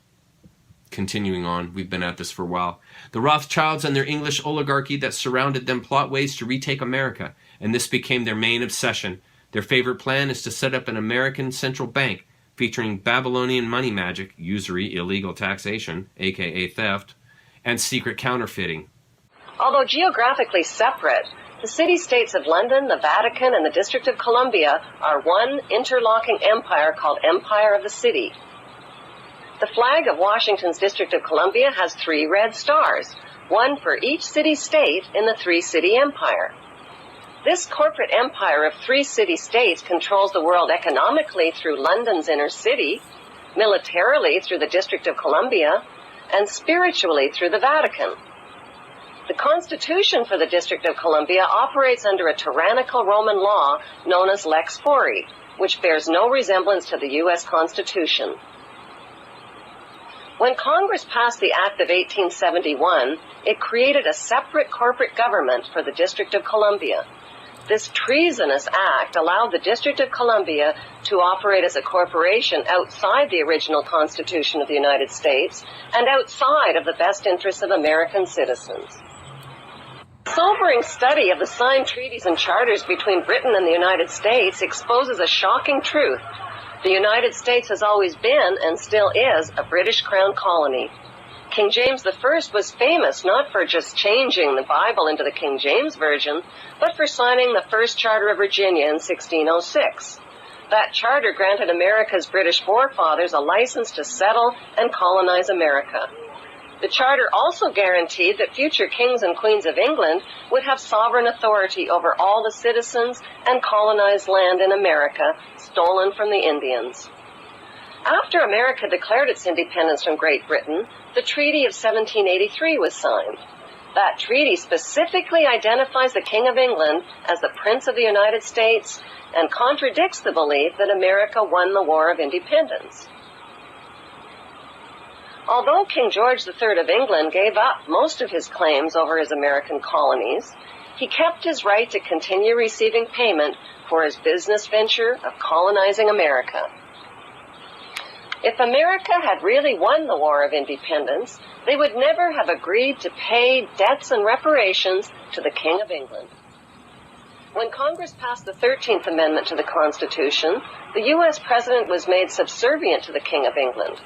Continuing on, we've been at this for a while. The Rothschilds and their English oligarchy that surrounded them plot ways to retake America, and this became their main obsession. Their favorite plan is to set up an American central bank featuring Babylonian money magic, usury, illegal taxation, aka theft, and secret counterfeiting. Although geographically separate, the city-states of London, the Vatican, and the District of Columbia are one interlocking empire called Empire of the City. The flag of Washington's District of Columbia has 3 red stars, one for each city-state in the 3-city empire. This corporate empire of 3 city-states controls the world economically through London's inner city, militarily through the District of Columbia, and spiritually through the Vatican. The Constitution for the District of Columbia operates under a tyrannical Roman law known as Lex Fori, which bears no resemblance to the U.S. Constitution. When Congress passed the Act of 1871, it created a separate corporate government for the District of Columbia. This treasonous act allowed the District of Columbia to operate as a corporation outside the original Constitution of the United States and outside of the best interests of American citizens. Sobering study of the signed treaties and charters between Britain and the United States exposes a shocking truth. The United States has always been, and still is, a British Crown colony. King James I was famous not for just changing the Bible into the King James Version, but for signing the First Charter of Virginia in 1606. That charter granted America's British forefathers a license to settle and colonize America. The charter also guaranteed that future kings and queens of England would have sovereign authority over all the citizens and colonized land in America stolen from the Indians. After America declared its independence from Great Britain, the Treaty of 1783 was signed. That treaty specifically identifies the King of England as the Prince of the United States and contradicts the belief that America won the War of Independence. Although King George III of England gave up most of his claims over his American colonies, he kept his right to continue receiving payment for his business venture of colonizing America. If America had really won the War of Independence, they would never have agreed to pay debts and reparations to the King of England. When Congress passed the 13th Amendment to the Constitution, the U.S. President was made subservient to the King of England.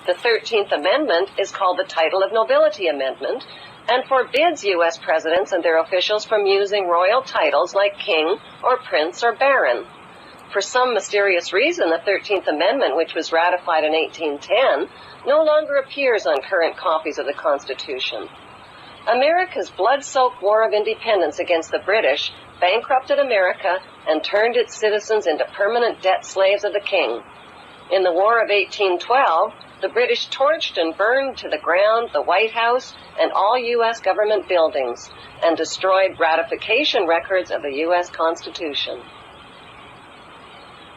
The 13th Amendment is called the Title of Nobility Amendment and forbids U.S. presidents and their officials from using royal titles like king or prince or baron. For some mysterious reason, the 13th Amendment, which was ratified in 1810, no longer appears on current copies of the Constitution. America's blood-soaked War of Independence against the British bankrupted America and turned its citizens into permanent debt slaves of the king. In the War of 1812, the British torched and burned to the ground the White House and all U.S. government buildings and destroyed ratification records of the U.S. Constitution.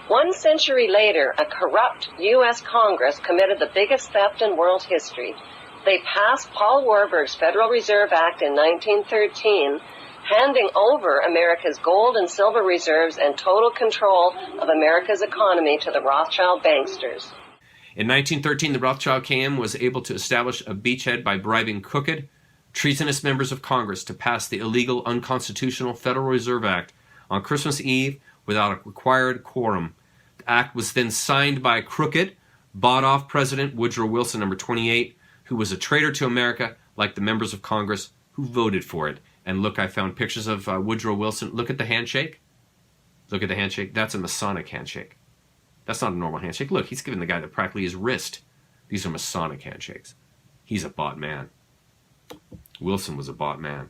1 century later, a corrupt U.S. Congress committed the biggest theft in world history. They passed Paul Warburg's Federal Reserve Act in 1913, handing over America's gold and silver reserves and total control of America's economy to the Rothschild banksters. In 1913, the Rothschild KM was able to establish a beachhead by bribing crooked, treasonous members of Congress to pass the illegal, unconstitutional Federal Reserve Act on Christmas Eve without a required quorum. The act was then signed by crooked, bought-off President Woodrow Wilson, number 28, who was a traitor to America, like the members of Congress who voted for it. And look, I found pictures of Woodrow Wilson. Look at the handshake. Look at the handshake. That's a Masonic handshake. That's not a normal handshake. Look, he's giving the guy practically his wrist. These are Masonic handshakes. He's a bought man. Wilson was a bought man.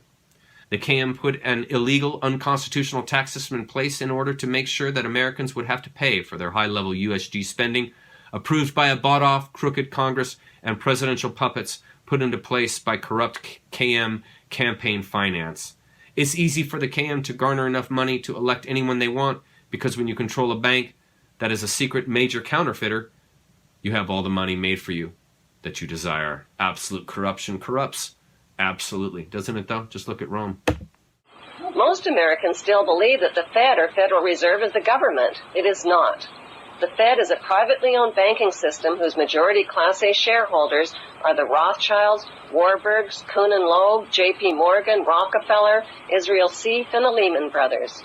The KM put an illegal, unconstitutional tax system in place in order to make sure that Americans would have to pay for their high-level USG spending, approved by a bought-off, crooked Congress and presidential puppets put into place by corrupt KM campaign finance. It's easy for the KM to garner enough money to elect anyone they want, because when you control a bank that is a secret major counterfeiter, you have all the money made for you that you desire. Absolute corruption corrupts. Absolutely. Doesn't it, though? Just look at Rome. Most Americans still believe that the Fed, or Federal Reserve, is the government. It is not. The Fed is a privately owned banking system whose majority Class A shareholders are the Rothschilds, Warburgs, Kuhn and Loeb, J.P. Morgan, Rockefeller, Israel Seif, and the Lehman Brothers.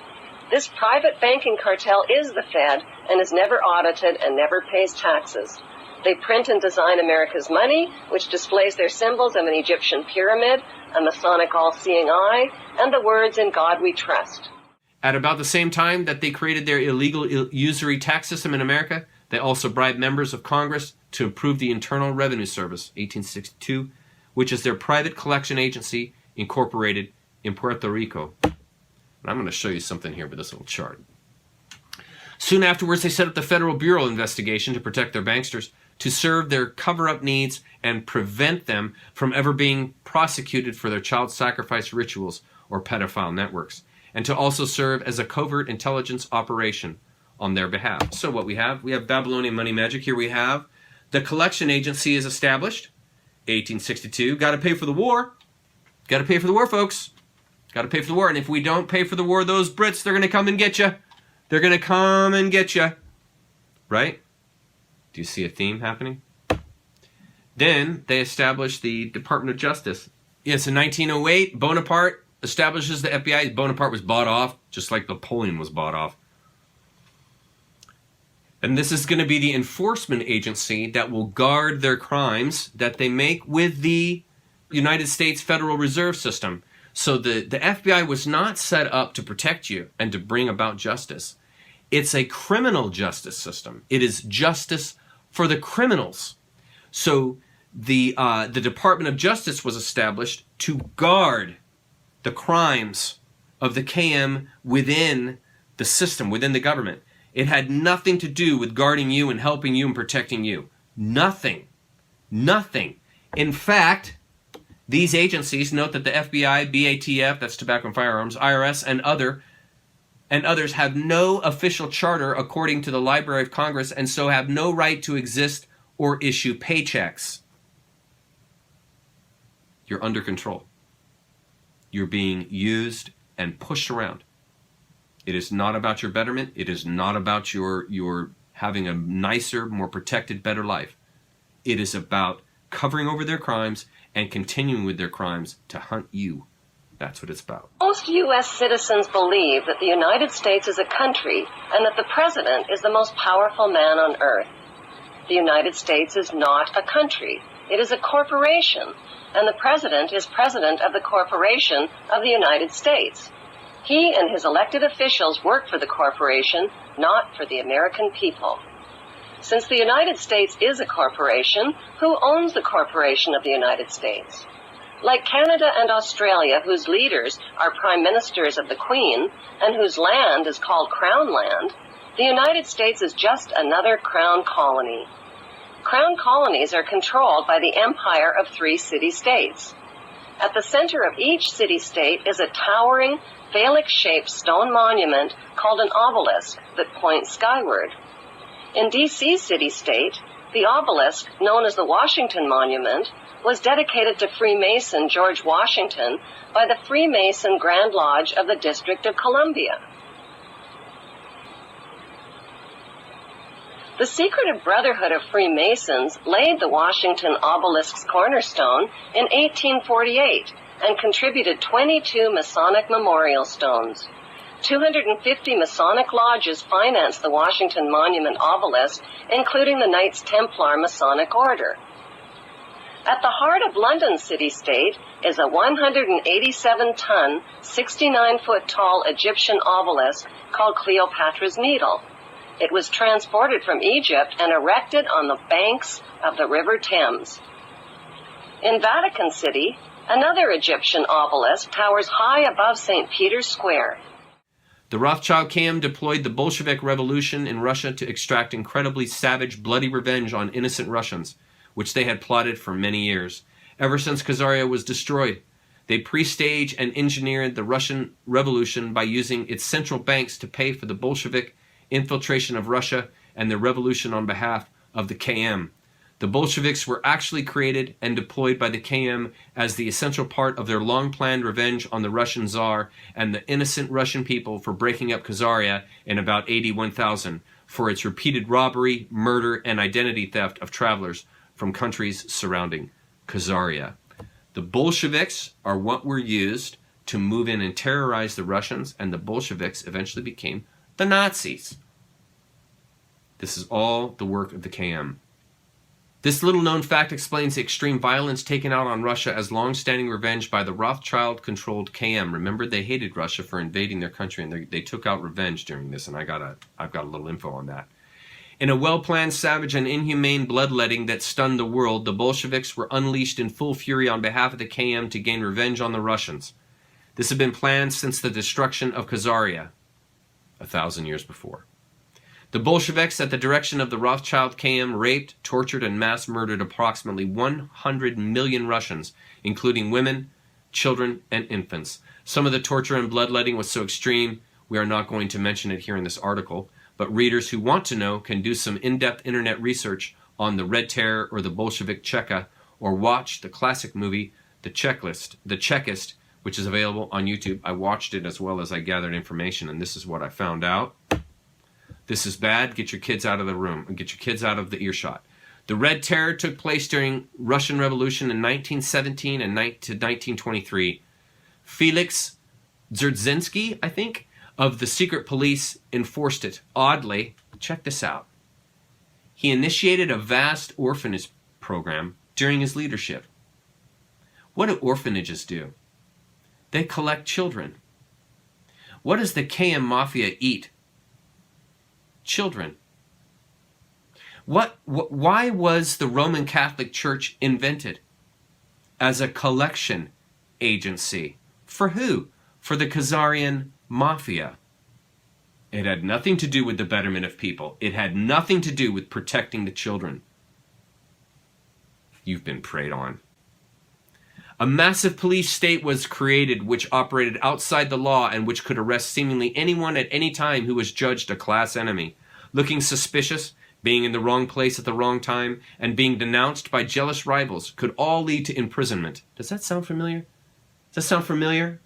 This private banking cartel is the Fed and is never audited and never pays taxes. They print and design America's money, which displays their symbols of an Egyptian pyramid, a Masonic all-seeing eye, and the words, "In God we trust." At about the same time that they created their illegal usury tax system in America, they also bribed members of Congress to approve the Internal Revenue Service, 1862, which is their private collection agency incorporated in Puerto Rico. And I'm going to show you something here with this little chart. Soon afterwards, they set up the Federal Bureau investigation to protect their banksters, to serve their cover-up needs and prevent them from ever being prosecuted for their child sacrifice rituals or pedophile networks, and to also serve as a covert intelligence operation on their behalf. So what we have Babylonian money magic. Here we have the collection agency is established, 1862. Got to pay for the war. Got to pay for the war, folks. Got to pay for the war. And if we don't pay for the war, those Brits, they're going to come and get you. They're going to come and get you. Right? Do you see a theme happening? Then they established the Department of Justice. Yes, in 1908, Bonaparte establishes the FBI. Bonaparte was bought off, just like Napoleon was bought off. And this is going to be the enforcement agency that will guard their crimes that they make with the United States Federal Reserve System. So the FBI was not set up to protect you and to bring about justice. It's a criminal justice system. It is justice for the criminals. So the Department of Justice was established to guard the crimes of the KM within the system, within the government. It had nothing to do with guarding you and helping you and protecting you. Nothing. Nothing. In fact, these agencies, note that the FBI, BATF, that's Tobacco and Firearms, IRS, and others have no official charter according to the Library of Congress, and so have no right to exist or issue paychecks. You're under control. You're being used and pushed around. It is not about your betterment. It is not about your having a nicer, more protected, better life. It is about covering over their crimes and continuing with their crimes to hunt you. That's what it's about. Most U.S. citizens believe that the United States is a country and that the president is the most powerful man on earth. The United States is not a country. It is a corporation, and the president is president of the corporation of the United States. He and his elected officials work for the corporation, not for the American people. Since the United States is a corporation, who owns the corporation of the United States? Like Canada and Australia, whose leaders are prime ministers of the Queen, and whose land is called Crown Land, the United States is just another crown colony. Crown colonies are controlled by the empire of 3 city-states. At the center of each city-state is a towering, phallic-shaped stone monument called an obelisk that points skyward. In D.C. city-state, the obelisk, known as the Washington Monument, was dedicated to Freemason George Washington by the Freemason Grand Lodge of the District of Columbia. The Secretive Brotherhood of Freemasons laid the Washington obelisk's cornerstone in 1848 and contributed 22 Masonic memorial stones. 250 Masonic lodges financed the Washington Monument obelisk, including the Knights Templar Masonic Order. At the heart of London city-state is a 187-ton, 69-foot-tall Egyptian obelisk called Cleopatra's Needle. It was transported from Egypt and erected on the banks of the River Thames. In Vatican City, another Egyptian obelisk towers high above St. Peter's Square. The Rothschild KM deployed the Bolshevik Revolution in Russia to extract incredibly savage, bloody revenge on innocent Russians, which they had plotted for many years. Ever since Khazarska was destroyed, they pre-staged and engineered the Russian Revolution by using its central banks to pay for the Bolshevik infiltration of Russia and the revolution on behalf of the KM. The Bolsheviks were actually created and deployed by the KM as the essential part of their long-planned revenge on the Russian Tsar and the innocent Russian people for breaking up Khazarska in about AD 1000 for its repeated robbery, murder, and identity theft of travelers from countries surrounding Khazarska. The Bolsheviks are what were used to move in and terrorize the Russians, and the Bolsheviks eventually became the Nazis. This is all the work of the KM. This little-known fact explains the extreme violence taken out on Russia as long-standing revenge by the Rothschild-controlled KM. Remember, they hated Russia for invading their country, and they took out revenge during this, and I've got a little info on that. In a well-planned, savage, and inhumane bloodletting that stunned the world, the Bolsheviks were unleashed in full fury on behalf of the KM to gain revenge on the Russians. This had been planned since the destruction of Khazarska 1,000 years before. The Bolsheviks, at the direction of the Rothschild KM, raped, tortured, and mass murdered approximately 100 million Russians, including women, children, and infants. Some of the torture and bloodletting was so extreme, we are not going to mention it here in this article, but readers who want to know can do some in-depth internet research on the Red Terror or the Bolshevik Cheka, or watch the classic movie, The Chekist, which is available on YouTube. I watched it as well as I gathered information, and this is what I found out. This is bad. Get your kids out of the room and get your kids out of the earshot. The Red Terror took place during Russian Revolution in 1917 and to 1923. Felix Dzerzhinsky, I think, of the secret police enforced it. Oddly, check this out. He initiated a vast orphanage program during his leadership. What do orphanages do? They collect children. What does the KM Mafia eat? Children. Why was the Roman Catholic Church invented? As a collection agency. For who? For the Khazarian Mafia. It had nothing to do with the betterment of people. It had nothing to do with protecting the children. You've been preyed on. A massive police state was created which operated outside the law and which could arrest seemingly anyone at any time who was judged a class enemy. Looking suspicious, being in the wrong place at the wrong time, and being denounced by jealous rivals could all lead to imprisonment. Does that sound familiar? Does that sound familiar?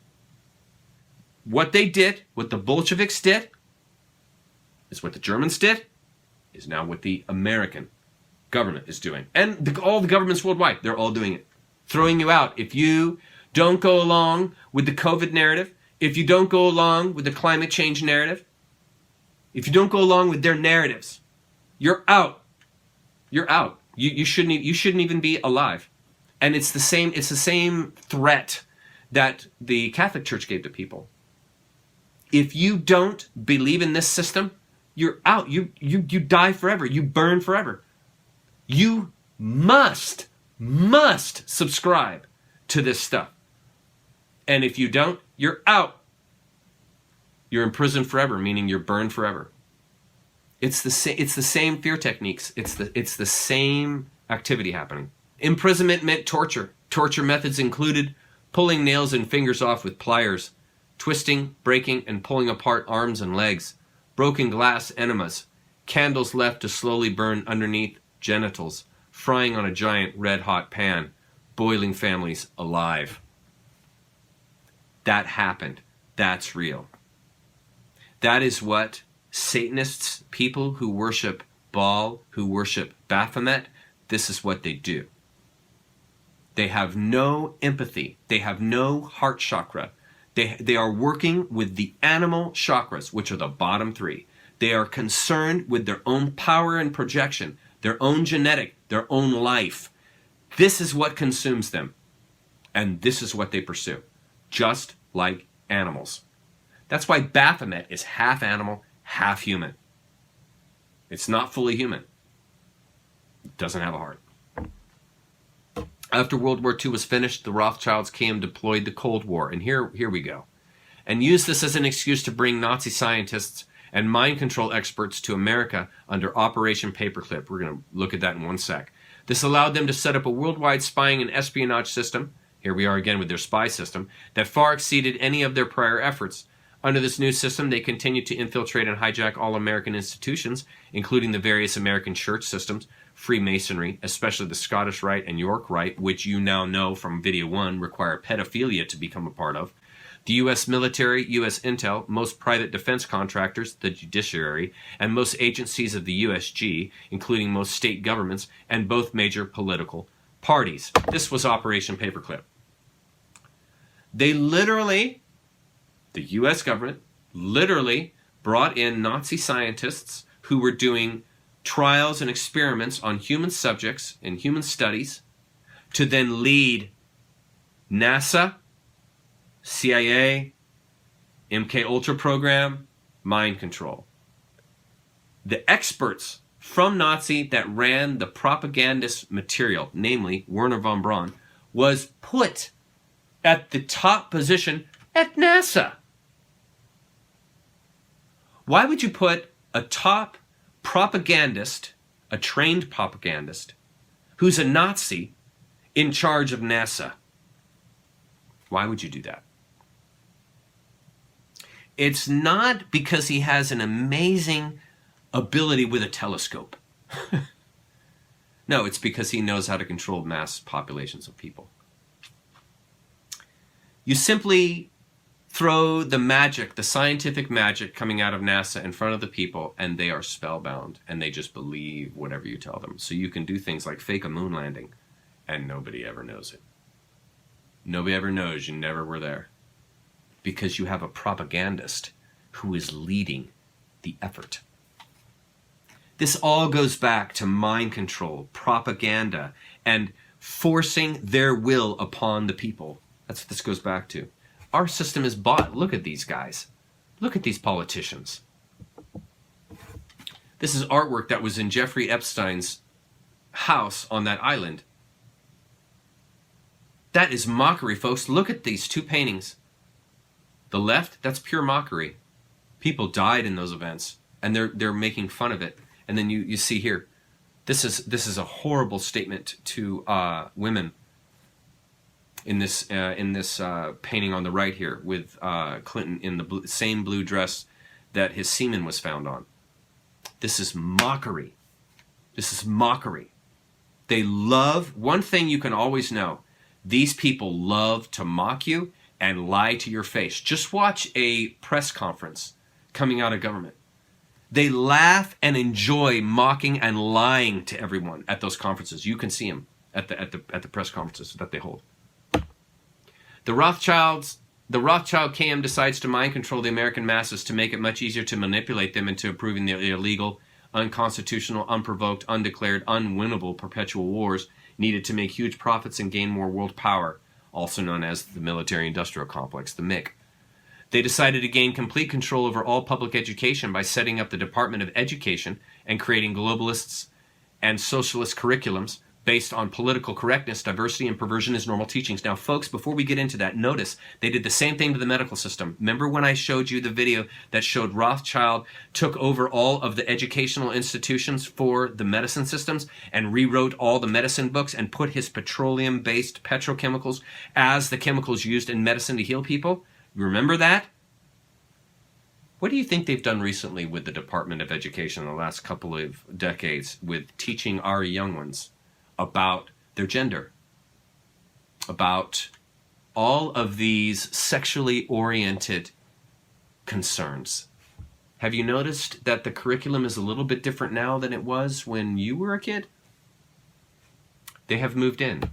What they did, what the Bolsheviks did, is what the Germans did, is now what the American government is doing. And all the governments worldwide, they're all doing it. Throwing you out. If you don't go along with the COVID narrative, if you don't go along with the climate change narrative, if you don't go along with their narratives, you're out. You're out. You shouldn't even be alive. And it's the same threat that the Catholic Church gave to people. If you don't believe in this system, you're out. You die forever. You burn forever. You must subscribe to this stuff. And if you don't, you're out. You're in prison forever, meaning you're burned forever. It's the same fear techniques. It's the same activity happening. Imprisonment meant torture. Torture methods included pulling nails and fingers off with pliers, twisting, breaking, and pulling apart arms and legs, broken glass enemas, candles left to slowly burn underneath genitals, frying on a giant red-hot pan, boiling families alive. That happened. That's real. That is what Satanists, people who worship Baal, who worship Baphomet, this is what they do. They have no empathy. They have no heart chakra. They are working with the animal chakras, which are the bottom three. They are concerned with their own power and projection, their own genetic, their own life. This is what consumes them. And this is what they pursue. Just like animals. That's why Baphomet is half animal, half human. It's not fully human. It doesn't have a heart. After World War II was finished, the Rothschilds came deployed the Cold War, and here we go, and used this as an excuse to bring Nazi scientists and mind control experts to America under Operation Paperclip. We're going to look at that in one sec. This allowed them to set up a worldwide spying and espionage system, here we are again with their spy system, that far exceeded any of their prior efforts. Under this new system, they continued to infiltrate and hijack all American institutions, including the various American church systems, Freemasonry, especially the Scottish Rite and York Rite, which you now know from video 1 require pedophilia to become a part of, the U.S. military, U.S. intel, most private defense contractors, the judiciary, and most agencies of the USG, including most state governments, and both major political parties. This was Operation Paperclip. They literally, the U.S. government, literally brought in Nazi scientists who were doing trials and experiments on human subjects in human studies to then lead NASA, CIA, MK Ultra program, mind control. The experts from Nazi that ran the propagandist material, namely Werner von Braun, was put at the top position at NASA. Why would you put a top propagandist, a trained propagandist, who's a Nazi, in charge of NASA? Why would you do that? It's not because he has an amazing ability with a telescope. No, it's because he knows how to control mass populations of people. You simply throw the magic, the scientific magic coming out of NASA in front of the people, and they are spellbound, and they just believe whatever you tell them. So you can do things like fake a moon landing, and nobody ever knows it. Nobody ever knows you never were there, because you have a propagandist who is leading the effort. This all goes back to mind control, propaganda, and forcing their will upon the people. That's what this goes back to. Our system is bought. Look at these guys. Look at these politicians. This is artwork that was in Jeffrey Epstein's house on that island. That is mockery, folks. Look at these two paintings. The left, that's pure mockery. People died in those events, and they're making fun of it. And then you see here, this is a horrible statement to women. In this painting on the right here, with Clinton in the same blue dress that his semen was found on. This is mockery. This is mockery. They love, one thing you can always know, these people love to mock you and lie to your face. Just watch a press conference coming out of government. They laugh and enjoy mocking and lying to everyone at those conferences. You can see them at the press conferences that they hold. The Rothschild KM decides to mind control the American masses to make it much easier to manipulate them into approving their illegal, unconstitutional, unprovoked, undeclared, unwinnable perpetual wars needed to make huge profits and gain more world power, also known as the military-industrial complex, the MIC. They decided to gain complete control over all public education by setting up the Department of Education and creating globalists and socialist curriculums based on political correctness, diversity, and perversion as normal teachings. Now, folks, before we get into that, notice they did the same thing to the medical system. Remember when I showed you the video that showed Rothschild took over all of the educational institutions for the medicine systems and rewrote all the medicine books and put his petroleum-based petrochemicals as the chemicals used in medicine to heal people? Remember that? What do you think they've done recently with the Department of Education in the last couple of decades with teaching our young ones about their gender, about all of these sexually oriented concerns? Have you noticed that the curriculum is a little bit different now than it was when you were a kid? They have moved in.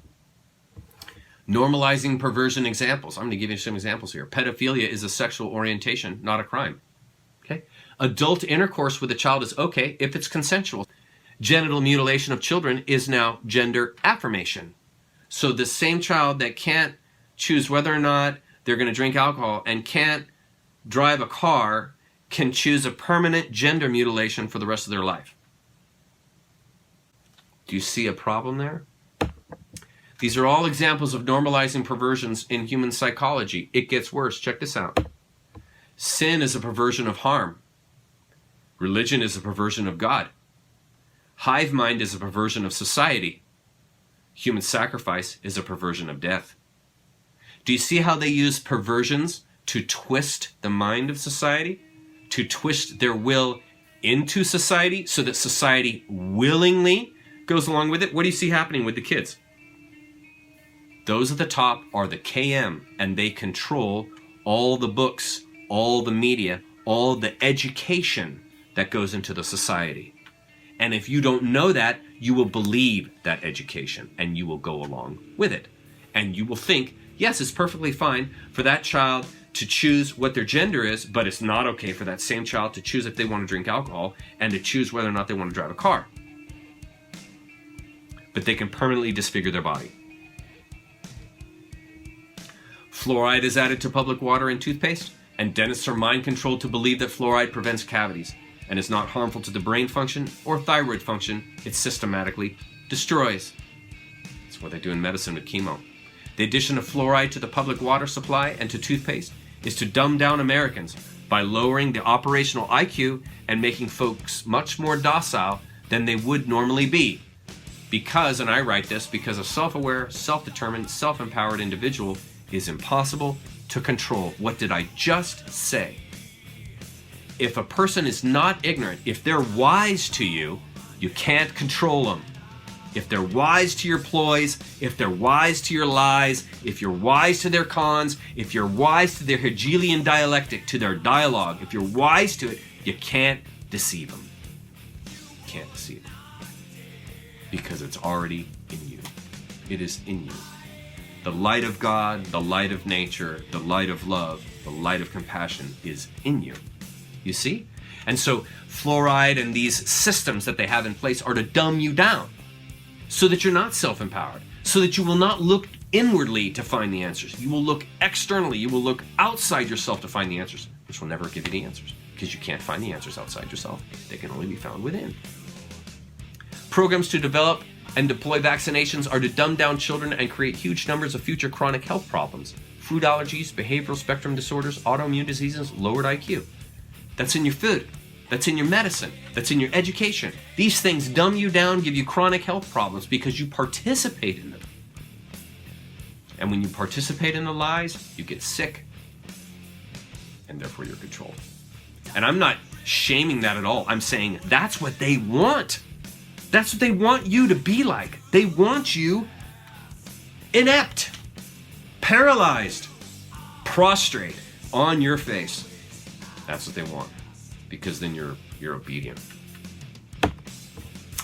Normalizing perversion examples. I'm going to give you some examples here. Pedophilia is a sexual orientation, not a crime. Okay? Adult intercourse with a child is okay if it's consensual. Genital mutilation of children is now gender affirmation. So the same child that can't choose whether or not they're going to drink alcohol and can't drive a car can choose a permanent gender mutilation for the rest of their life. Do you see a problem there? These are all examples of normalizing perversions in human psychology. It gets worse. Check this out. Sin is a perversion of harm. Religion is a perversion of God. Hive mind is a perversion of society. Human sacrifice is a perversion of death. Do you see how they use perversions to twist the mind of society? To twist their will into society so that society willingly goes along with it? What do you see happening with the kids? Those at the top are the KM, and they control all the books, all the media, all the education that goes into the society. And if you don't know that, you will believe that education, and you will go along with it. And you will think, yes, it's perfectly fine for that child to choose what their gender is, but it's not okay for that same child to choose if they want to drink alcohol and to choose whether or not they want to drive a car. But they can permanently disfigure their body. Fluoride is added to public water and toothpaste, and dentists are mind-controlled to believe that fluoride prevents cavities and is not harmful to the brain function or thyroid function. It systematically destroys. That's what they do in medicine with chemo. The addition of fluoride to the public water supply and to toothpaste is to dumb down Americans by lowering the operational IQ and making folks much more docile than they would normally be. Because, and I write this, because a self-aware, self-determined, self-empowered individual is impossible to control. What did I just say? If a person is not ignorant, if they're wise to you, you can't control them. If they're wise to your ploys, if they're wise to your lies, if you're wise to their cons, if you're wise to their Hegelian dialectic, to their dialogue, if you're wise to it, you can't deceive them. You can't deceive them. Because it's already in you. It is in you. The light of God, the light of nature, the light of love, the light of compassion is in you. You see? And so fluoride and these systems that they have in place are to dumb you down so that you're not self-empowered, so that you will not look inwardly to find the answers. You will look externally. You will look outside yourself to find the answers, which will never give you the answers because you can't find the answers outside yourself. They can only be found within. Programs to develop and deploy vaccinations are to dumb down children and create huge numbers of future chronic health problems. Food allergies, behavioral spectrum disorders, autoimmune diseases, lowered IQ. That's in your food. That's in your medicine. That's in your education. These things dumb you down, give you chronic health problems because you participate in them. And when you participate in the lies, you get sick. And therefore you're controlled. And I'm not shaming that at all. I'm saying that's what they want. That's what they want you to be like. They want you inept, paralyzed, prostrate on your face. That's what they want, because then you're obedient.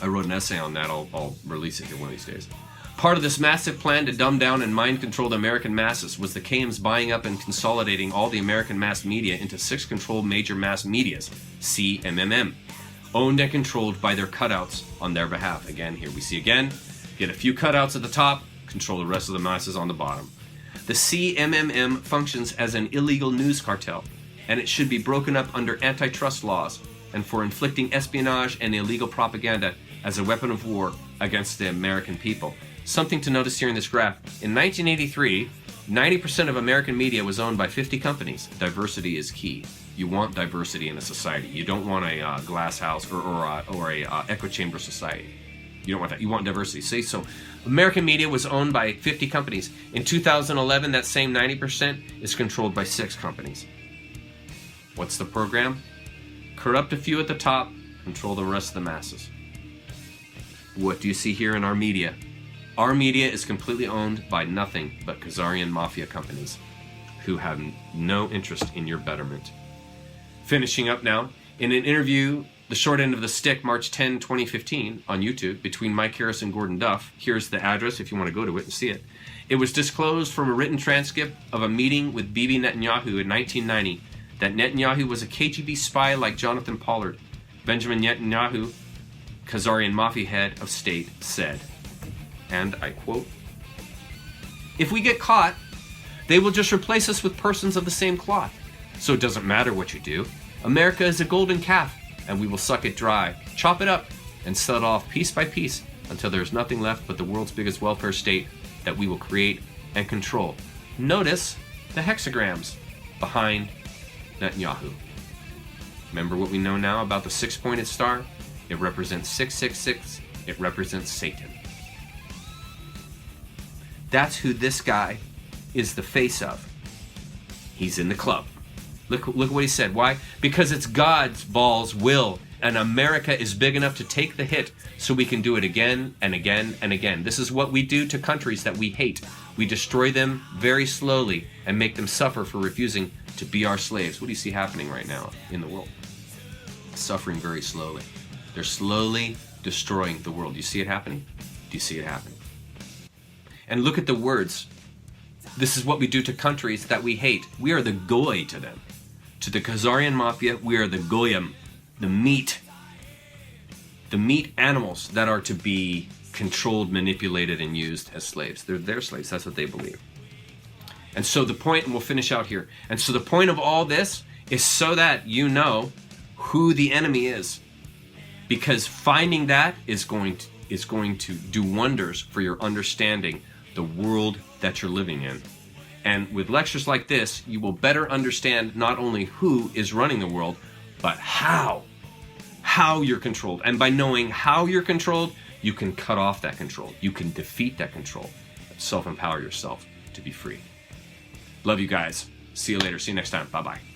I wrote an essay on that. I'll release it here one of these days. Part of this massive plan to dumb down and mind control the American masses was the KM's buying up and consolidating all the American mass media into 6 controlled major mass medias, CMMM, owned and controlled by their cutouts on their behalf. Again, here we see again, get a few cutouts at the top, control the rest of the masses on the bottom. The CMMM functions as an illegal news cartel, and it should be broken up under antitrust laws and for inflicting espionage and illegal propaganda as a weapon of war against the American people. Something to notice here in this graph. In 1983, 90% of American media was owned by 50 companies. Diversity is key. You want diversity in a society. You don't want a glass house or a echo chamber society. You don't want that. You want diversity. See, so American media was owned by 50 companies. In 2011, that same 90% is controlled by 6 companies. What's the program? Corrupt a few at the top, control the rest of the masses. What do you see here in our media? Our media is completely owned by nothing but Khazarian Mafia companies who have no interest in your betterment. Finishing up now, in an interview, The Short End of the Stick, March 10, 2015, on YouTube, between Mike Harris and Gordon Duff. Here's the address if you want to go to it and see it. It was disclosed from a written transcript of a meeting with Bibi Netanyahu in 1990 that Netanyahu was a KGB spy like Jonathan Pollard. Benjamin Netanyahu, Khazarian Mafia head of state, said, and I quote, "If we get caught, they will just replace us with persons of the same cloth. So it doesn't matter what you do. America is a golden calf, and we will suck it dry, chop it up, and sell it off piece by piece until there's nothing left but the world's biggest welfare state that we will create and control. Notice the hexagrams behind Netanyahu. Remember what we know now about the six-pointed star? It represents 666. It represents Satan. That's who this guy is the face of. He's in the club. Look what he said. Why? Because it's God's balls will, and America is big enough to take the hit so we can do it again and again and again. This is what we do to countries that we hate. We destroy them very slowly and make them suffer for refusing to be our slaves. What do you see happening right now in the world? Suffering very slowly. They're slowly destroying the world. Do you see it happening? Do you see it happening? And look at the words. This is what we do to countries that we hate. We are the goy to them. To the Khazarian Mafia, we are the goyim, the meat animals that are to be controlled, manipulated, and used as slaves. They're their slaves. That's what they believe. And so the point, and we'll finish out here, and so the point of all this is so that you know who the enemy is. Because finding that is going to do wonders for your understanding the world that you're living in. And with lectures like this, you will better understand not only who is running the world, but how you're controlled. And by knowing how you're controlled, you can cut off that control. You can defeat that control. Self-empower yourself to be free. Love you guys. See you later. See you next time. Bye-bye.